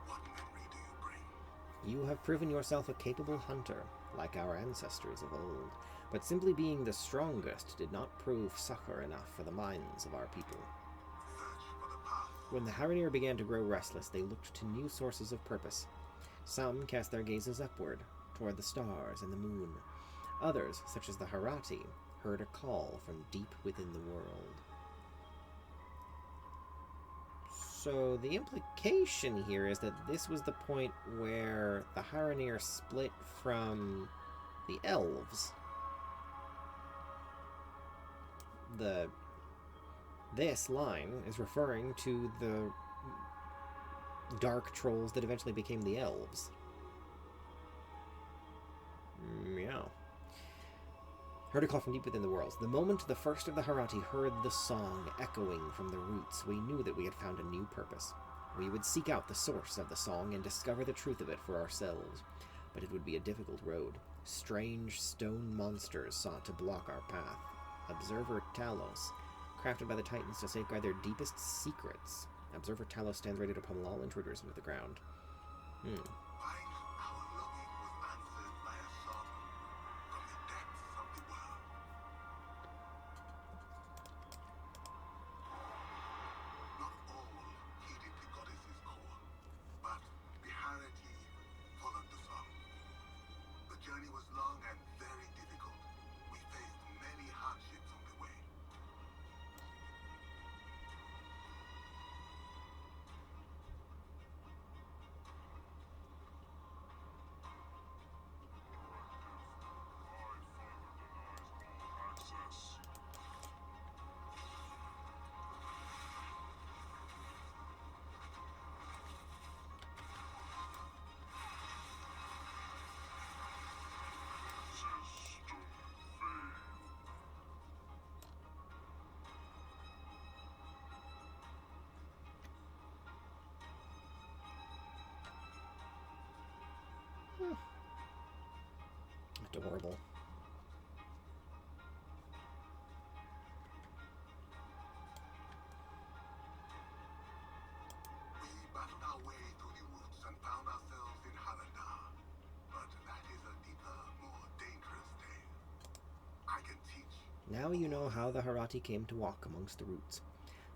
What memory do you bring? You have proven yourself a capable hunter, like our ancestors of old, but simply being the strongest did not prove succor enough for the minds of our people. Search for the path. When the Harandar began to grow restless, they looked to new sources of purpose. Some cast their gazes upward, toward the stars and the moon. Others, such as the Harati, heard a call from deep within the world. So the implication here is that this was the point where the Harandar split from the elves. This line is referring to the dark trolls that eventually became the elves. Yeah. Heard a call from deep within the worlds. The moment the first of the Harati heard the song echoing from the roots, we knew that we had found a new purpose. We would seek out the source of the song and discover the truth of it for ourselves. But it would be a difficult road. Strange stone monsters sought to block our path. Observer Talos, crafted by the Titans to safeguard their deepest secrets. Observer Talos stands ready to pummel all intruders into the ground. Find our longing was answered by a song from the depths of the world. Not all heeded the goddess's call, but the Harati followed the song. The journey was long and very difficult. We faced many hardships on the way. Adorable. We battled our way through the woods and found ourselves in Harandar. But that is a deeper, more dangerous tale. I can teach. Now you know how the Harati came to walk amongst the roots.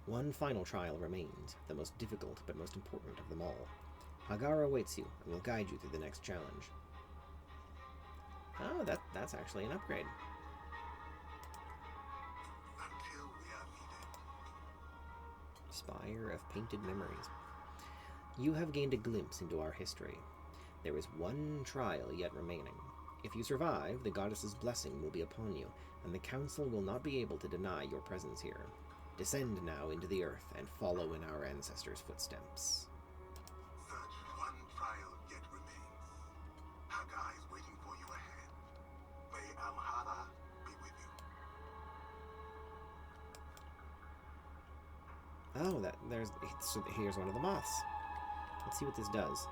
One final trial remains, the most difficult but most important of them all. Hagar awaits you and will guide you through the next challenge. Oh, that's actually an upgrade. Until we are needed. Spire of Painted Memories. You have gained a glimpse into our history. There is one trial yet remaining. If you survive, the goddess's blessing will be upon you, and the council will not be able to deny your presence here. Descend now into the earth and follow in our ancestors' footsteps. Search one trial yet remains. Hagar is waiting for you ahead. May Alhara be with you. Oh, so here's one of the moths. Let's see what this does.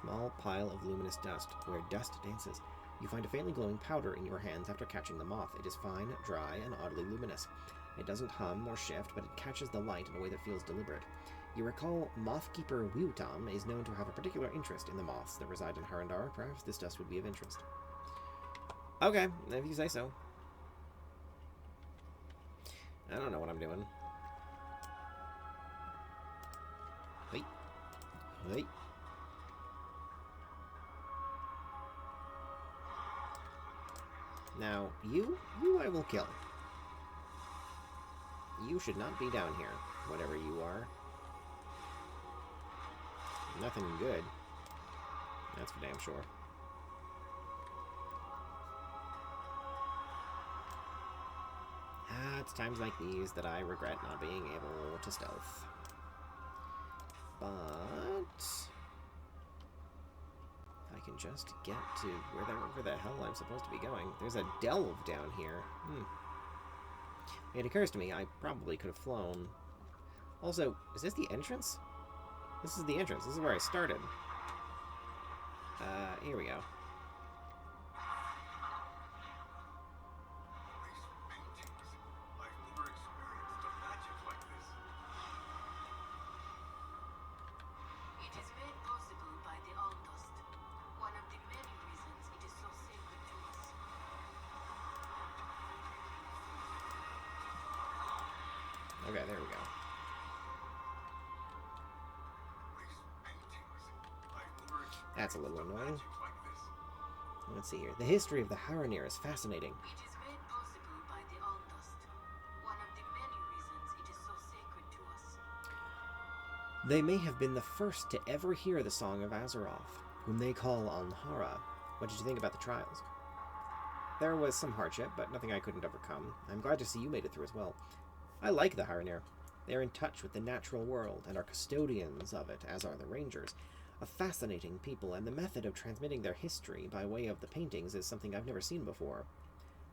Small pile of luminous dust, where dust dances. You find a faintly glowing powder in your hands after catching the moth. It is fine, dry, and oddly luminous. It doesn't hum or shift, but it catches the light in a way that feels deliberate. You recall Mothkeeper Wiutam is known to have a particular interest in the moths that reside in Harandar. Perhaps this dust would be of interest. Okay, if you say so. I don't know what I'm doing. Hey. Hey. Now, you I will kill. You should not be down here, whatever you are. Nothing good. That's for damn sure. It's times like these that I regret not being able to stealth. But I can just get to wherever the hell I'm supposed to be going. There's a delve down here. It occurs to me I probably could have flown. Also, is this the entrance? This is the entrance. This is where I started. Here we go. Okay, there we go. That's a little annoying. Let's see here. The history of the Haranir is fascinating. It is made possible by the Aldust. One of the many reasons it is so sacred to us. They may have been the first to ever hear the Song of Azeroth, whom they call Alhara. What did you think about the trials? There was some hardship, but nothing I couldn't overcome. I'm glad to see you made it through as well. I like the Haranir. They are in touch with the natural world and are custodians of it, as are the Rangers. A fascinating people, and the method of transmitting their history by way of the paintings is something I've never seen before.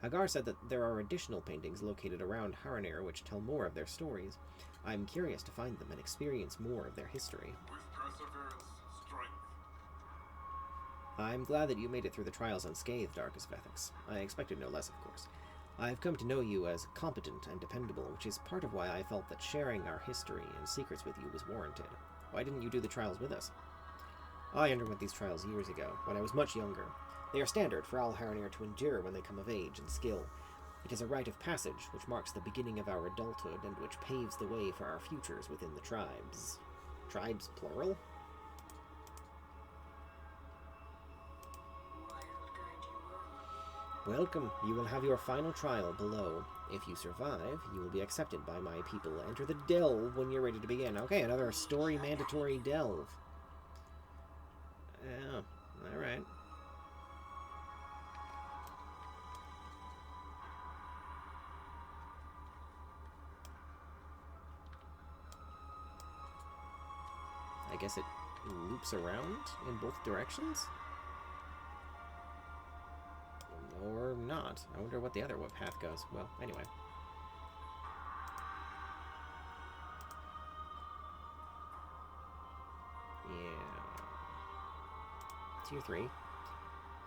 Hagar said that there are additional paintings located around Haranir which tell more of their stories. I'm curious to find them and experience more of their history. With perseverance, strength. I'm glad that you made it through the trials unscathed, Arcasvethix. I expected no less, of course. I've come to know you as competent and dependable, which is part of why I felt that sharing our history and secrets with you was warranted. Why didn't you do the trials with us? I underwent these trials years ago, when I was much younger. They are standard for all Haranir to endure when they come of age and skill. It is a rite of passage which marks the beginning of our adulthood and which paves the way for our futures within the tribes. Tribes, plural? Welcome. You will have your final trial below. If you survive, you will be accepted by my people. Enter the delve when you're ready to begin. Okay, another story mandatory delve. Yeah, alright. I guess it loops around in both directions? Or not. I wonder what the other path goes. Well, anyway. Yeah. Tier 3.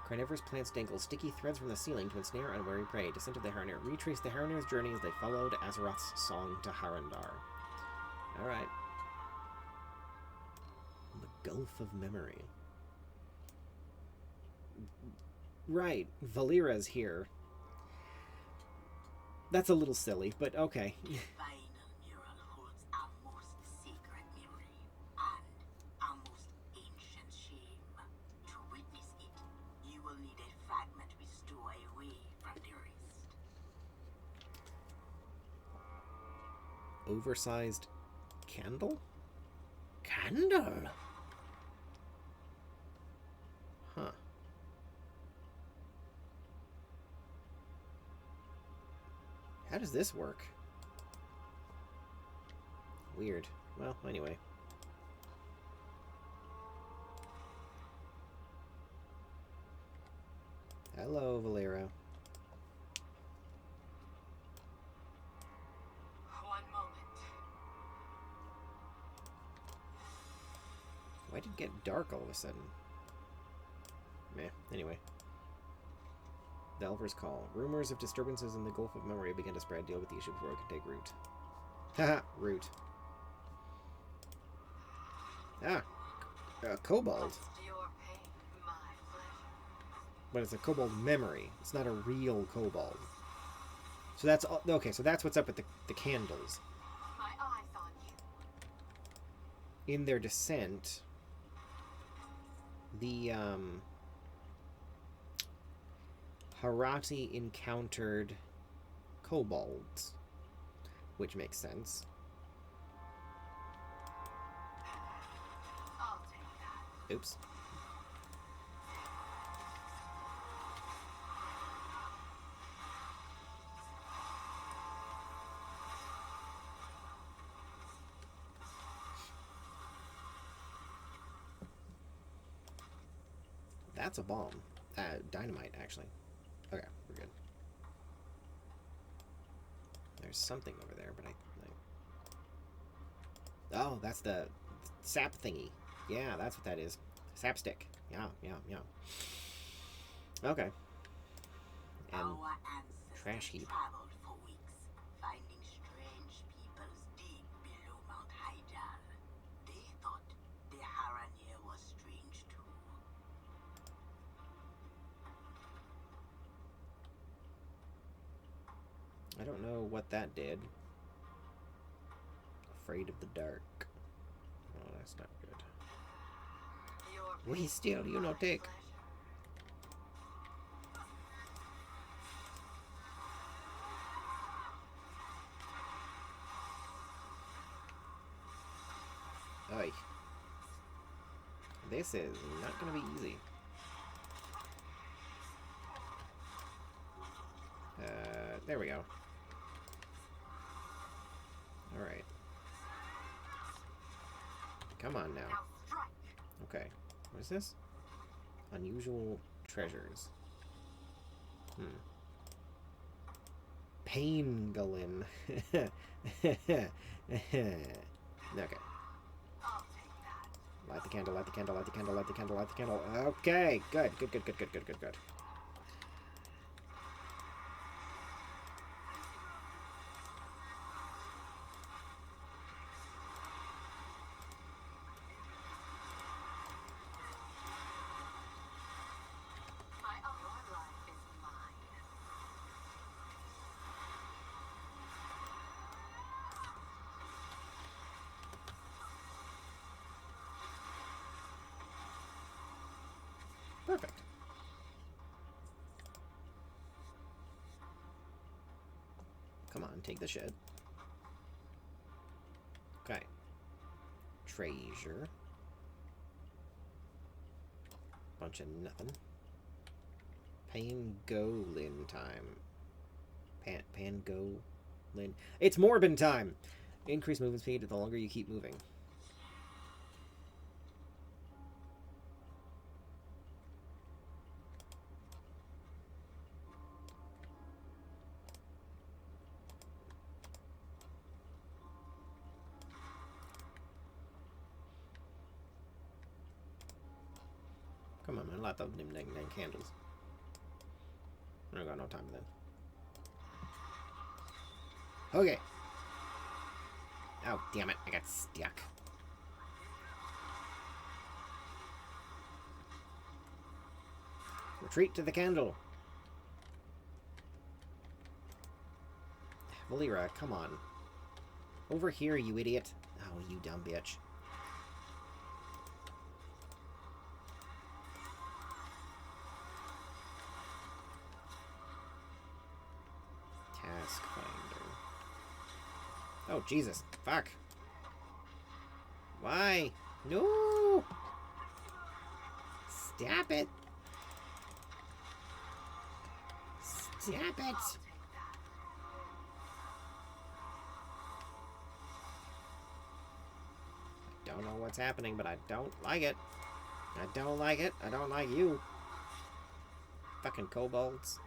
Carnivorous plants dangle sticky threads from the ceiling to ensnare unwary prey. Descent of the Haranir. Retrace the Haranir's journey as they followed Azeroth's song to Harandar. Alright. The Gulf of Memory. Right, Valera's here. That's a little silly, but okay. The final mural holds our most sacred memory and our most ancient shame. To witness it, you will need a fragment we store away from the rest. Oversized candle? Candle? Huh. How does this work? Weird. Well, anyway. Hello, Valera. One moment. Why did it get dark all of a sudden? Meh, anyway. The Elver's Call. Rumors of disturbances in the Gulf of Memory begin to spread. Deal with the issue before it can take root. Haha, root. Ah, kobold. But it's a kobold memory. It's not a real kobold. So that's okay. So that's what's up with the candles. My eyes on you. In their descent, the Harati encountered kobolds, which makes sense. I'll take that. Oops. That's a bomb. Dynamite, actually. Okay, we're good. There's something over there, but oh, that's the sap thingy. Yeah, that's what that is. Sap stick. Yeah. Okay. And Our ancestors trash heap. traveled for weeks, finding strange peoples deep below Mount Haidal. They thought the Harandar was strange too. I don't know what that did. Afraid of the dark. Oh, that's not good. We still, you know, take. Oy. This is not gonna be easy. There we go. Alright. Come on now. Now strike. Okay. What is this? Unusual treasures. Pangolin. Okay. I'll take that. Light the candle, light the candle, light the candle, light the candle, light the candle. Okay, good. My your life is mine. Perfect. Come on, take the shit. Okay. Treasure. Bunch of nothing. Pangolin time. Pangolin. It's Morbin time! Increase movement speed the longer you keep moving. Come on, man. Light those them dang candles. I don't got no time for that. Okay. Oh, damn it. I got stuck. Retreat to the candle. Valera, come on. Over here, you idiot. Oh, you dumb bitch. Task finder. Oh, Jesus. Fuck. Why? No! Stop it! Stop it! I don't know what's happening, but I don't like it. I don't like it. I don't like you. Fucking kobolds.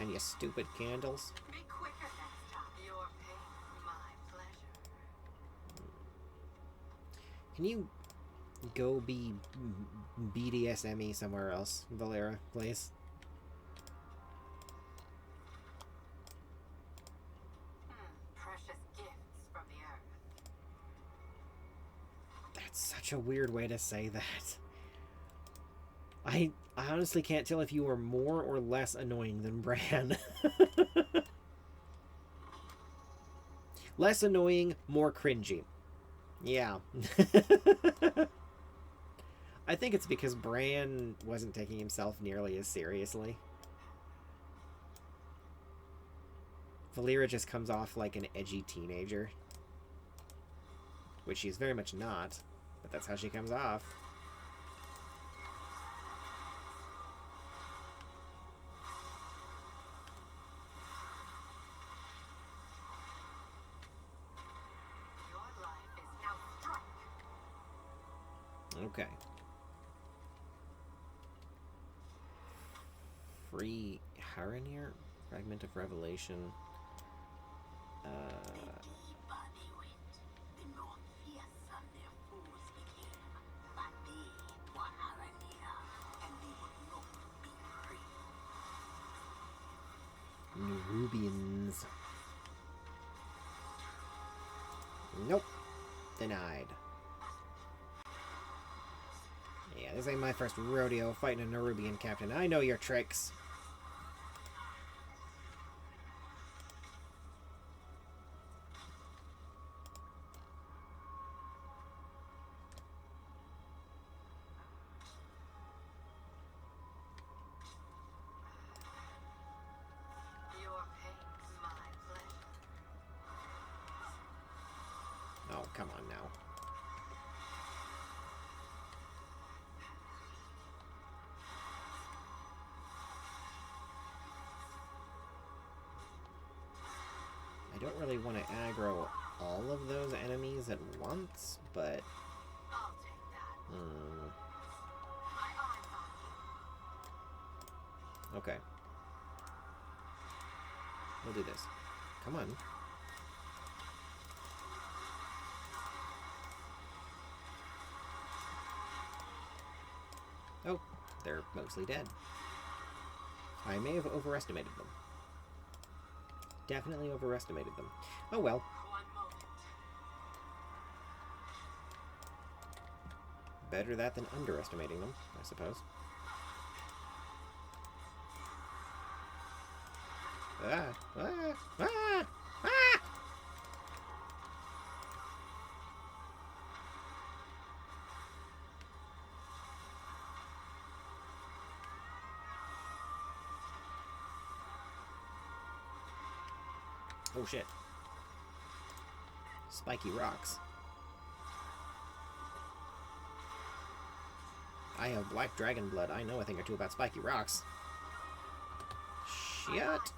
And your stupid candles. Be quicker next time. Your pain, my pleasure. Can you Go be BDSME somewhere else, Valera, please. Precious gifts from the earth. That's such a weird way to say that. I honestly can't tell if you are more or less annoying than Bran. Less annoying, more cringy. Yeah. I think it's because Bran wasn't taking himself nearly as seriously. Valera just comes off like an edgy teenager. Which she's very much not, but that's how she comes off. Your life is now struck. Okay. Free Harandar? Fragment of Revelation. Nerubians. Nope. Denied. Yeah, this ain't my first rodeo fighting a Nerubian captain. I know your tricks. Your pain's my pleasure. Oh, come on now. I don't really want to aggro all of those enemies at once, but... I'll take that. My eyes on you. Okay. We'll do this. Come on. Oh, they're mostly dead. I may have overestimated them. Definitely overestimated them. Oh well. One moment. Better that than underestimating them, I suppose. Ah! Ah! Ah! Ah! Oh shit. Spiky rocks. I have black dragon blood. I know a thing or two about spiky rocks. Shit.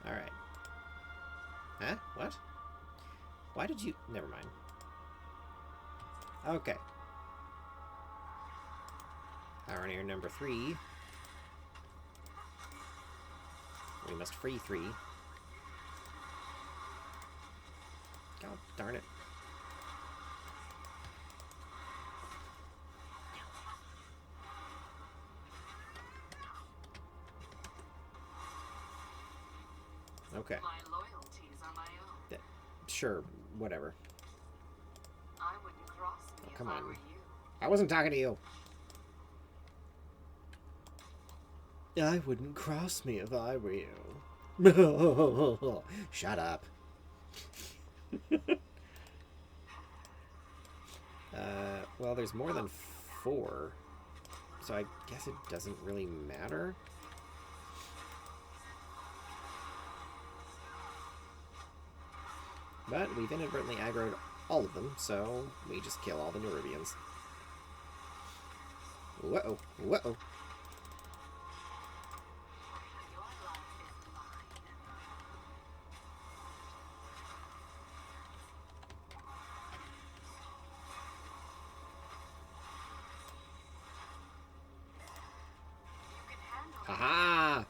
Alright. Huh? What? Why did you... Never mind. Okay. Harandar number 3. We must free 3. God darn it. Okay. My loyalties are my own. Sure, whatever. I wouldn't cross me come if I on. were you. I wasn't talking to you. I wouldn't cross me if I were you. Shut up. Well, there's more than 4, so I guess it doesn't really matter. But we've inadvertently aggroed all of them, so we just kill all the Nerubians. Whoa, whoa. Your life is mine. You can handle it. Haha!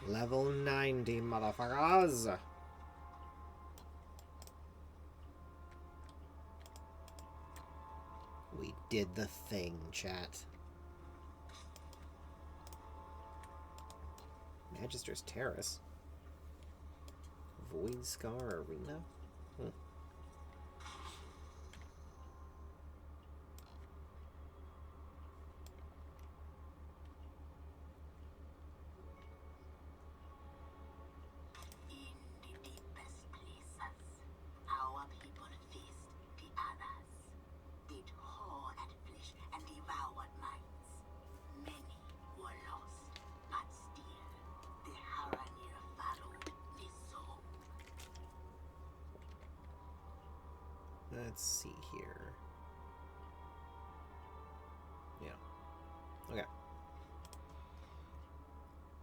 Level 90, motherfuckers! did the thing, chat. Magister's Terrace. Void Scar Arena? Hmm. In the deepest places, our people faced the others. They tore at flesh and devoured minds. Many were lost, but still, the Harandar followed the soul. Let's see here. Yeah. Okay.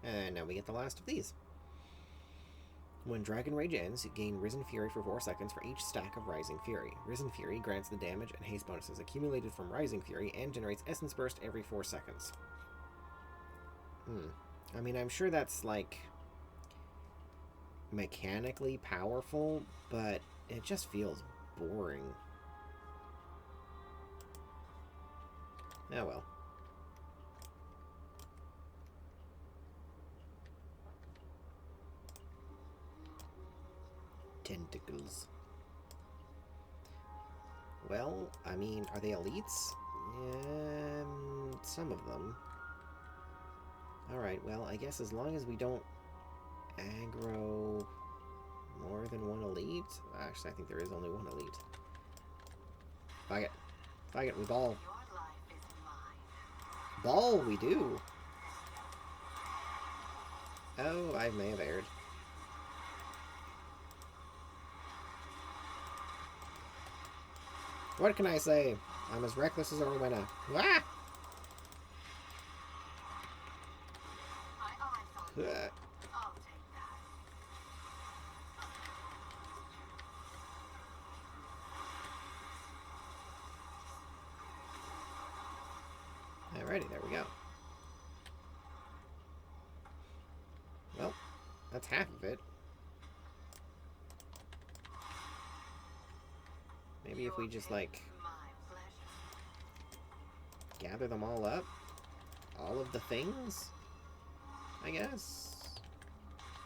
And now we get the last of these. When Dragon Rage ends, you gain Risen Fury for 4 seconds for each stack of Rising Fury. Risen Fury grants the damage and haste bonuses accumulated from Rising Fury and generates Essence Burst every 4 seconds. I mean, I'm sure that's, like, mechanically powerful, but it just feels boring. Oh well. Tentacles. Well, I mean, are they elites? Some of them. Alright, well, I guess as long as we don't aggro more than one elite. Actually, I think there is only one elite. Fuck it. Fuck it, we ball. Your life is mine. Ball, we do. Oh, I may have erred. What can I say? I'm as reckless as a Rowena. Ah! My eyes on you. I'll take that. Alrighty, there we go. Well, that's half of it. Maybe if we just, like, My pleasure. gather them all up. All of the things, I guess.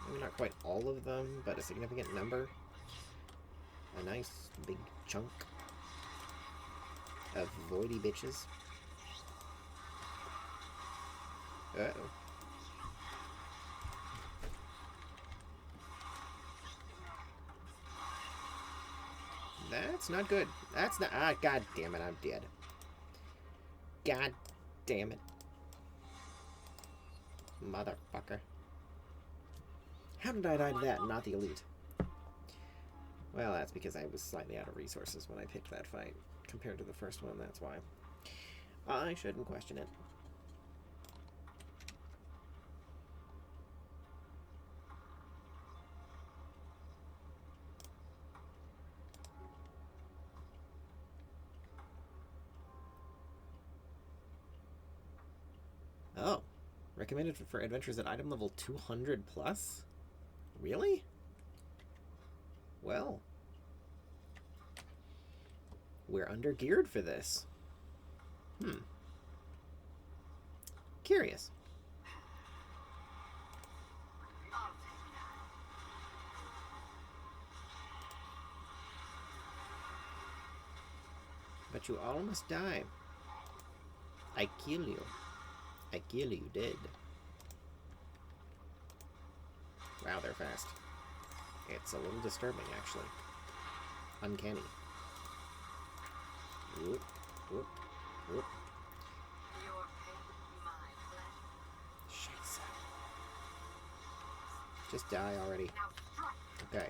Maybe not quite all of them, but a significant number. A nice big chunk of voidy bitches. Uh-oh. That's not good. That's not... Ah, god damn it, I'm dead. God damn it. Motherfucker. How did I die to that, not the elite? Well, that's because I was slightly out of resources when I picked that fight. Compared to the first one, that's why. I shouldn't question it. Oh. Recommended for adventures at item level 200 plus? Really? Well. We're under-geared for this. Curious. I'll take that. But you almost die. I kill you. I kill you dead. Wow, they're fast. It's a little disturbing, actually. Uncanny. Whoop, whoop, whoop. Your pain, my pleasure. Scheiße. Just die already. Now strike. Okay.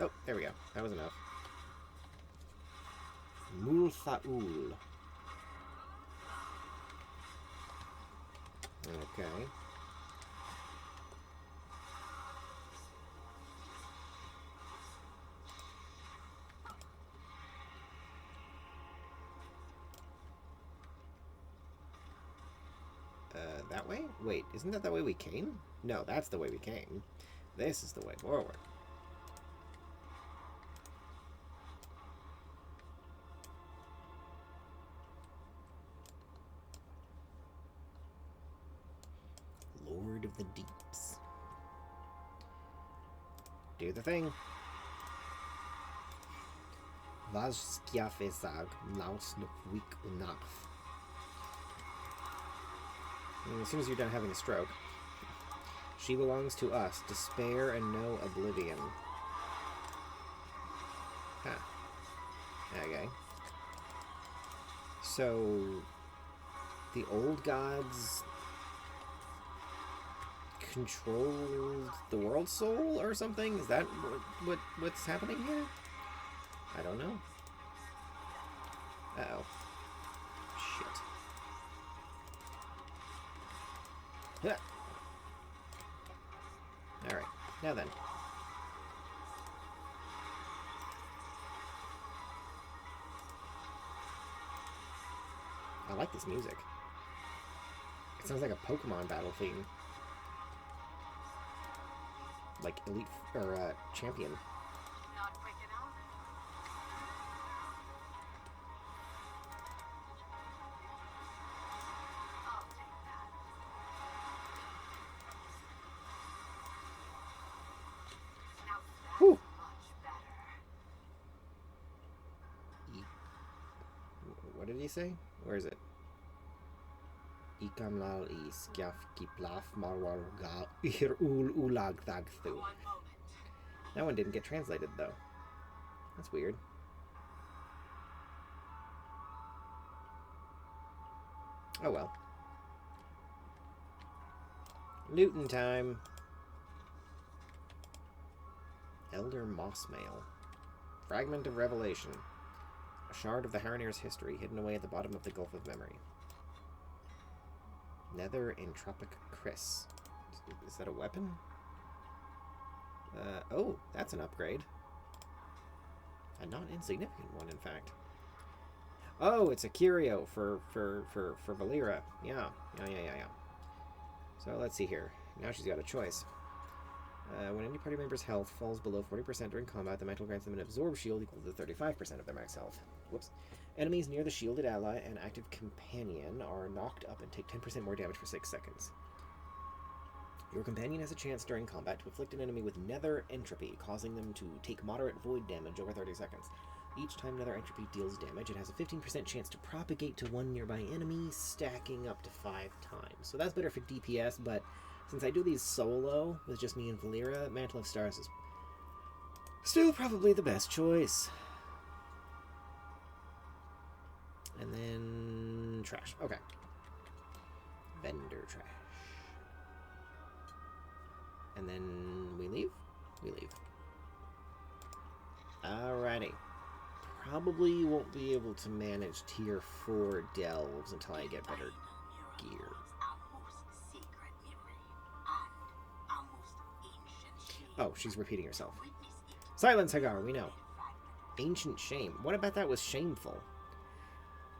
Oh, there we go. That was enough. Multhaul. Okay. That way? Wait, isn't that the way we came? No, that's the way we came. This is the way forward. of the deeps. Do the thing. Arcasvethix, Laus weak enough. As soon as you're done having a stroke. She belongs to us. Despair and no oblivion. Huh. Okay. So, the old gods controlled the world soul or something? Is that what's happening here? I don't know. Uh-oh. Shit. Yeah. Alright, now then. I like this music. It sounds like a Pokemon battle theme. Like Elite, or, Champion. Not breaking out? I'll take that. Now that's Whew. much better. What did he say? Where is it? Ikamlal is Skaf Kiplaf Marwarga Irul Ulag Thagthu. 1 moment. That one didn't get translated though. That's weird. Oh well. Looting time. Elder Mossmail. Fragment of Revelation. A shard of the Harandar's history hidden away at the bottom of the Gulf of Memory. Nether Entropic Chris. Is that a weapon? Oh, that's an upgrade. A not insignificant one, in fact. Oh, it's a curio for Valera. Yeah. So let's see here. Now she's got a choice. When any party member's health falls below 40% during combat, the mantle grants them an absorb shield equal to 35% of their max health. Whoops. Enemies near the shielded ally and active companion are knocked up and take 10% more damage for 6 seconds. Your companion has a chance during combat to afflict an enemy with nether entropy, causing them to take moderate void damage over 30 seconds. Each time nether entropy deals damage, it has a 15% chance to propagate to one nearby enemy, stacking up to 5 times. So that's better for DPS, but since I do these solo, with just me and Valera, Mantle of Stars is still probably the best choice. And then trash. Okay. Vendor trash. And then we leave? We leave. Alrighty. Probably won't be able to manage tier 4 delves until I get better gear. Oh, she's repeating herself. Silence, Hagar, we know. Ancient shame. What about that was shameful?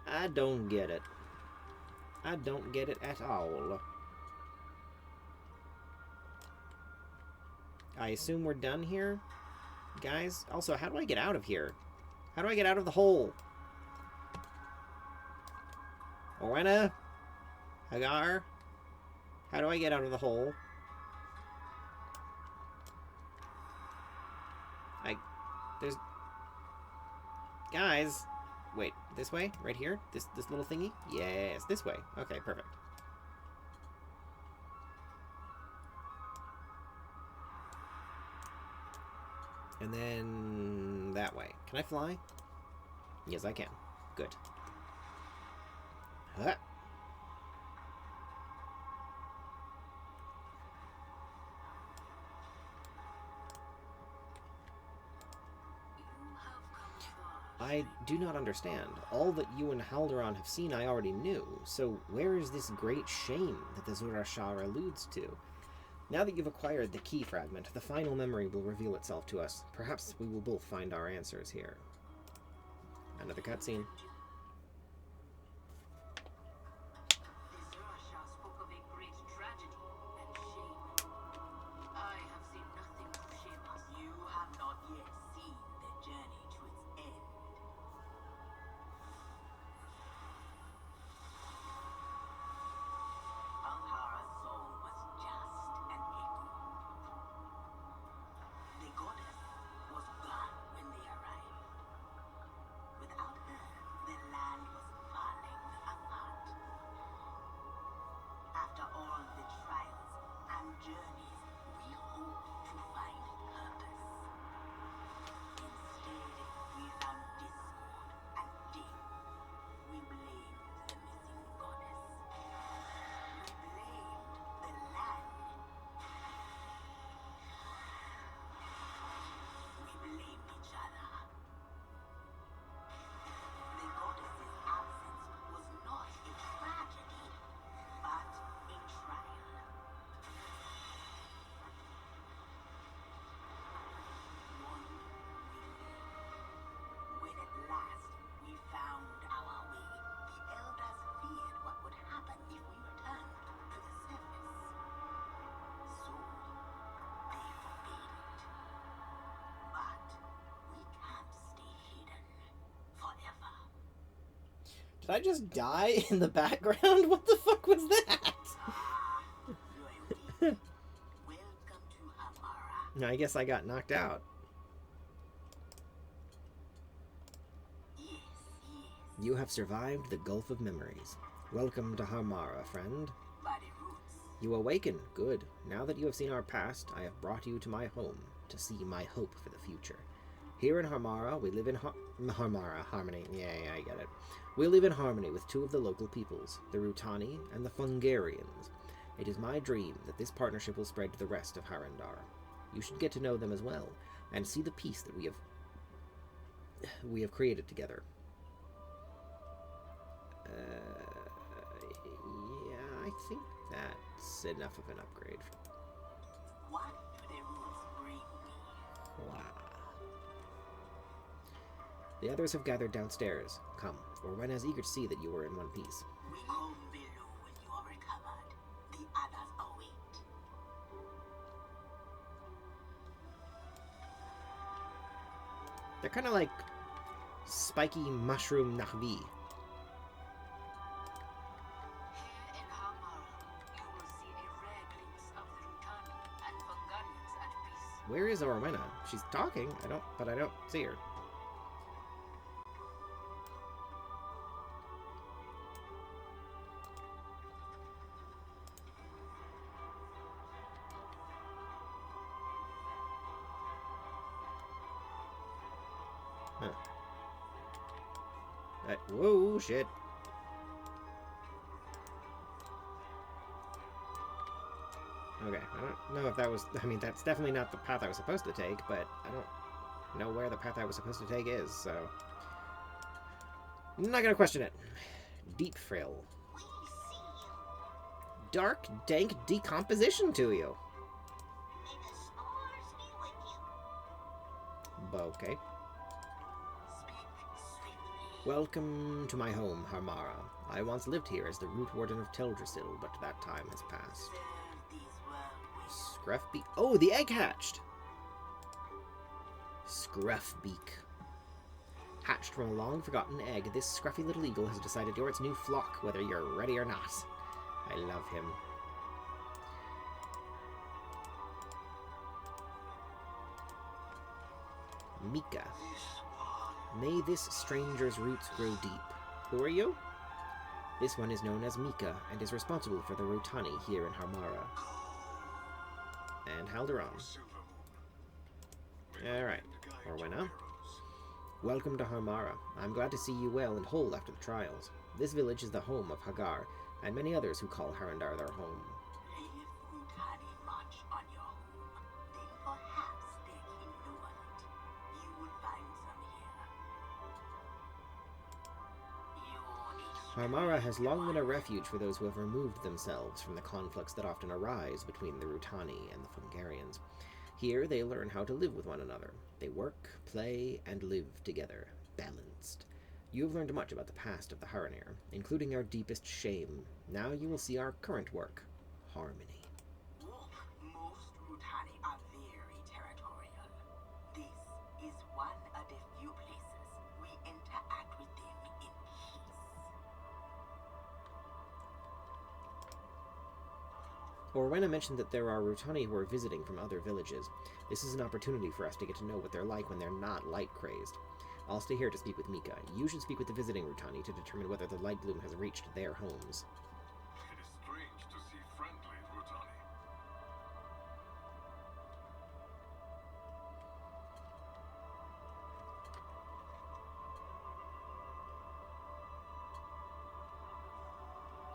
I don't get it. I don't get it at all. I assume we're done here, guys? Also, how do I get out of here? How do I get out of the hole? Orena? Hagar? How do I get out of the hole? There's... Guys! Wait, this way? Right here? This little thingy? Yes, this way. Okay, perfect. And then that way. Can I fly? Yes, I can. Good. Huh. I do not understand. All that you and Haldoran have seen I already knew, so where is this great shame that the Zurashar alludes to? Now that you've acquired the key fragment, the final memory will reveal itself to us. Perhaps we will both find our answers here. Another cutscene. I just die in the background? What the fuck was that? Welcome to Hamara. I guess I got knocked out. Yes, yes. You have survived the Gulf of Memories. Welcome to Harmara, friend. By the roots. You awaken. Good. Now that you have seen our past, I have brought you to my home to see my hope for the future. Here in Harmara, we live in harmony. Yeah, I get it. We live in harmony with two of the local peoples, the Rutani and the Fungarians. It is my dream that this partnership will spread to the rest of Harandar. You should get to know them as well, and see the peace that we have created together. Yeah, I think that's enough of an upgrade. What do the roots bring me? Wow. The others have gathered downstairs. Come, Orwena's eager to see that you are in one piece. We come below when you are recovered. The others await. They're kind of like spiky mushroom Nahvi. Here in Hamara, you will see a rare glimpse of the Rutani and Fungarians at peace. Where is Orwena? She's talking. I don't see her. Huh. Whoa, shit. Okay, I don't know if that was... I mean, that's definitely not the path I was supposed to take, but I don't know where the path I was supposed to take is, so... I'm not gonna question it. Deep frill. We see you. Dark, dank decomposition to you. May the spores be with you. Okay. Speak swiftly. Welcome to my home, Harmara. I once lived here as the root warden of Teldrassil, but that time has passed. Serve these whirlwinds. Scruffbeak. Oh, the egg hatched! Scruffbeak. Hatched from a long-forgotten egg, this scruffy little eagle has decided you're its new flock, whether you're ready or not. I love him. Mika. May this stranger's roots grow deep. Who are you? This one is known as Mika, and is responsible for the Rotani here in Harmara. And Halderon. Alright, Orwena. Welcome to Harmara. I'm glad to see you well and whole after the trials. This village is the home of Hagar, and many others who call Harandar their home. If Rutani march on your home, then perhaps they can know of it. You will find some here. Harmara has long been a refuge for those who have removed themselves from the conflicts that often arise between the Rutani and the Fungarians. Here they learn how to live with one another. They work, play, and live together, balanced. You have learned much about the past of the Haranir, including our deepest shame. Now you will see our current work, harmony. Most Rutani are very territorial. This is one of the few places we interact with them in peace. Orwena mentioned that there are Rutani who are visiting from other villages. This is an opportunity for us to get to know what they're like when they're not light-crazed. I'll stay here to speak with Mika. You should speak with the visiting Rutani to determine whether the light bloom has reached their homes. It is strange to see friendly Rutani.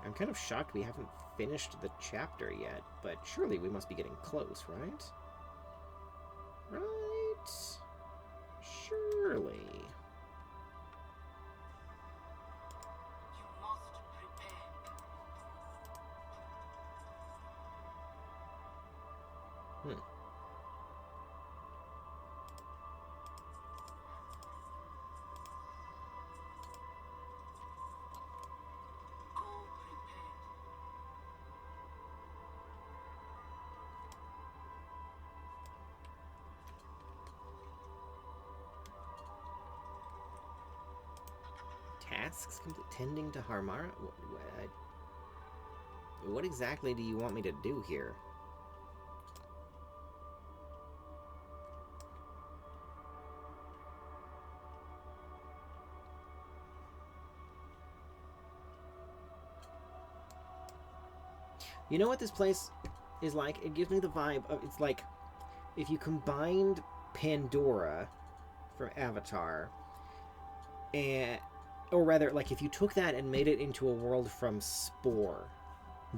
I'm kind of shocked we haven't finished the chapter yet, but surely we must be getting close, right? Right? Surely. You must prepare. Go prepare. tasks tending to Harmara? What exactly do you want me to do here? You know what this place is like? It gives me the vibe of, it's like if you combined Pandora from Avatar, and, or rather, like if you took that and made it into a world from Spore,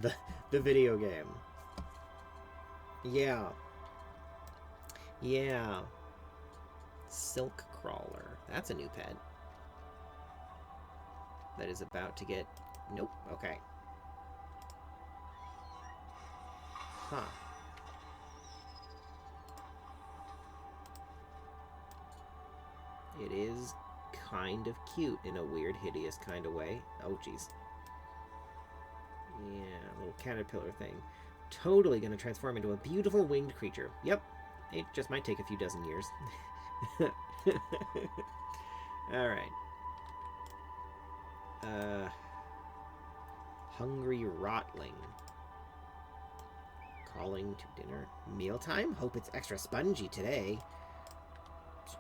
the video game. Yeah. Yeah. Silk Crawler. That's a new pet. That is about to get... Nope. Okay. Huh. It is kind of cute in a weird, hideous kind of way. Oh, jeez. Yeah, little caterpillar thing. Totally gonna transform into a beautiful winged creature. Yep. It just might take a few dozen years. Alright. Hungry Rotling. Calling to dinner. Mealtime? Hope it's extra spongy today.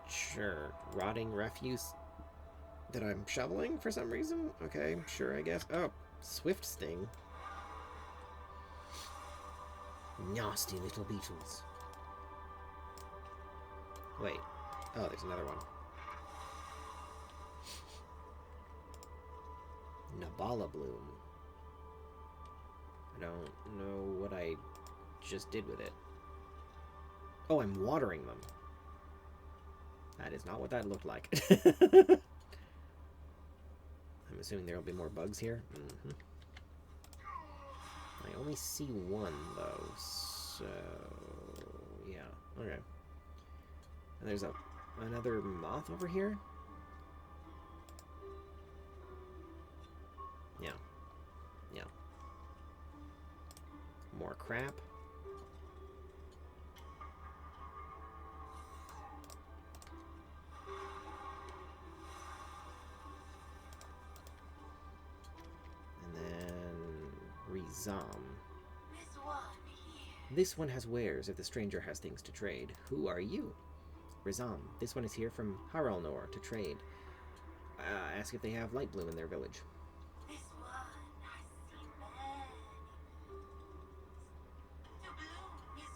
Sure. Rotting refuse that I'm shoveling for some reason? Okay, sure, I guess. Oh, Swift Sting. Nasty little beetles. Wait. Oh, there's another one. Nabala Bloom. I don't know what I just did with it. Oh, I'm watering them. That is not what that looked like. I'm assuming there will be more bugs here. Mm-hmm. I only see one, though, so... yeah, okay. And there's another moth over here? Yeah. Yeah. More crap. Rizam. This one has wares if the stranger has things to trade. Who are you? Rizam. This one is here from Haralnor to trade. Ask if they have light bloom in their village. This one has seen many blooms. The bloom is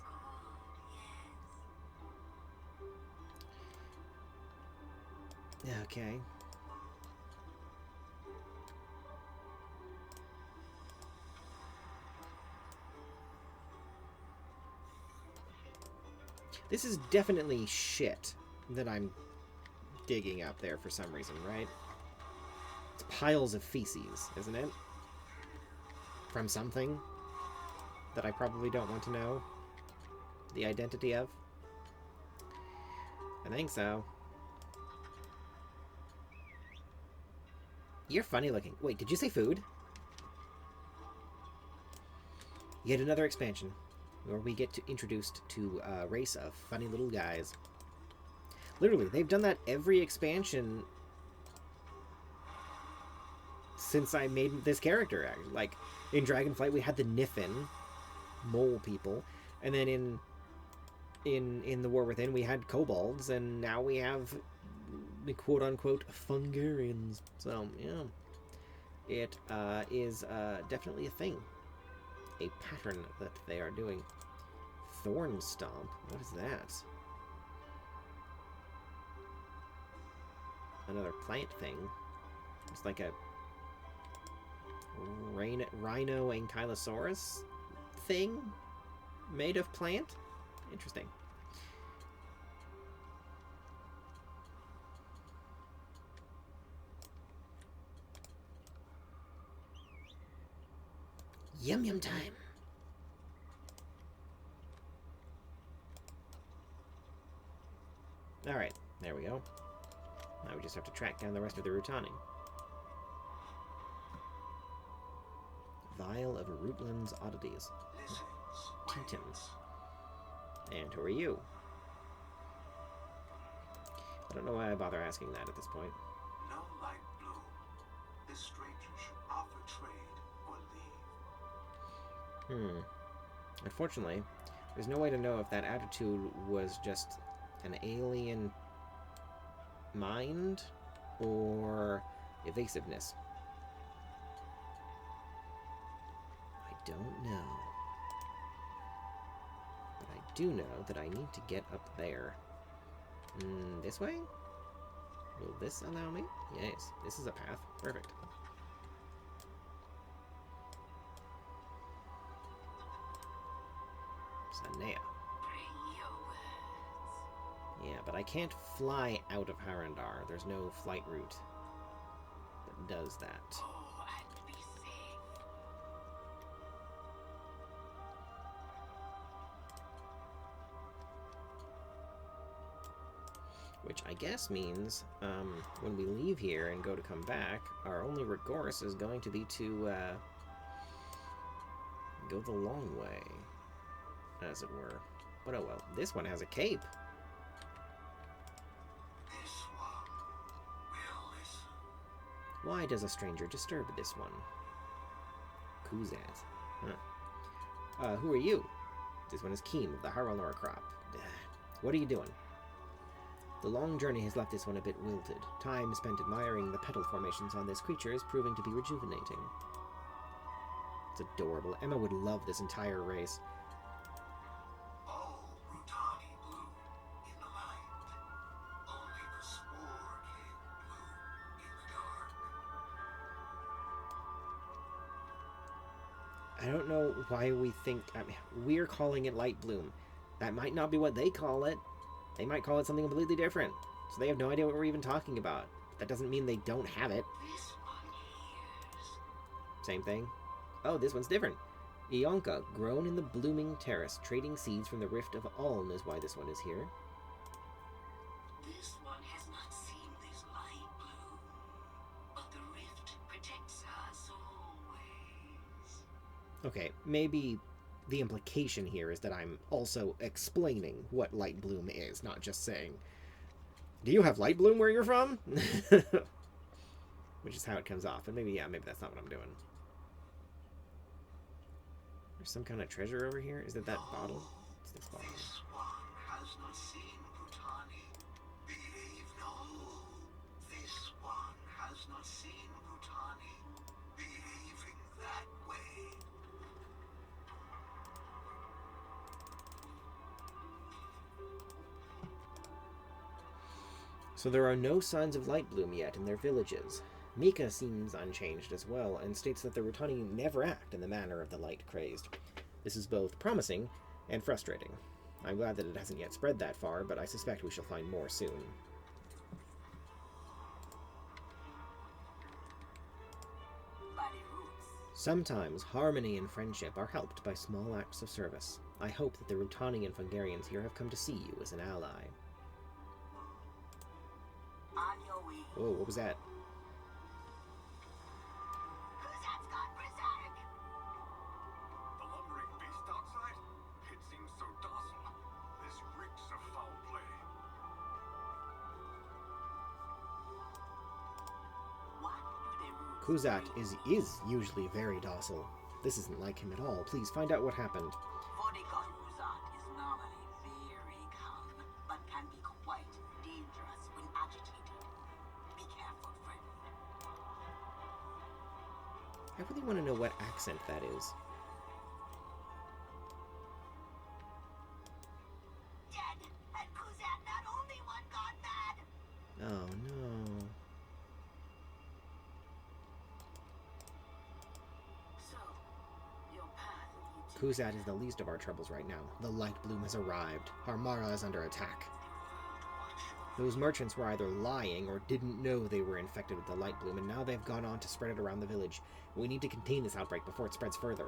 good, yes. Okay. This is definitely shit that I'm digging up there for some reason, right? It's piles of feces, isn't it? From something that I probably don't want to know the identity of. I think so. You're funny looking. Wait, did you say food? Yet another expansion, where we get introduced to a race of funny little guys. Literally, they've done that every expansion since I made this character. Like, in Dragonflight, we had the Niffin mole people, and then in the War Within, we had kobolds, and now we have the quote-unquote Fungarians. So, yeah. It is definitely a thing. A pattern that they are doing. Thorn Stomp? What is that? Another plant thing. It's like a Rhino Ankylosaurus thing made of plant? Interesting. Yum yum time. Alright, there we go. Now we just have to track down the rest of the Rutani. Vial of Rootland's Oddities. Tintins. And who are you? I don't know why I bother asking that at this point. No light bloom. this stranger should offer trade or leave. Unfortunately, there's no way to know if that attitude was just an alien mind or evasiveness. I don't know. But I do know that I need to get up there. This way? Will this allow me? Yes, this is a path. Perfect. Sanea. Yeah, but I can't fly out of Harandar. There's no flight route that does that. Which I guess means when we leave here and go to come back, our only recourse is going to be to go the long way, as it were. But oh well. This one has a cape. This one will listen. Why does a stranger disturb this one? Kuzat. Huh. Who are you? This one is Keem of the Harandar crop. What are you doing? The long journey has left this one a bit wilted. Time spent admiring the petal formations on this creature is proving to be rejuvenating. It's adorable. Emma would love this entire race. All Rutani blew in the light. Only the spore king blew in the dark. I don't know why we think... I mean, we're calling it light bloom. That might not be what they call it. They might call it something completely different. So they have no idea what we're even talking about. That doesn't mean they don't have it. This one hears. Same thing. Oh, this one's different. Ionka, grown in the blooming terrace, trading seeds from the rift of Uln is why this one is here. This one has not seen this light bloom, but the rift protects us always. Okay, maybe the implication here is that I'm also explaining what light bloom is, not just saying, do you have light bloom where you're from? Which is how it comes off. And maybe, yeah, maybe that's not what I'm doing. There's some kind of treasure over here. Is it that bottle? It's this bottle. This one has not seen Rutani. Believe no. This one has not seen Rutani. Behaving that way. So there are no signs of light bloom yet in their villages. Mika seems unchanged as well, and states that the Rutani never act in the manner of the light-crazed. This is both promising and frustrating. I'm glad that it hasn't yet spread that far, but I suspect we shall find more soon. Sometimes harmony and friendship are helped by small acts of service. I hope that the Rutani and Fungarians here have come to see you as an ally. On your way. Whoa, what was that? Kuzat's gone berserk. The lumbering beast outside? It seems so docile. This reeks of foul play. What do they rule? Kuzat is usually very docile. This isn't like him at all. Please find out what happened. Vodika Kuzat is normally very calm, but can be quite dangerous when agitated. Be careful, friend. I really want to know what accent that is. Dead, and Kuzat not only one gone mad. Oh no. So, your path leads Kuzat is the least of our troubles right now. The light bloom has arrived. Harmara is under attack. Those merchants were either lying or didn't know they were infected with the light bloom, and now they've gone on to spread it around the village. We need to contain this outbreak before it spreads further.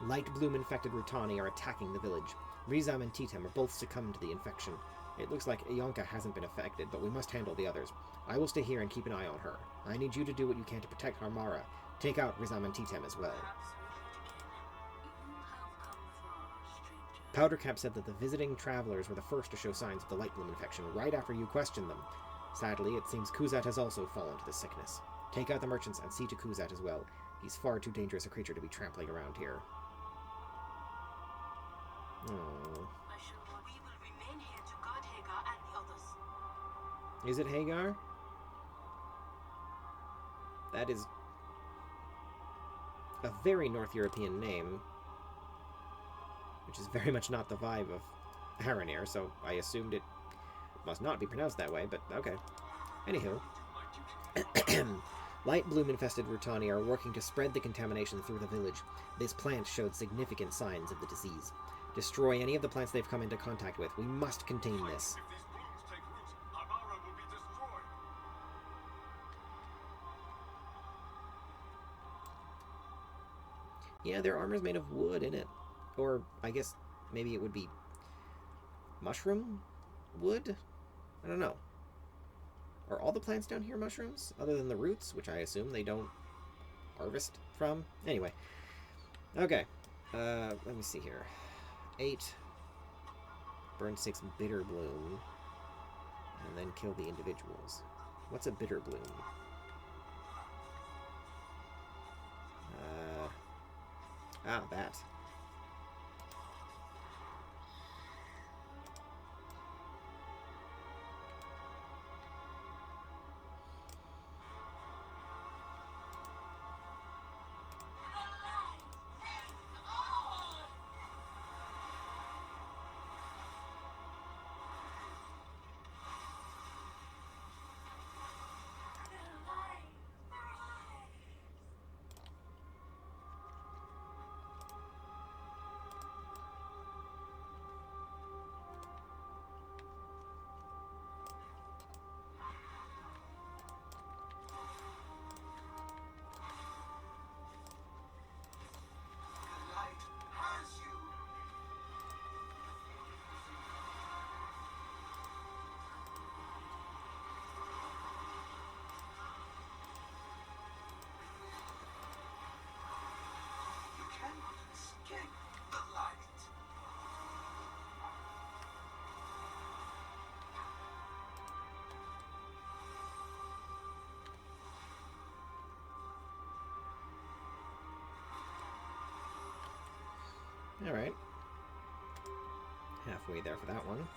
Light bloom infected Rutani are attacking the village. Rizam and Titem are both succumbed to the infection. It looks like Ionka hasn't been affected, but we must handle the others. I will stay here and keep an eye on her. I need you to do what you can to protect Harmara. Take out Rizam and Titem as well. Powdercap said that the visiting travelers were the first to show signs of the light bloom infection right after you questioned them. Sadly, it seems Kuzat has also fallen to the sickness. Take out the merchants and see to Kuzat as well. He's far too dangerous a creature to be trampling around here. Oh. We will remain here to guard Hagar and the others. Is it Hagar? That is a very North European name, which is very much not the vibe of Harandar, so I assumed it must not be pronounced that way, but okay. Anywho. Light bloom-infested Rutani are working to spread the contamination through the village. This plant showed significant signs of the disease. Destroy any of the plants they've come into contact with. We must contain this. If these blooms take root, Anara will be destroyed. Yeah, their armor's made of wood, isn't it? Or, I guess, maybe it would be mushroom wood? I don't know. Are all the plants down here mushrooms? Other than the roots, which I assume they don't harvest from? Anyway. Okay. Let me see here. 8. Burn 6 bitter bloom. And then kill the individuals. What's a bitter bloom? That. The light has you. You cannot escape the light. Alright. Halfway there for that one.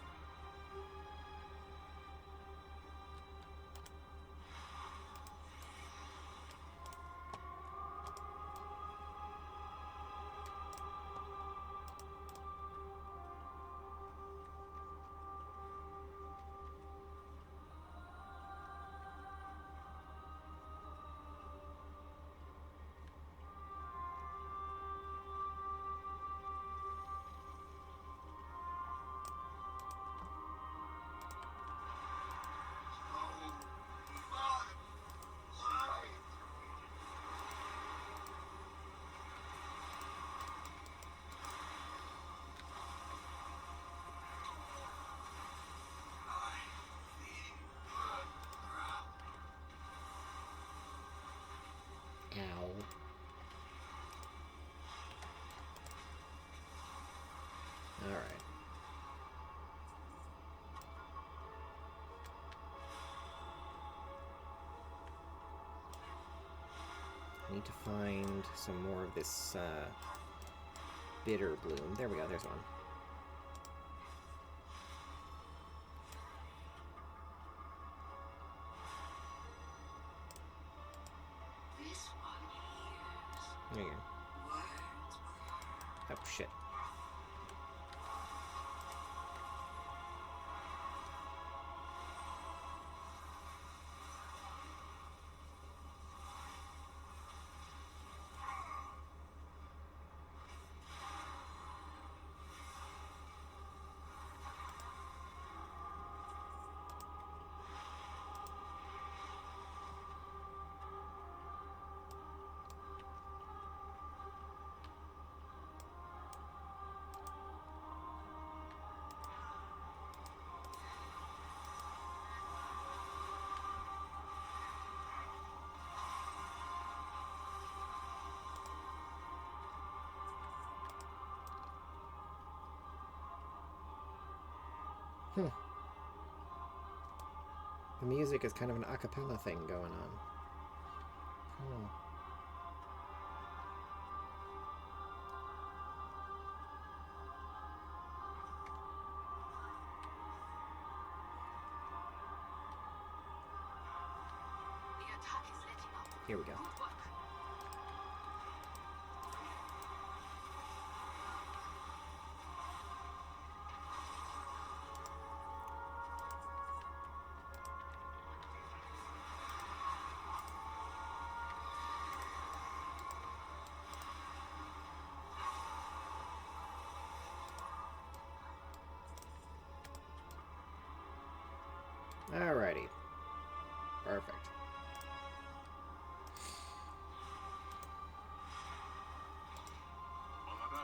Ow. Alright. I need to find some more of this bitter bloom. There we go, there's one. This one hears There you go. words. Oh, shit. The music is kind of an a cappella thing going on. attack is letting up. Here we go. Good work. Alrighty. Perfect.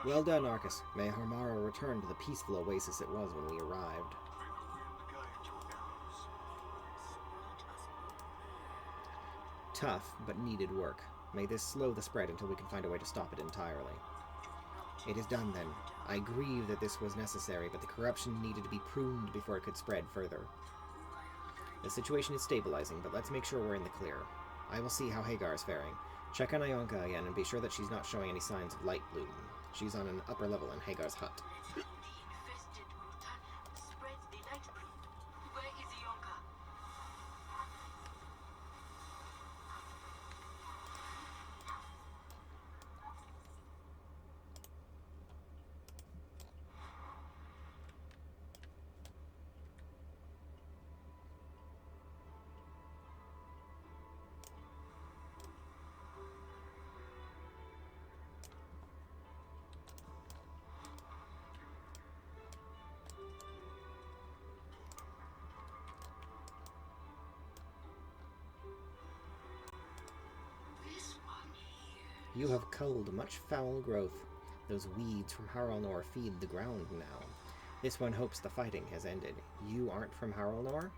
Well done, Arcas. May Harmara return to the peaceful oasis it was when we arrived. May the wind guide your arrows. Tough, but needed work. May this slow the spread until we can find a way to stop it entirely. It is done then. I grieve that this was necessary, but the corruption needed to be pruned before it could spread further. The situation is stabilizing, but let's make sure we're in the clear. I will see how Hagar is faring. Check on Ionka again and be sure that she's not showing any signs of light bloom. She's on an upper level in Hagar's hut. The infested Rutan spreads the light bloom. Where is Ionka? This one here. You have culled much foul growth. Those weeds from Haralnor feed the ground now. This one hopes the fighting has ended. You aren't from Haralnor?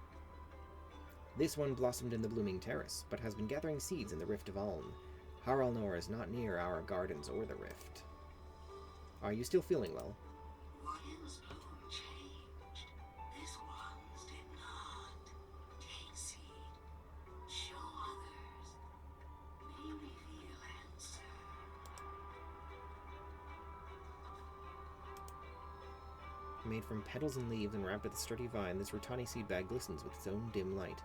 This one blossomed in the Blooming Terrace, but has been gathering seeds in the Rift of Aln. Haralnor is not near our gardens or the Rift. Are you still feeling well? William's bloom changed. This one's did not. Take seed. Show others. May reveal answer. Made from petals and leaves and wrapped with a sturdy vine, this Rutani seed bag glistens with its own dim light.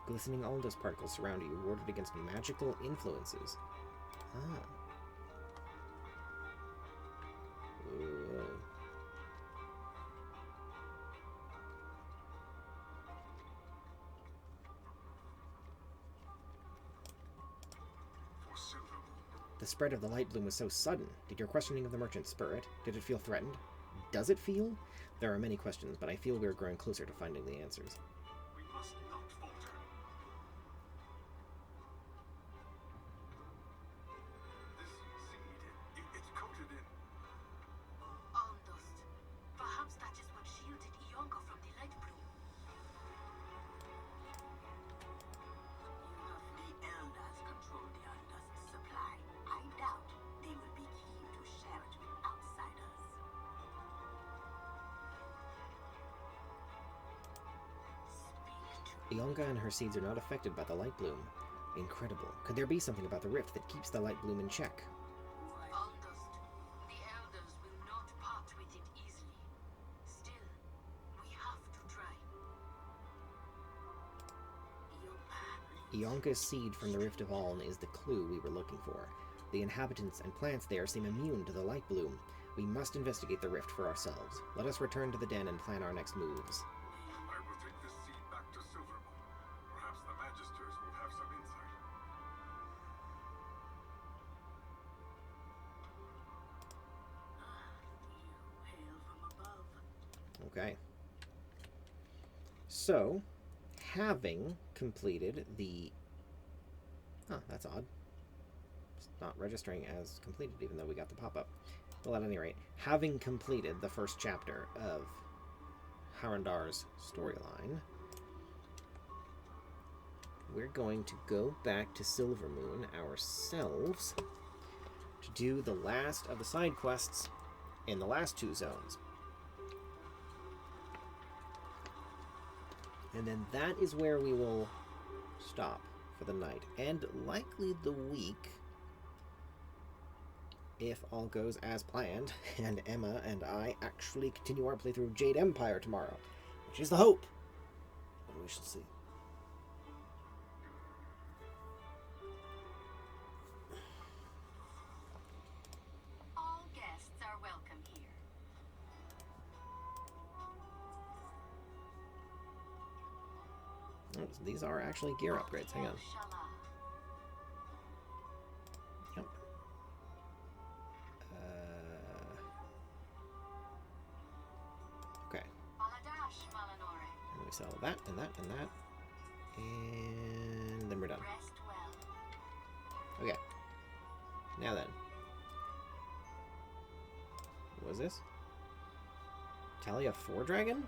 Glistening Aldous particles surround you, warded against magical influences. Ah. Whoa. For Silvermoon. The spread of the light bloom was so sudden. Did your questioning of the merchant spur it? Did it feel threatened? Does it feel? There are many questions, but I feel we are growing closer to finding the answers. We must not falter. This seed, it's coated in. Alm dust. Perhaps that is what shielded Ionka from the light bloom. The elders control the undust supply. I doubt they will be keen to share it with outsiders. Speak to Ionka and her seeds are not affected by the light bloom. Incredible. Could there be something about the rift that keeps the light bloom in check? Alm dust. The elders will not part with it easily. Still, we have to try. Ionka's seed from the Rift of Aln is the clue we were looking for. The inhabitants and plants there seem immune to the light bloom. We must investigate the rift for ourselves. Let us return to the den and plan our next moves. I will take this seed back to Silvermoon. Perhaps the Magisters will have some insight. You hail from above. Okay. So, having completed the... Oh, that's odd. It's not registering as completed, even though we got the pop-up. Well, at any rate, having completed the first chapter of Harandar's storyline, we're going to go back to Silvermoon ourselves to do the last of the side quests in the last two zones. And then that is where we will stop for the night. And likely the week, if all goes as planned, and Emma and I actually continue our playthrough of Jade Empire tomorrow, which is the hope. And we shall see. Oh, these are actually gear upgrades. Hang on. Yep. Okay. And we sell that, and that, and that. And then we're done. Okay. Now then. What was this? Talia 4 Dragon?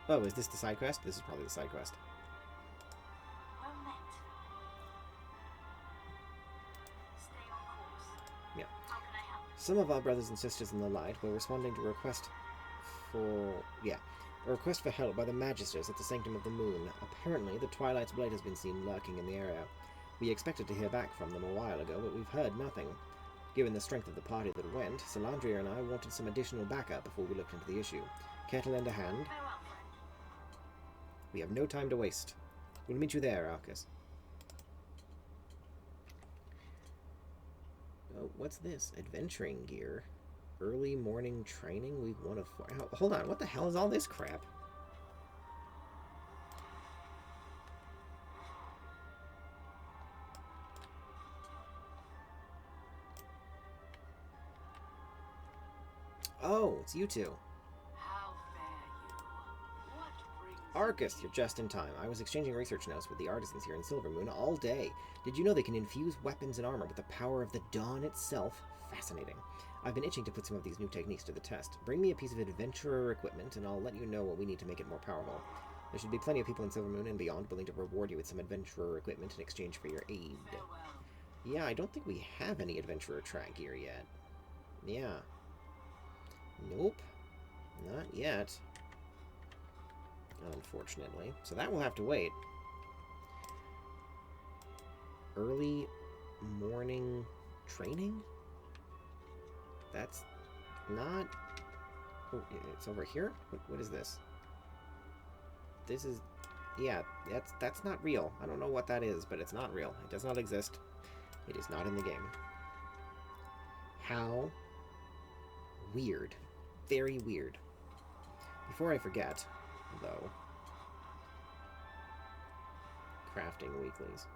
Oh, is this the side quest? This is probably the side quest. Yeah. Some of our brothers and sisters in the light were responding to a request for... yeah. A request for help by the Magisters at the Sanctum of the Moon. Apparently, the Twilight's Blade has been seen lurking in the area. We expected to hear back from them a while ago, but we've heard nothing. Given the strength of the party that went, Salandria and I wanted some additional backup before we looked into the issue. Care to lend a hand? We have no time to waste. We'll meet you there, Arcas. Oh, what's this? Adventuring gear. Early morning training, week 1 of 4. Oh, hold on, what the hell is all this crap? Oh, it's you two. Arcas, you're just in time. I was exchanging research notes with the artisans here in Silvermoon all day. Did you know they can infuse weapons and armor with the power of the dawn itself? Fascinating. I've been itching to put some of these new techniques to the test. Bring me a piece of adventurer equipment, and I'll let you know what we need to make it more powerful. There should be plenty of people in Silvermoon and beyond willing to reward you with some adventurer equipment in exchange for your aid. Yeah, I don't think we have any adventurer track gear yet. Yeah. Nope. Not yet. Unfortunately. So that will have to wait. Early morning training? That's not... Oh, it's over here? What is this? This is... yeah, that's not real. I don't know what that is, but it's not real. It does not exist. It is not in the game. How weird. Very weird. Before I forget, though, crafting weeklies.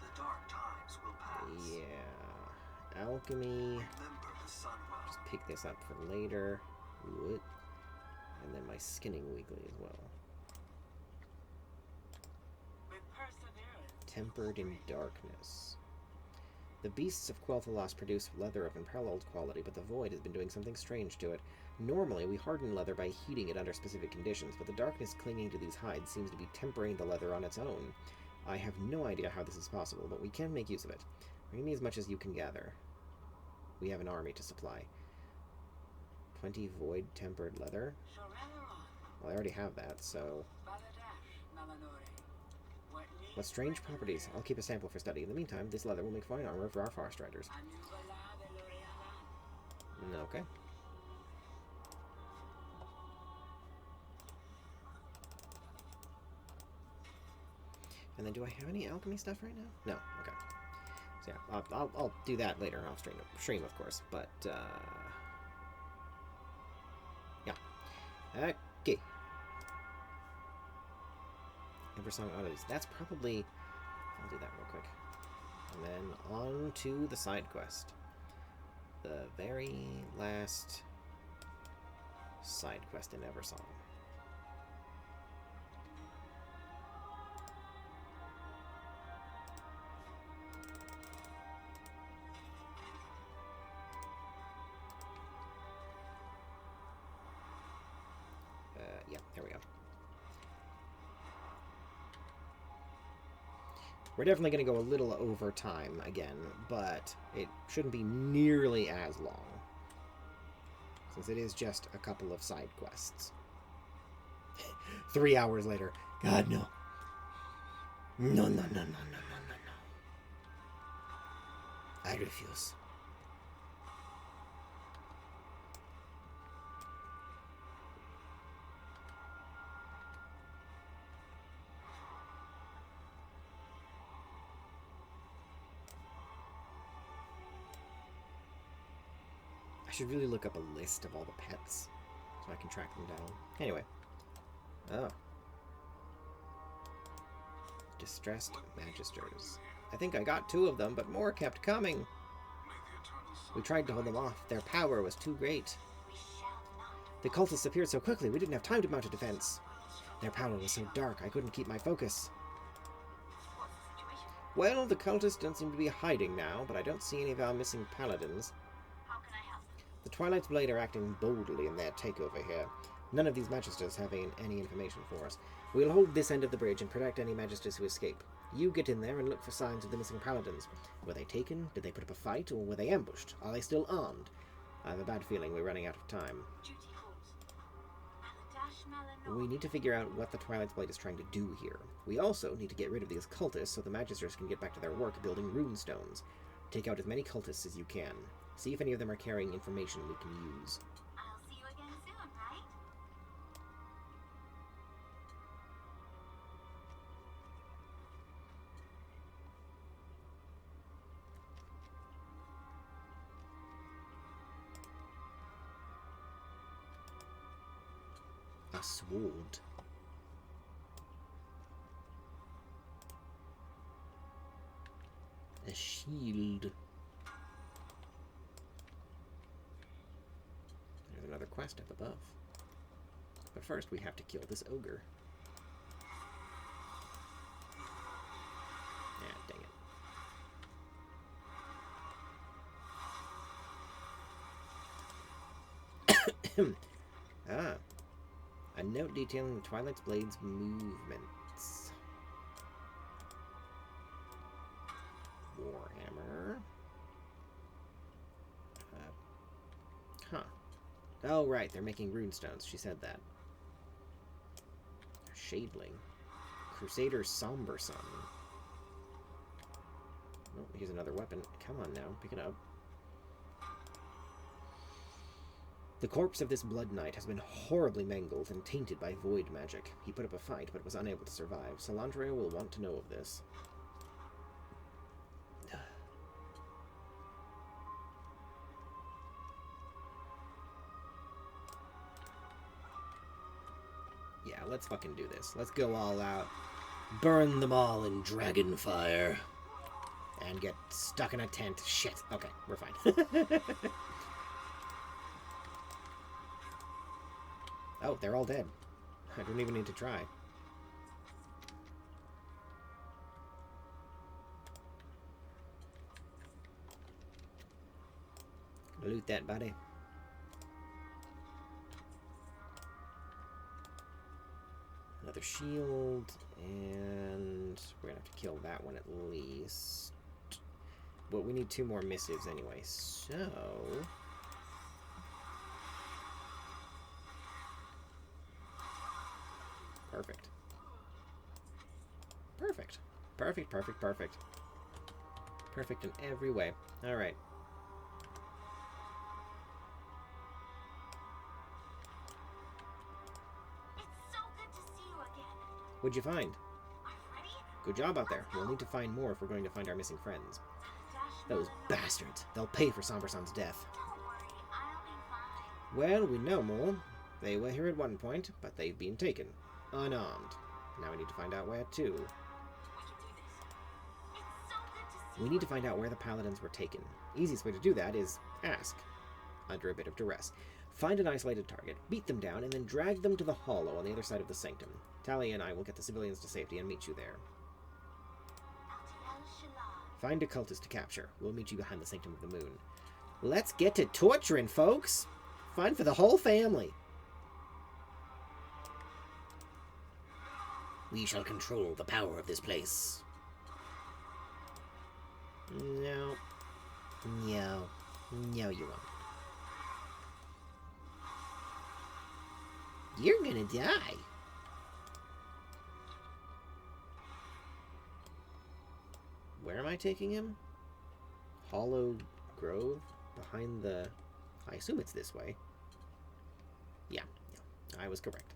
The dark times will pass. Yeah. Alchemy. Remember the sun well. Just pick this up for later. Wood. And then my skinning weekly as well. With perseverance. Tempered in darkness. The beasts of Quel'Thalas produce leather of unparalleled quality, but the Void has been doing something strange to it. Normally, we harden leather by heating it under specific conditions, but the darkness clinging to these hides seems to be tempering the leather on its own. I have no idea how this is possible, but we can make use of it. Bring me as much as you can gather. We have an army to supply. 20 Void tempered leather. Well, I already have that, so... What strange properties. I'll keep a sample for study. In the meantime, this leather will make fine armor for our Forest Riders. Okay. And then do I have any alchemy stuff right now? No. Okay. So yeah, I'll do that later off stream, of course. But, yeah. Okay. Eversong oddities. That's probably... I'll do that real quick. And then on to the side quest. The very last side quest in Eversong. Yeah, there we go. We're definitely going to go a little over time again, but it shouldn't be nearly as long, since it is just a couple of side quests. 3 hours later. God, no. No. I refuse. I should really look up a list of all the pets, so I can track them down. Anyway. Oh. Distressed Magisters. I think I got 2 of them, but more kept coming. We tried to hold them off. Their power was too great. The cultists appeared so quickly, we didn't have time to mount a defense. Their power was so dark, I couldn't keep my focus. Well, the cultists don't seem to be hiding now, but I don't see any of our missing paladins. How can I help? The Twilight's Blade are acting boldly in their takeover here. None of these Magisters have any information for us. We'll hold this end of the bridge and protect any Magisters who escape. You get in there and look for signs of the missing paladins. Were they taken? Did they put up a fight? Or were they ambushed? Are they still armed? I have a bad feeling we're running out of time. Duty calls. Maladash Malano. We need to figure out what the Twilight's Blade is trying to do here. We also need to get rid of these cultists so the Magisters can get back to their work building rune stones. Take out as many cultists as you can. See if any of them are carrying information we can use. I'll see you again soon, right? A sword. A shield. There's another quest up above. But first we have to kill this ogre. Ah, dang it. Ah. A note detailing the Twilight's Blade's movements. Warhammer. Huh. Oh, right, they're making runestones. She said that. Shadeling. Crusader Somber Sun. Oh, here's another weapon. Come on now, pick it up. The corpse of this Blood Knight has been horribly mangled and tainted by void magic. He put up a fight, but was unable to survive. Salandria will want to know of this. Yeah, let's fucking do this. Let's go all out. Burn them all in dragon fire. And get stuck in a tent. Shit. Okay, we're fine. Oh, they're all dead. I don't even need to try. Loot that body. Another shield, and we're gonna have to kill that one at least. But we need 2 more missives anyway, so... Perfect. Perfect. Perfect, perfect, perfect. Perfect in every way. Alright. It's so good to see you again. What'd you find? Are you ready? Good job out there. We'll need to find more if we're going to find our missing friends. Dash Those Malano. bastards. They'll pay for Somber Sun's death. Don't worry, I'll be fine. Well, we know more. They were here at one point, but they've been taken. Unarmed. Now we need to find out where to. We can do this. It's so good to see We need to find out where the paladins were taken. Easiest way to do that is ask, under a bit of duress. Find an isolated target, beat them down, and then drag them to the hollow on the other side of the sanctum. Talia and I will get the civilians to safety and meet you there. Find a cultist to capture. We'll meet you behind the Sanctum of the Moon. Let's get to torturing, folks! Fun for the whole family! We shall control the power of this place. No. No. No, you won't. You're gonna die. Where am I taking him? Hollow Grove? Behind the... I assume it's this way. Yeah, I was correct.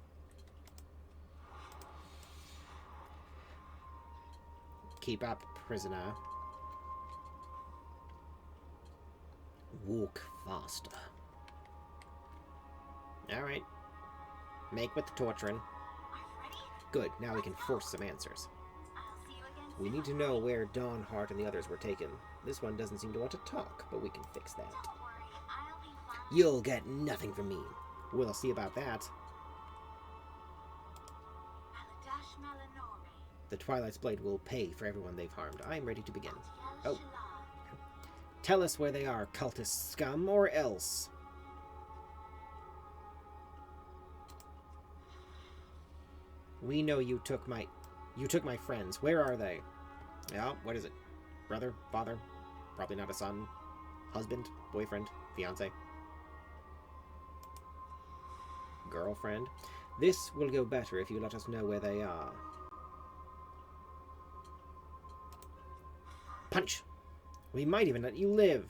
Keep up, prisoner. Walk faster. Alright, Make with the torturing. Are you ready? Good, now we can force some answers. I'll see you again We soon. need to know where Dawn, Hart, and the others were taken. This one doesn't seem to want to talk, but we can fix that. Don't worry, I'll be fine. You'll get nothing from me. We'll see about that. Aladash Malanore. The Twilight's Blade will pay for everyone they've harmed. I am ready to begin. Tiel Oh. Shalal. Tell us where they are, cultist scum, or else. We know you took my friends. Where are they? Yeah, what is it? Brother? Father? Probably not a son. Husband? Boyfriend? Fiance? Girlfriend? This will go better if you let us know where they are. Punch! We might even let you live.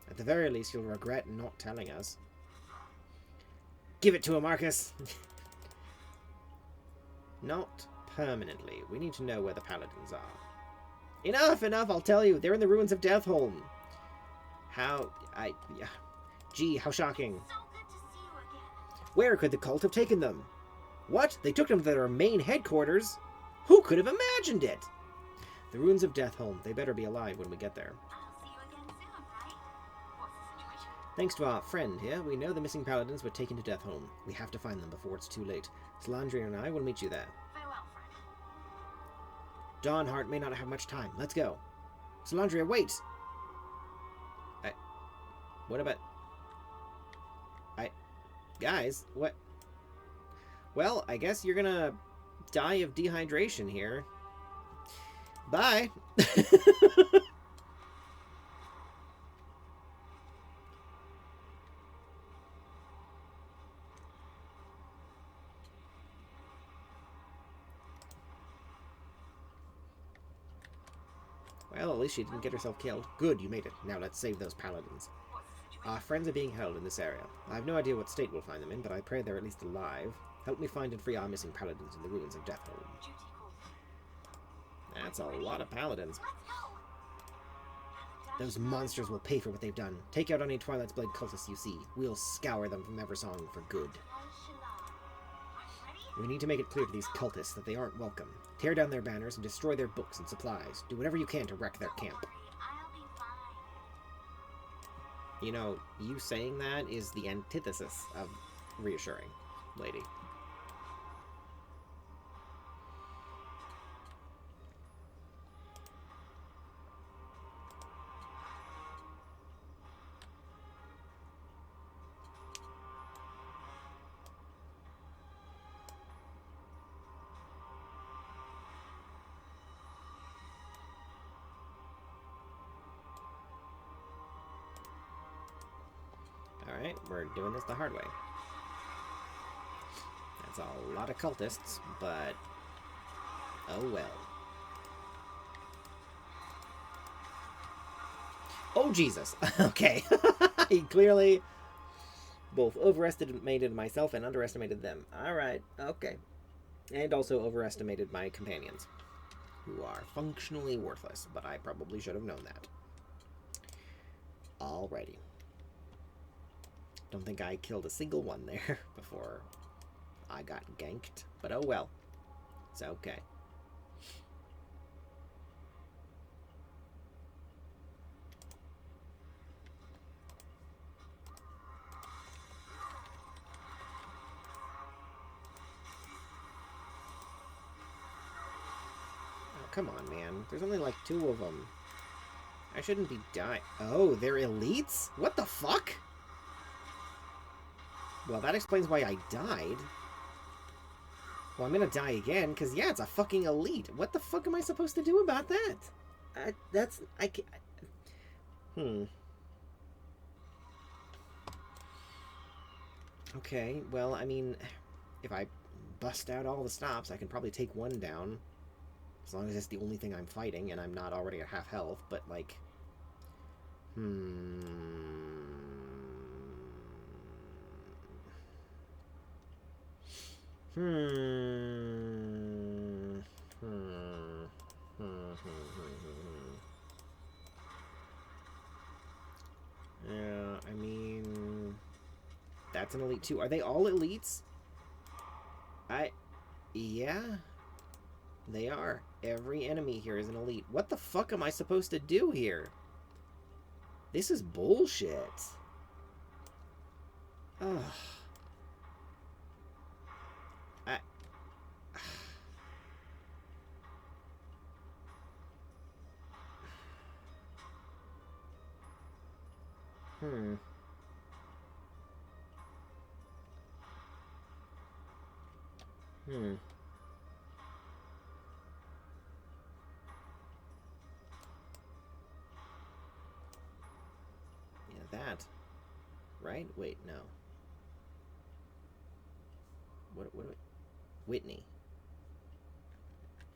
At the very least, you'll regret not telling us. Give it to him, Marcus! Not permanently. We need to know where the paladins are. Enough! Enough! I'll tell you. They're in the ruins of Deathholm. Gee, how shocking. So good to see you again. Where could the cult have taken them? What? They took them to their main headquarters? Who could have imagined it? The ruins of Deathholm. They better be alive when we get there. I'll see you again soon, right? What's the situation? Thanks to our friend here, we know the missing paladins were taken to Deathholm. We have to find them before it's too late. Salandria and I will meet you there. Farewell, friend. Dawnheart may not have much time. Let's go. Salandria, wait! What about... Guys, what... Well, I guess you're gonna die of dehydration here. Bye! Well, at least she didn't get herself killed. Good, you made it. Now let's save those paladins. What's the situation? Our friends are being held in this area. I have no idea what state we'll find them in, but I pray they're at least alive. Help me find and free our missing paladins in the ruins of Deathholm. Duty calls. That's a lot of paladins. Let's go. Aladash Those monsters will pay for what they've done. Take out any Twilight's Blade cultists you see. We'll scour them from Eversong for good. Tiel Shalal. Are you ready? We need to make it clear to these cultists that they aren't welcome. Tear down their banners and destroy their books and supplies. Do whatever you can to wreck their Don't camp. worry, I'll be fine. You know, you saying that is the antithesis of reassuring, lady. Alright, we're doing this the hard way. That's a lot of cultists, but... oh well. Oh, Jesus! Okay. He clearly both overestimated myself and underestimated them. Alright, okay. And also overestimated my companions, who are functionally worthless, but I probably should have known that. Alrighty. Don't think I killed a single one there before I got ganked, but oh well. It's okay. Oh, come on, man. There's only like 2 of them. I shouldn't be dying. Oh, they're elites? What the fuck? Well, that explains why I died. Well, I'm gonna die again, because, yeah, it's a fucking elite. What the fuck am I supposed to do about that? I can't... Okay, well, I mean, if I bust out all the stops, I can probably take one down. As long as it's the only thing I'm fighting, and I'm not already at half health, but, like... Yeah, I mean... That's an elite too. Are they all elites? Yeah. They are. Every enemy here is an elite. What the fuck am I supposed to do here? This is bullshit. Ugh. Hmm. Yeah, that. Right? Wait, no. What Whitney.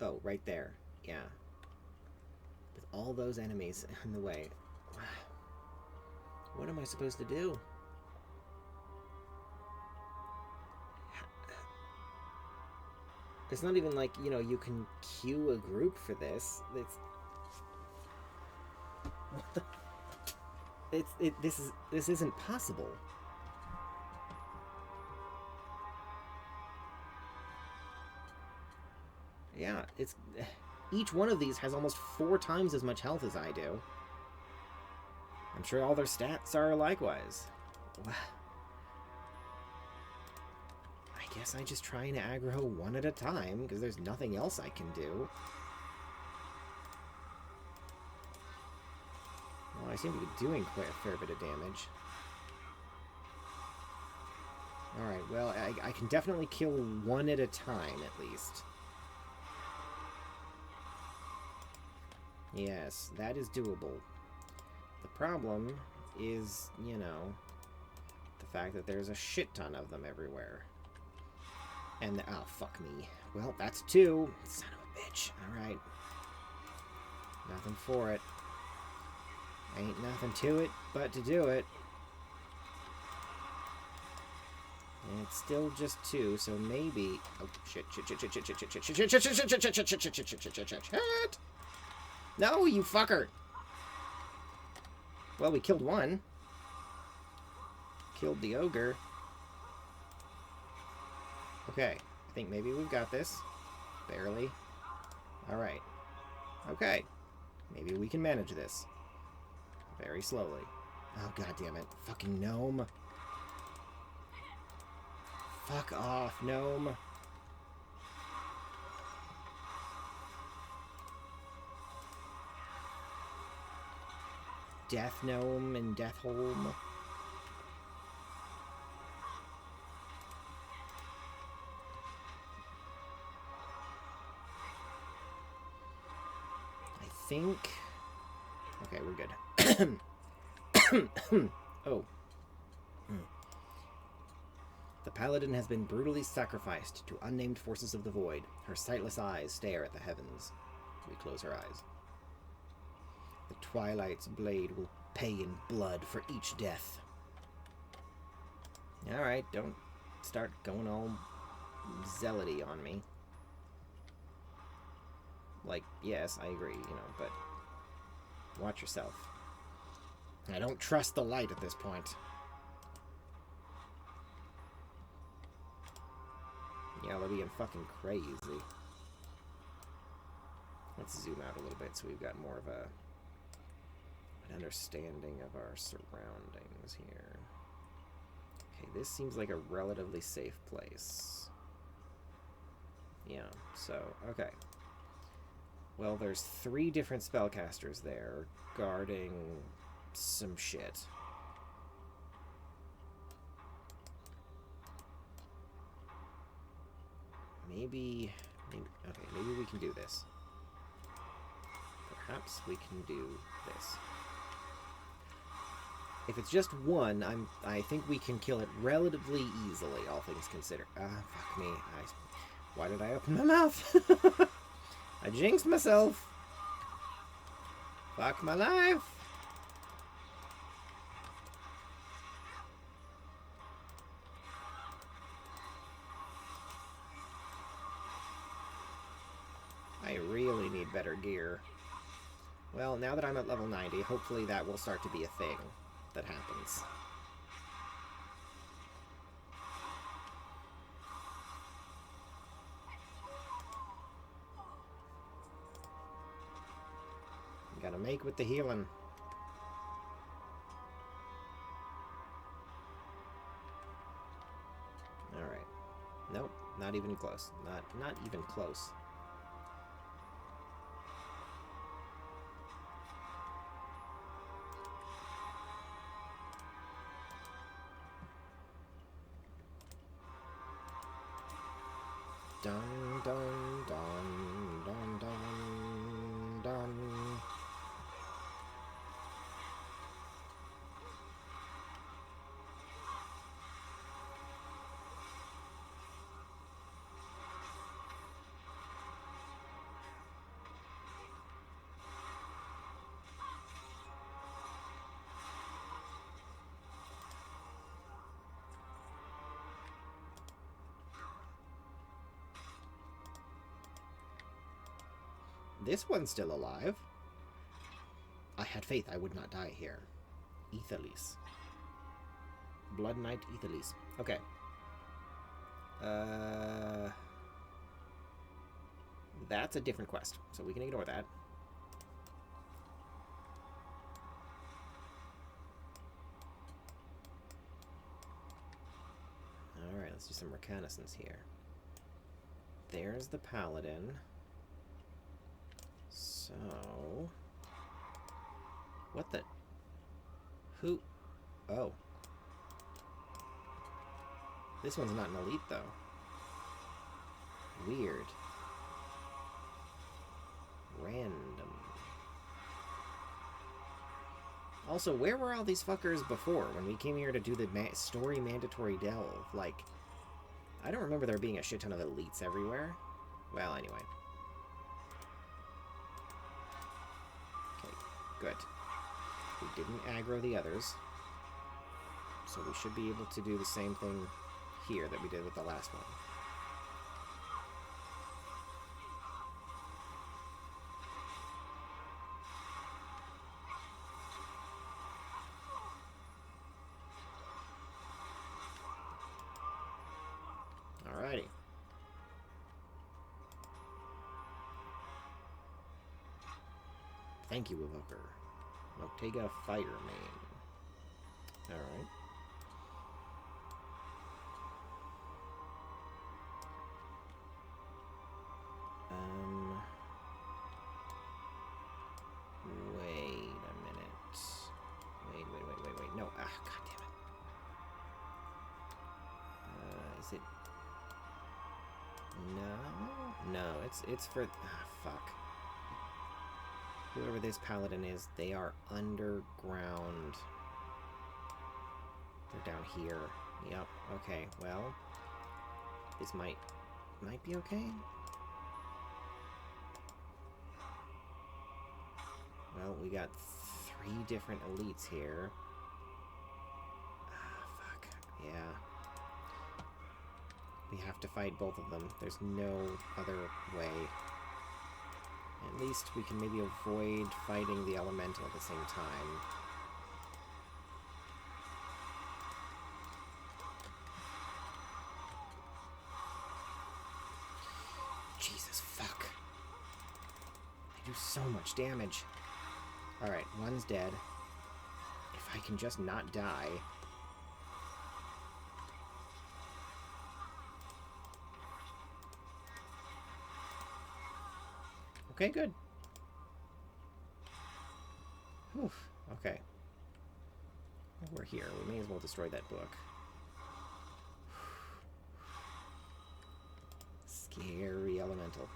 Oh, right there. Yeah. With all those enemies in the way. What am I supposed to do? It's not even like, you know, you can queue a group for this. It's... What the... This isn't possible. Yeah, it's... Each one of these has almost 4 times as much health as I do. I'm sure all their stats are likewise. I guess I just try and aggro one at a time, because there's nothing else I can do. Well, I seem to be doing quite a fair bit of damage. Alright, well, I can definitely kill one at a time, at least. Yes, that is doable. The problem is, you know, the fact that there's a shit ton of them everywhere. And, oh, fuck me. Well, that's 2. Son of a bitch. Alright. Nothing for it. Ain't nothing to it but to do it. And it's still just 2, so maybe... Oh, shit. No, you fucker! Well, we killed one. Killed the ogre. Okay, I think maybe we've got this. Barely. Alright. Okay. Maybe we can manage this. Very slowly. Oh, god damn it. Fucking gnome. Fuck off, gnome. Death gnome and Death Holm. I think... Okay, we're good. Oh. The paladin has been brutally sacrificed to unnamed forces of the void. Her sightless eyes stare at the heavens. We close her eyes. The Twilight's blade will pay in blood for each death. Alright, don't start going all zealoty on me. Like, yes, I agree, you know, but watch yourself. I don't trust the light at this point. Yeah, they're being fucking crazy. Let's zoom out a little bit so we've got more of an understanding of our surroundings here. Okay, this seems like a relatively safe place. Yeah, so, okay. Well, there's 3 different spellcasters there guarding some shit. Maybe we can do this. Perhaps we can do this. If it's just one, I think we can kill it relatively easily, all things considered. Ah, fuck me. Why did I open my mouth? I jinxed myself. Fuck my life. I really need better gear. Well, now that I'm at level 90, hopefully that will start to be a thing that happens. Gotta make with the healing. Alright. Nope, not even close. Not even close. Dun dun dun dun dun dun. This one's still alive. I had faith I would not die here. Ethelise. Blood Knight Ethelise. Okay. That's a different quest, so we can ignore that. Alright, let's do some reconnaissance here. There's the paladin. So... What the... Who... Oh. This one's not an elite, though. Weird. Random. Also, where were all these fuckers before when we came here to do the story mandatory delve? Like, I don't remember there being a shit ton of elites everywhere. Well, anyway. Okay, good. We didn't aggro the others. So we should be able to do the same thing here that we did with the last one. Alrighty. Thank you, Evoker. Motega Firemane. Alright. Wait a minute. Wait. No, god damn it. Is it... No, it's for... fuck. Whoever this paladin is, they are underground. They're down here. Yep, okay, well... This might be okay? Well, we got 3 different elites here. Fuck. Yeah. We have to fight both of them. There's no other way. At least we can maybe avoid fighting the elemental at the same time. Jesus, fuck. They do so much damage. Alright, one's dead. If I can just not die... Okay, good. Whew, okay. Well, we're here. We may as well destroy that book. Scary elemental.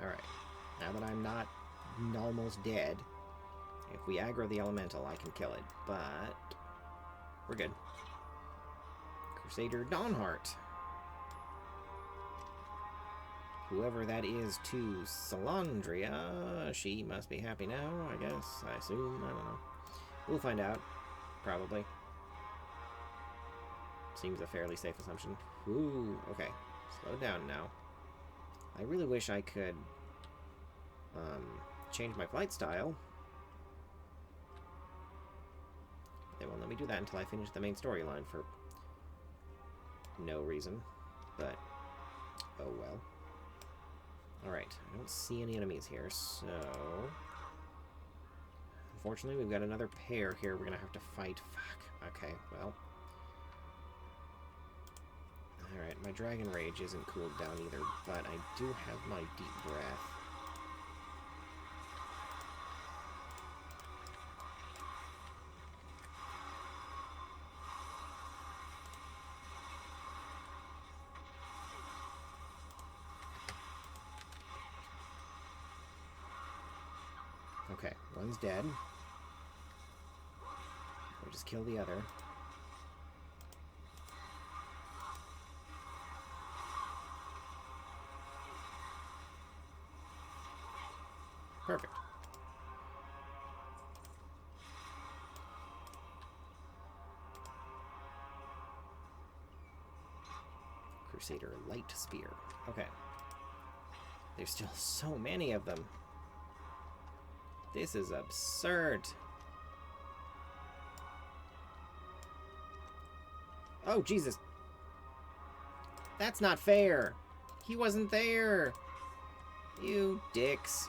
Alright. Now that I'm not almost dead, if we aggro the elemental, I can kill it. But... we're good. Crusader Dawnheart. Whoever that is to Salandria, she must be happy now, I guess. I assume. I don't know. We'll find out. Probably. Seems a fairly safe assumption. Ooh, okay. Slow down now. I really wish I could change my flight style. They won't let me do that until I finish the main storyline for no reason, but oh well. Alright, I don't see any enemies here, so... Unfortunately, we've got another pair here we're gonna have to fight. Fuck. Okay, well. Alright, my Dragon Rage isn't cooled down either, but I do have my Deep Breath. Okay, one's dead. We'll just kill the other. Perfect. Crusader Light Spear. Okay. There's still so many of them. This is absurd. Oh, Jesus. That's not fair. He wasn't there. You dicks.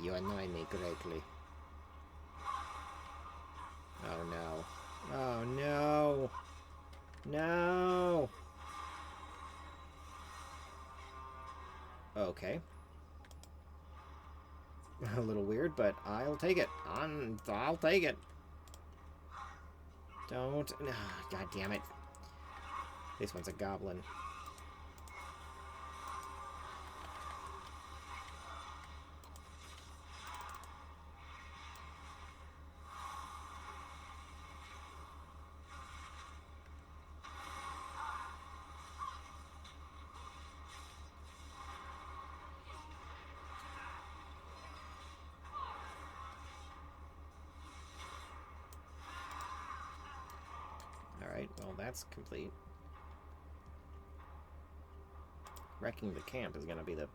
You annoy me greatly. Oh no. Oh no. No. Okay. A little weird, but I'll take it. I'll take it. Don't. God damn it. This one's a goblin. Alright, well that's complete. Wrecking the camp is gonna be the...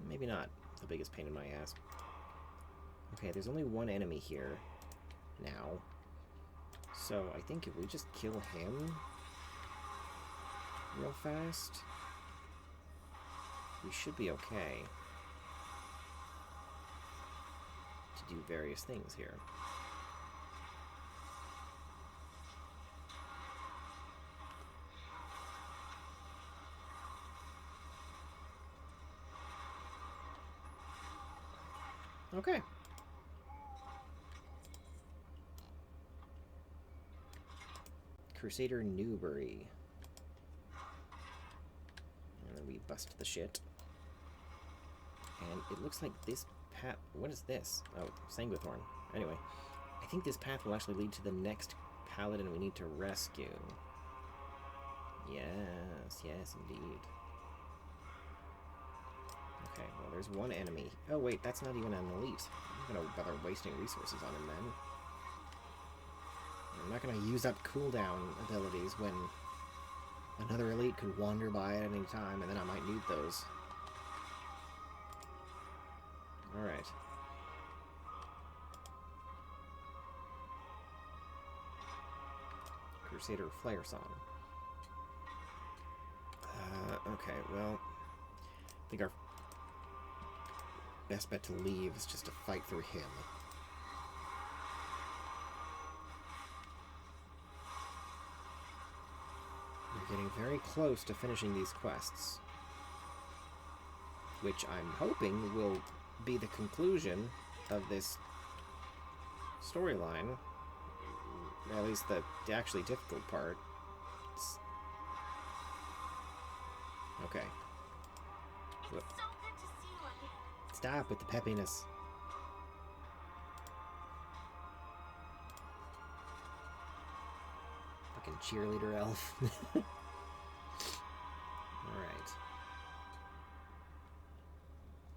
maybe not the biggest pain in my ass. Okay, there's only one enemy here now. So I think if we just kill him real fast, we should be okay to do various things here. Okay. Crusader Newbury. And then we bust the shit. And it looks like this path... What is this? Oh, Sanguithorn. Anyway, I think this path will actually lead to the next paladin we need to rescue. Yes, yes, indeed. Okay, well, there's one enemy. Oh, wait, that's not even an elite. I'm not going to bother wasting resources on him, then. I'm not going to use up cooldown abilities when another elite could wander by at any time, and then I might need those. Alright. Crusader Flare Song. Okay, well, I think our best bet to leave is just to fight through him. We're getting very close to finishing these quests, which I'm hoping will be the conclusion of this storyline. At least the actually difficult part. Okay. It's so good to see you again. Stop with the peppiness. Fucking cheerleader elf. Alright.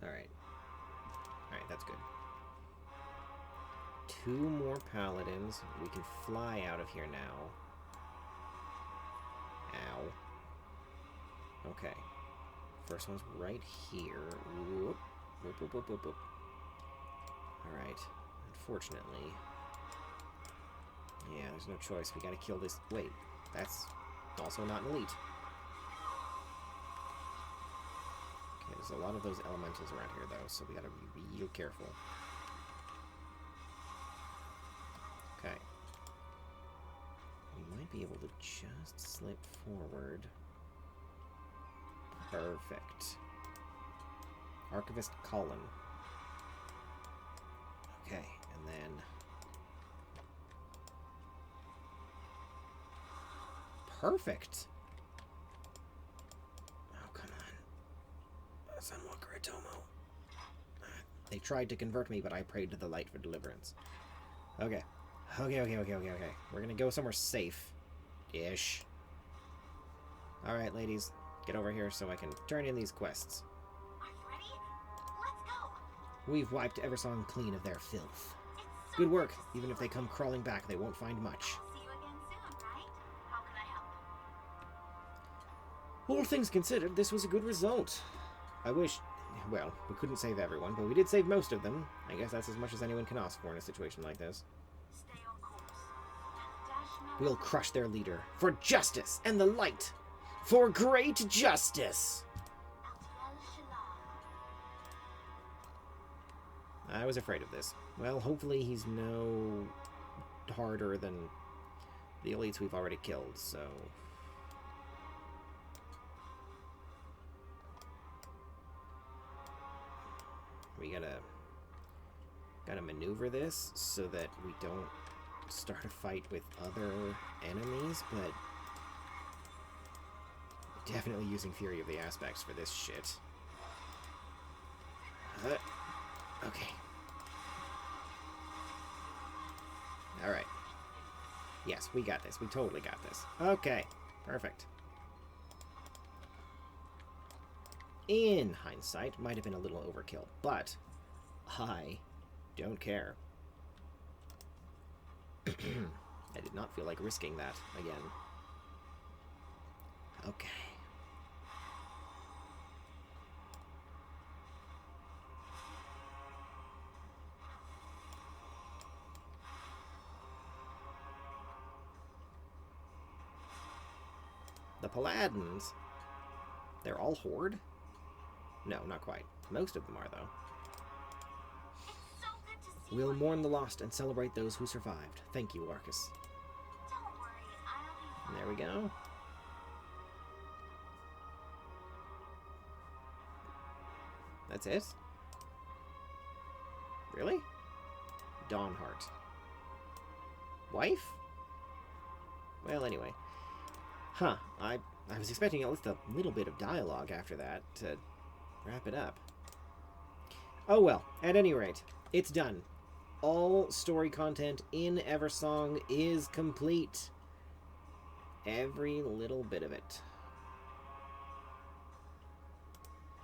Alright. Alright, that's good. 2 more paladins. We can fly out of here now. Ow. Okay. First one's right here. Whoop. Whoop, whoop, whoop, whoop, whoop. Alright. Unfortunately. Yeah, there's no choice. We gotta kill this. Wait. That's also not an elite. Okay, there's a lot of those elementals around here, though, so we gotta be real careful. Okay. We might be able to just slip forward. Perfect. Archivist Colin. Okay, and then... Perfect! Oh, come on. Sunwalker Atomo. They tried to convert me, but I prayed to the light for deliverance. Okay. Okay. We're gonna go somewhere safe-ish. Alright, ladies. Get over here so I can turn in these quests. Are you ready? Let's go. We've wiped Eversong clean of their filth. It's so Good work. to see Even if they you. come crawling back, they won't find much. I'll see you again soon, right? How can I help? All things considered, this was a good result. I wish... Well, we couldn't save everyone, but we did save most of them. I guess that's as much as anyone can ask for in a situation like this. Stay on course. Dash We'll crush their leader. For justice and the light! For great justice! I was afraid of this. Well, hopefully he's no harder than the elites we've already killed, so... We gotta maneuver this so that we don't start a fight with other enemies, but definitely using Fury of the Aspects for this shit. Okay. Alright. Yes, we got this. We totally got this. Okay. Perfect. In hindsight, might have been a little overkill, but I don't care. I did not feel like risking that again. Okay. The Paladins, they're all Horde? No, not quite. Most of them are, though. It's so good to see We'll you. mourn the lost and celebrate those who survived. Thank you, Arcas. Don't worry, I'll be And there we go. That's it? Really? Dawnheart. Wife? Well, anyway. Huh. I was expecting at least a little bit of dialogue after that to wrap it up. Oh well, at any rate, it's done. All story content in Eversong is complete. Every little bit of it.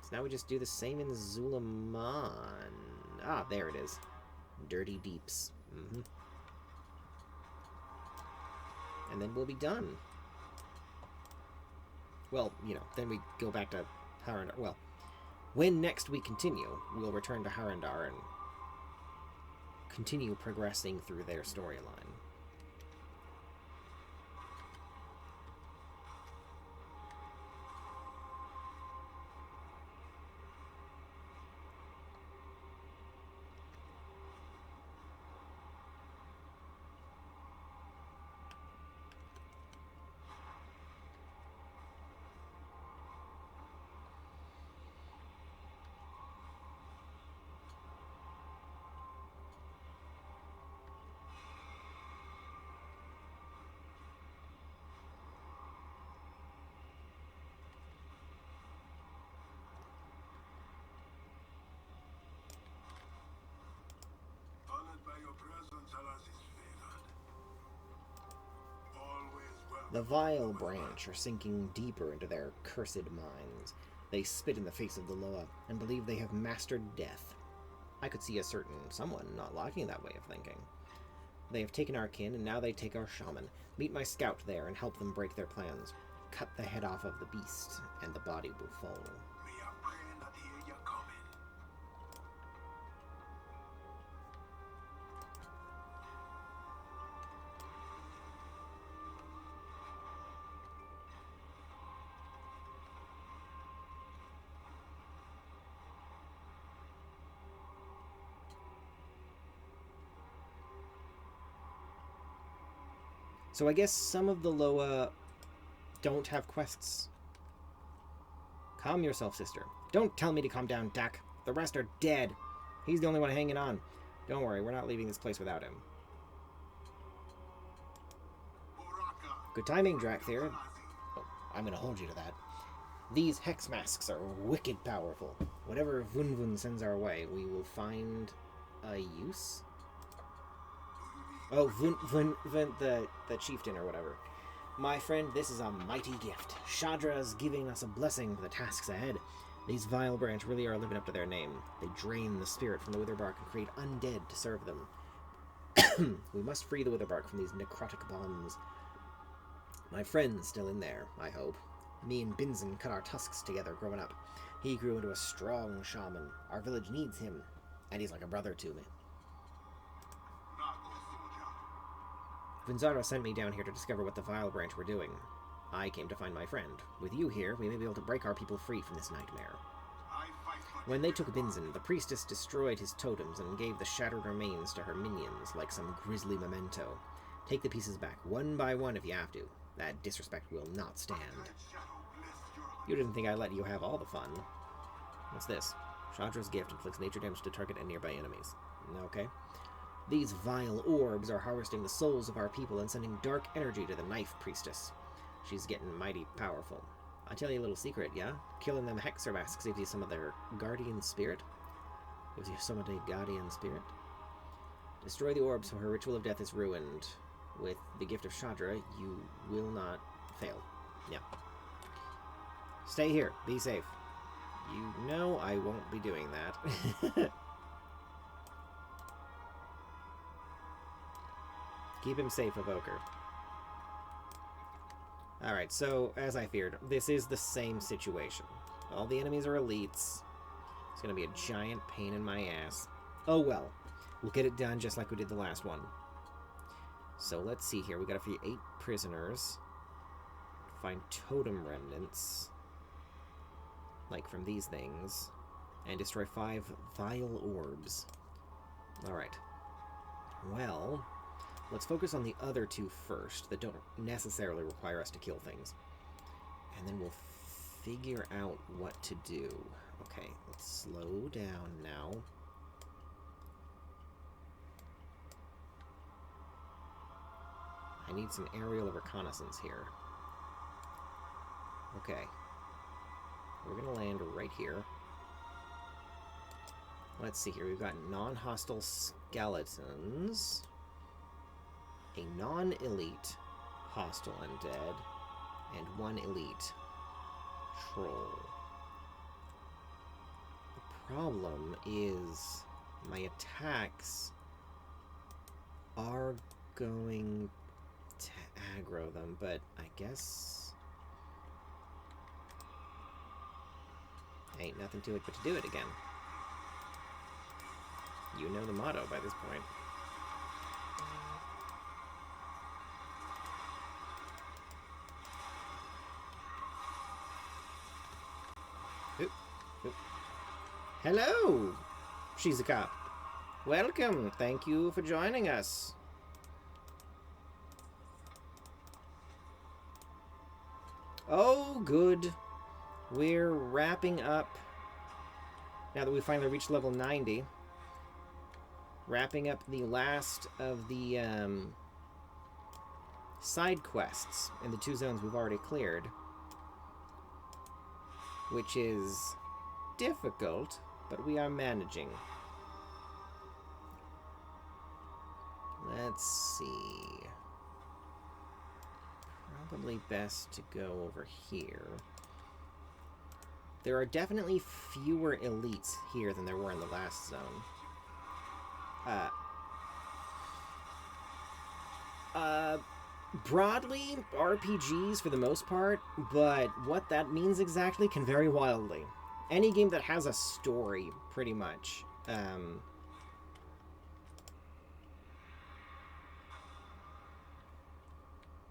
So now we just do the same in Zul'Aman. Ah, there it is. Dirty Deeps. And then we'll be done. Well, you know, then we go back to Harandar. Well, when next we continue, we'll return to Harandar and continue progressing through their storyline. Honored by your presence, Alas is favored. Always welcome. The Vile Branch are sinking deeper into their cursed minds. They spit in the face of the Loa and believe they have mastered death. I could see a certain someone not liking that way of thinking. They have taken our kin, and now they take our shaman. Meet my scout there and help them break their plans. cut the head off of the beast, and the body will fall. Me a praying that hear you coming. So I guess some of the Loa don't have quests. Calm yourself, sister. Don't tell me to calm down, Dak. The rest are dead. He's the only one hanging on. Don't worry, we're not leaving this place without him. Good timing, Drakthir. Oh, I'm gonna hold you to that. These hex masks are wicked powerful. Whatever Vunvun sends our way, we will find a use. Oh, Vun, the chieftain or whatever. My friend, this is a mighty gift. Shadra's giving us a blessing for the tasks ahead. These vile branch really are living up to their name. They drain the spirit from the Witherbark and create undead to serve them. We must free the Witherbark from these necrotic bonds. My friend's still in there, I hope. Me and Binzen cut our tusks together growing up. He grew into a strong shaman. Our village needs him, and he's like a brother to me. Vinzara sent me down here to discover what the Vile Branch were doing. I came to find my friend. With you here, we may be able to break our people free from this nightmare. When they took Binzen, the priestess destroyed his totems and gave the shattered remains to her minions like some grisly memento. Take the pieces back, one by one if you have to. That disrespect will not stand. You didn't think I'd let you have all the fun. What's this? Shadra's gift inflicts nature damage to target and nearby enemies. Okay. These vile orbs are harvesting the souls of our people and sending dark energy to the Knife Priestess. She's getting mighty powerful. I'll tell you a little secret, yeah? Killing them Hexer masks gives you some of their guardian spirit. Gives you some of the guardian spirit. Destroy the orb so her ritual of death is ruined. With the gift of Shadra, you will not fail. Yeah. Stay here. Be safe. You know I won't be doing that. Keep him safe, Evoker. Alright, so, as I feared, this is the same situation. All the enemies are elites. It's gonna be a giant pain in my ass. Oh well. We'll get it done just like we did the last one. So, let's see here. We gotta free 8 prisoners. Find totem remnants. Like from these things. And destroy 5 vile orbs. Alright. Well... let's focus on the other 2 first, that don't necessarily require us to kill things. And then we'll figure out what to do. Okay, let's slow down now. I need some aerial reconnaissance here. Okay. We're gonna land right here. Let's see here, we've got non-hostile skeletons. A non-elite hostile undead, and 1 elite troll. The problem is my attacks are going to aggro them, but I guess ain't nothing to it but to do it again. You know the motto by this point. Hello, Shizuka. Welcome. Thank you for joining us. Oh, good. We're wrapping up, now that we finally reached level 90, wrapping up the last of the side quests in the 2 zones we've already cleared, which is difficult, but we are managing. Let's see. Probably best to go over here. There are definitely fewer elites here than there were in the last zone. broadly, RPGs for the most part, but what that means exactly can vary wildly. Any game that has a story, pretty much.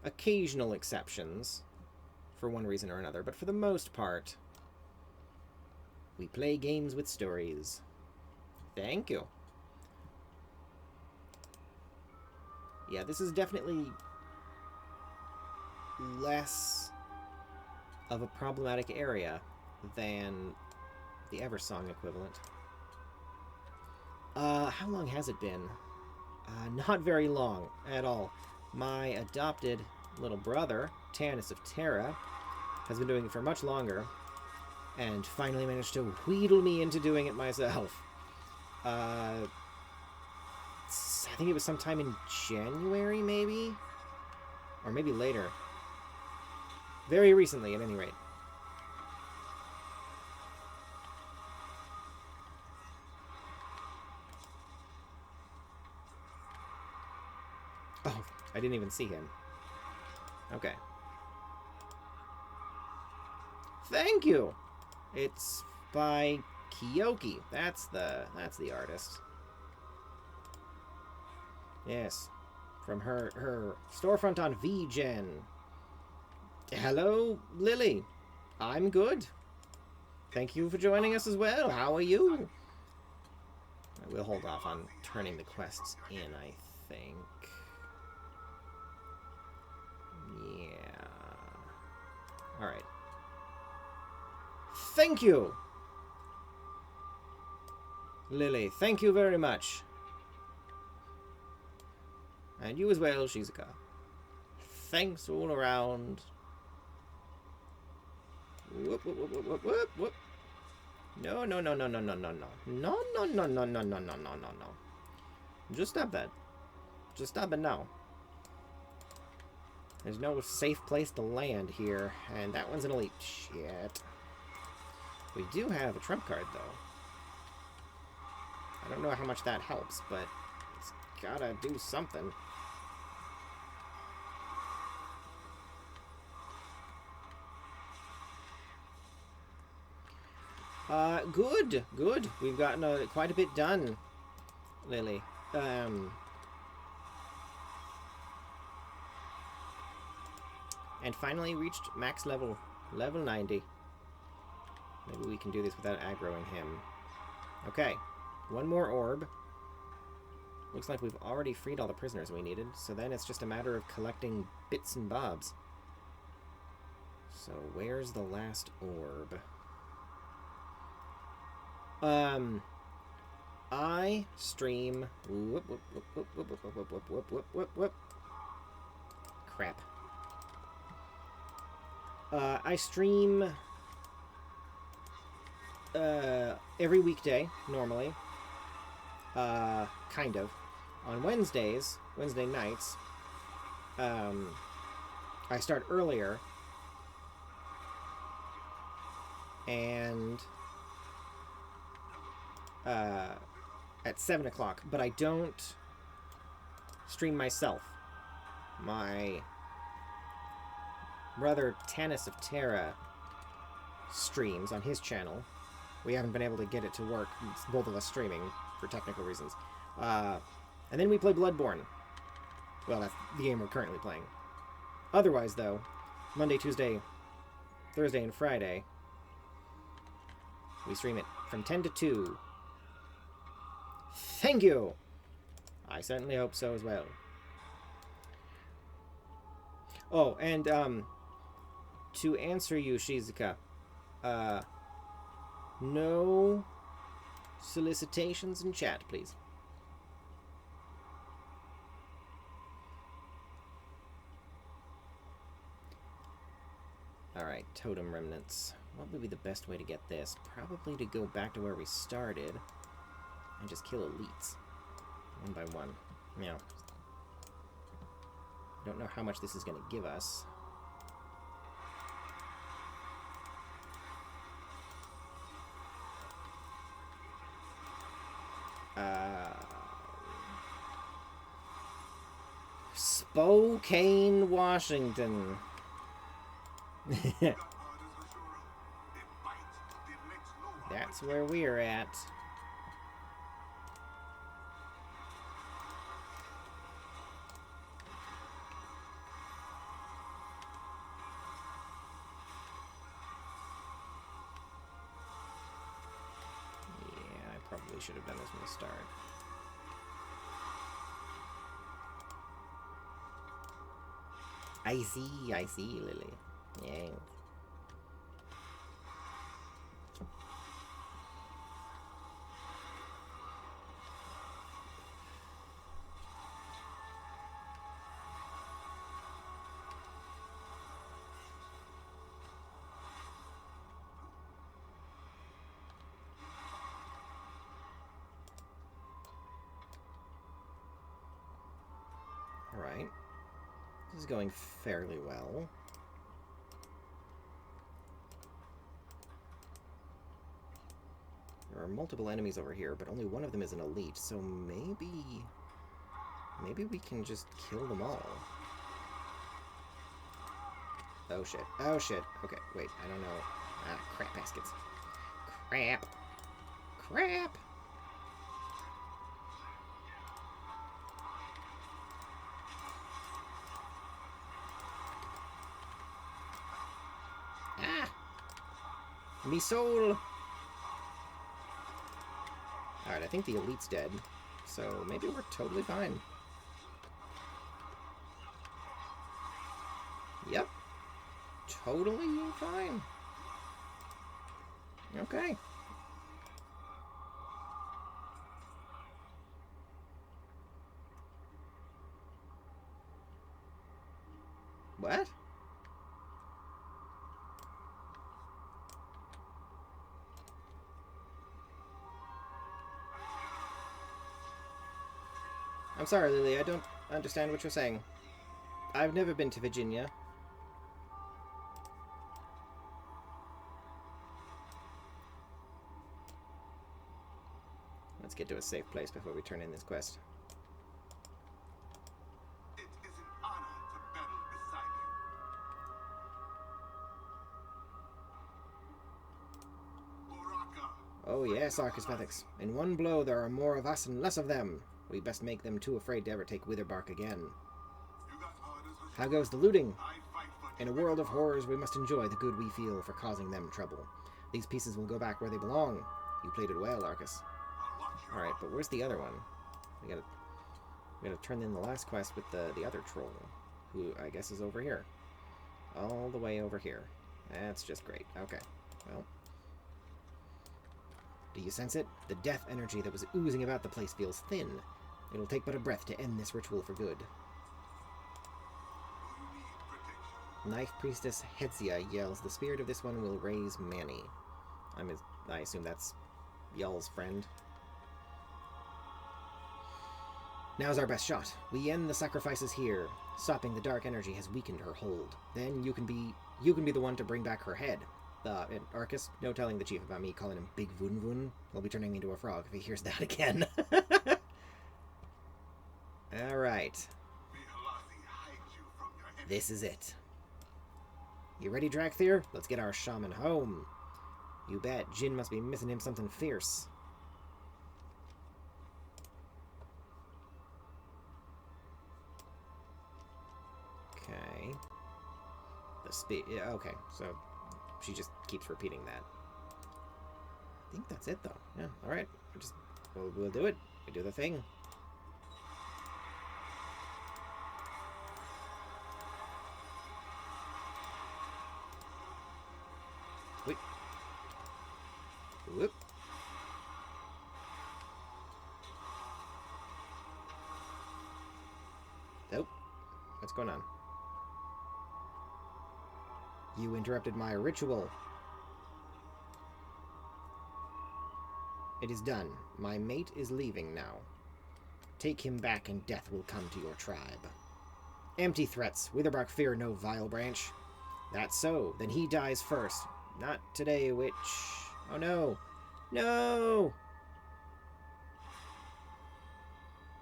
Occasional exceptions, for one reason or another, but for the most part, we play games with stories. Thank you. Yeah, this is definitely less of a problematic area than the Eversong equivalent. How long has it been? Not very long at all. My adopted little brother, Tanis of Terra, has been doing it for much longer, and finally managed to wheedle me into doing it myself. I think it was sometime in January, maybe? Or maybe later. Very recently, at any rate. Oh, I didn't even see him. Okay. Thank you! It's by Kiyoki. That's the artist. Yes. From her storefront on VGen. Hello, Lily. I'm good. Thank you for joining us as well. How are you? We'll hold off on turning the quests in, I think. Yeah. Alright. Thank you! Lily, thank you very much. And you as well, Shizuka. Thanks all around. Whoop, whoop, whoop, whoop, whoop, whoop. No, no, no, no, no, no, no, no. No, no, no, no, no, no, no, no, no, no. Just stop that. Just stop it now. There's no safe place to land here, and that one's an elite. Shit. We do have a trump card, though. I don't know how much that helps, but it's gotta do something. Good, good. We've gotten quite a bit done, Lily. And finally reached max level, level 90. Maybe we can do this without aggroing him. Okay, one more orb. Looks like we've already freed all the prisoners we needed, so then it's just a matter of collecting bits and bobs. So where's the last orb? I stream... Whoop, whoop, whoop, whoop, whoop, whoop, whoop, whoop, whoop, whoop, whoop, whoop. Crap. I stream... every weekday, normally. Kind of. On Wednesdays, Wednesday nights, I start earlier. And... at 7 o'clock, but I don't stream myself. My brother Tanis of Terra streams on his channel. We haven't been able to get it to work, it's both of us streaming, for technical reasons. And then we play Bloodborne. Well, that's the game we're currently playing. Otherwise, though, Monday, Tuesday, Thursday, and Friday, we stream it from 10 to 2. Thank you! I certainly hope so as well. Oh, and, to answer you, Shizuka, no solicitations in chat, please. Alright, totem remnants. What would be the best way to get this? Probably to go back to where we started and just kill elites. One by one. Meow. Don't know how much this is going to give us. Spokane, Washington. That's where we're at. Yeah, I probably should have done this from the start. I see, Lily. Yeah. Alright. This is going fairly well. There are multiple enemies over here, but only one of them is an elite, so maybe we can just kill them all. Oh shit. Oh shit. Okay, wait, I don't know. Ah, crap baskets. Crap. Crap! Ah! Me soul! Alright, I think the elite's dead, so maybe we're totally fine. Yep. Totally fine. Okay. What? I'm sorry, Lily, I don't understand what you're saying. I've never been to Virginia. Let's get to a safe place before we turn in this quest. It is an honor to battle beside you. Oraka. Oh yes, Arcasvethix. In one blow there are more of us and less of them. We best make them too afraid to ever take Witherbark again. You got orders, Hashira? How goes the looting? I fight for In a world of horrors, we must enjoy the good we feel for causing them trouble. These pieces will go back where they belong. You played it well, Arcas. I'll watch you. Alright, but where's the other one? We gotta turn in the last quest with the other troll, who I guess is over here. All the way over here. That's just great. Okay, well. Do you sense it? The death energy that was oozing about the place feels thin. It'll take but a breath to end this ritual for good. Do you need protection? Knife Priestess Hetsia yells, the spirit of this one will raise Manny. I assume that's Y'all's friend. Now's our best shot. We end the sacrifices here. Stopping the dark energy has weakened her hold. Then you can be the one to bring back her head. And Arcas, no telling the chief about me calling him Big Voon Voon. He'll be turning me into a frog if he hears that again. Alright. May Halasi hide you from your enemy. This is it. You ready, Drakthir? Let's get our shaman home. You bet. Jin must be missing him something fierce. Okay. The speed. Yeah, okay, so she just keeps repeating that. I think that's it, though. Yeah, alright. We'll do it. We do the thing. Wait. Whoop. Nope. What's going on? You interrupted my ritual. It is done. My mate is leaving now. Take him back and death will come to your tribe. Empty threats. Witherbark fear no vile branch. That's so. Then he dies first. Not today, witch. Oh no. No!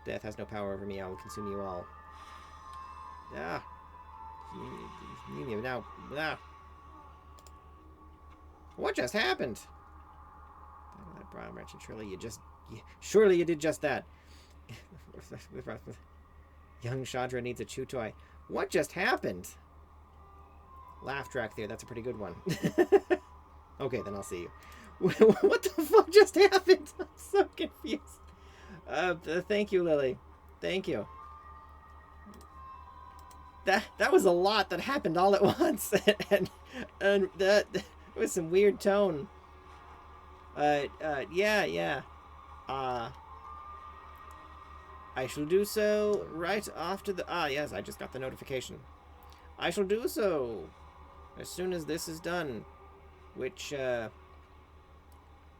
Death has no power over me. I will consume you all. Ah. Now. Ah. What just happened? That broad merchant, surely you did just that. Young Chandra needs a chew toy. What just happened? Laugh track there. That's a pretty good one. Okay, then I'll see you. What the fuck just happened? I'm so confused. Thank you, Lily. Thank you. That was a lot that happened all at once, and that was some weird tone. Yeah. I shall do so right after the... Ah, yes, I just got the notification. I shall do so as soon as this is done. Which, I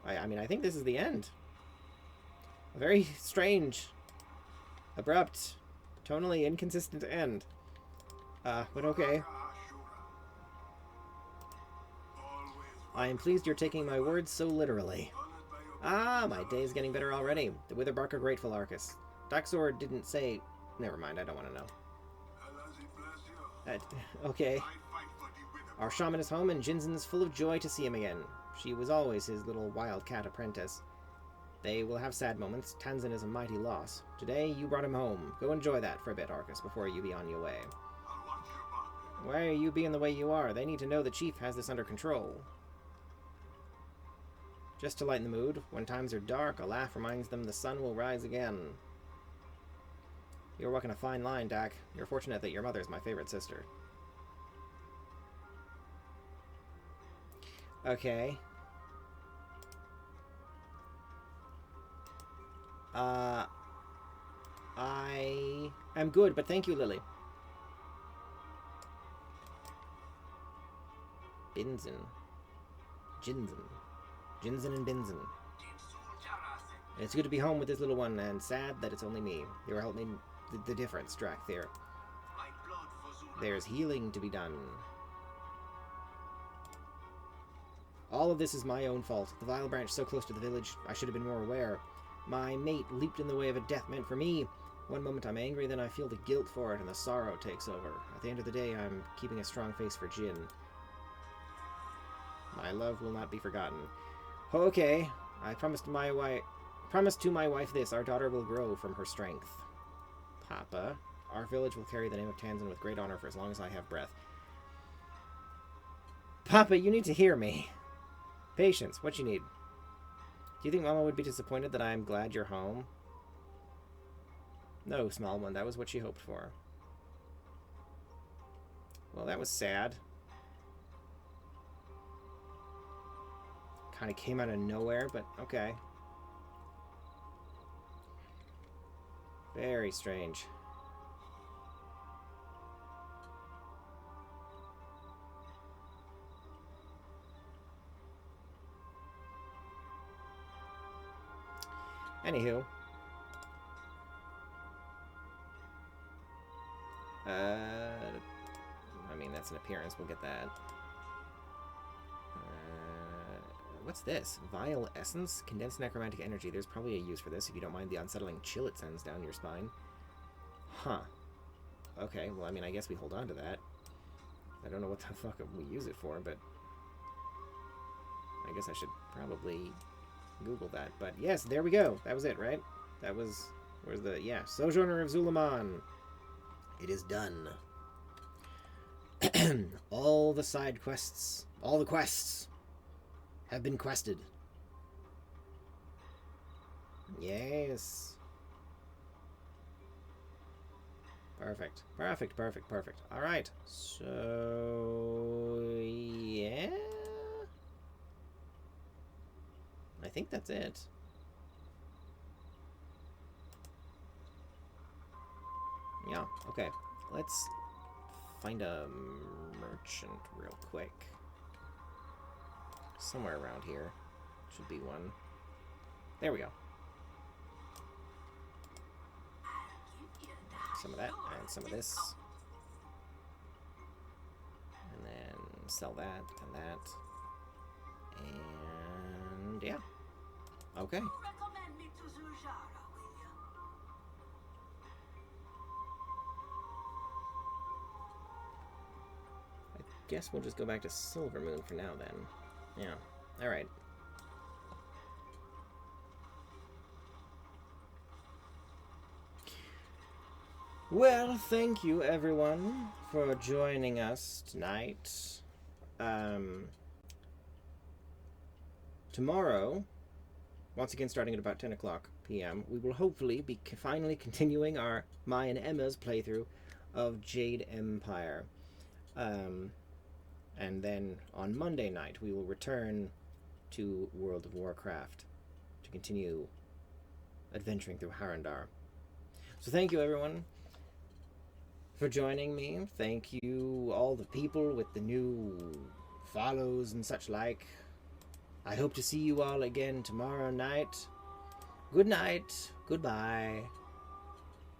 mean, I think this is the end. A very strange, abrupt, tonally inconsistent end. But okay. I am pleased you're taking my words so literally. Ah, my day is getting better already. The Witherbark are grateful, Arcas. Daxor didn't say... Never mind, I don't want to know. Okay. Our shaman is home, and Jinzen's full of joy to see him again. She was always his little wildcat apprentice. They will have sad moments. Tanzin is a mighty loss. Today, you brought him home. Go enjoy that for a bit, Arcas, before you be on your way. Why are you being the way you are? They need to know the chief has this under control. Just to lighten the mood, when times are dark, a laugh reminds them the sun will rise again. You're walking a fine line, Dak. You're fortunate that your mother is my favorite sister. Okay. I am good, but thank you, Lily. Jinzen and Binzen. It's good to be home with this little one, and sad that it's only me. You will help me the difference, Drac there. There's healing to be done. All of this is my own fault. The Vile Branch so close to the village, I should have been more aware. My mate leaped in the way of a death meant for me. One moment I'm angry, then I feel the guilt for it, and the sorrow takes over. At the end of the day, I'm keeping a strong face for Jin. My love will not be forgotten. Okay, I promised to my wife this. Our daughter will grow from her strength. Papa, our village will carry the name of Tanzin with great honor for as long as I have breath. Papa, you need to hear me. Patience, what you need? Do you think Mama would be disappointed that I am glad you're home? No, small one, that was what she hoped for. Well, that was sad. Kind of came out of nowhere, but okay. Very strange. Anywho. I mean, that's an appearance. We'll get that. What's this? Vile Essence? Condensed necromantic energy. There's probably a use for this if you don't mind the unsettling chill it sends down your spine. Huh. Okay, well, I mean, I guess we hold on to that. I don't know what the fuck we use it for, but... I guess I should probably Google that. But yes, there we go. That was it, right? That was... Where's the... Yeah, Sojourner of Zul'Aman. It is done. All the side quests... All the quests... have been quested. Yes. Perfect. Perfect, perfect, perfect. Alright. So... yeah? I think that's it. Yeah, okay. Let's find a merchant real quick. Somewhere around here should be one. There we go. Some of that and some of this. And then sell that and that. And yeah. Okay. guess we'll just go back to Silvermoon for now then. Yeah. Alright. Well, thank you everyone for joining us tonight. Tomorrow, once again starting at about 10 o'clock p.m., we will hopefully be finally continuing my and Emma's playthrough of Jade Empire. And then on Monday night, we will return to World of Warcraft to continue adventuring through Harandar. So thank you everyone for joining me. Thank you all the people with the new follows and such like. I hope to see you all again tomorrow night. Good night. Goodbye.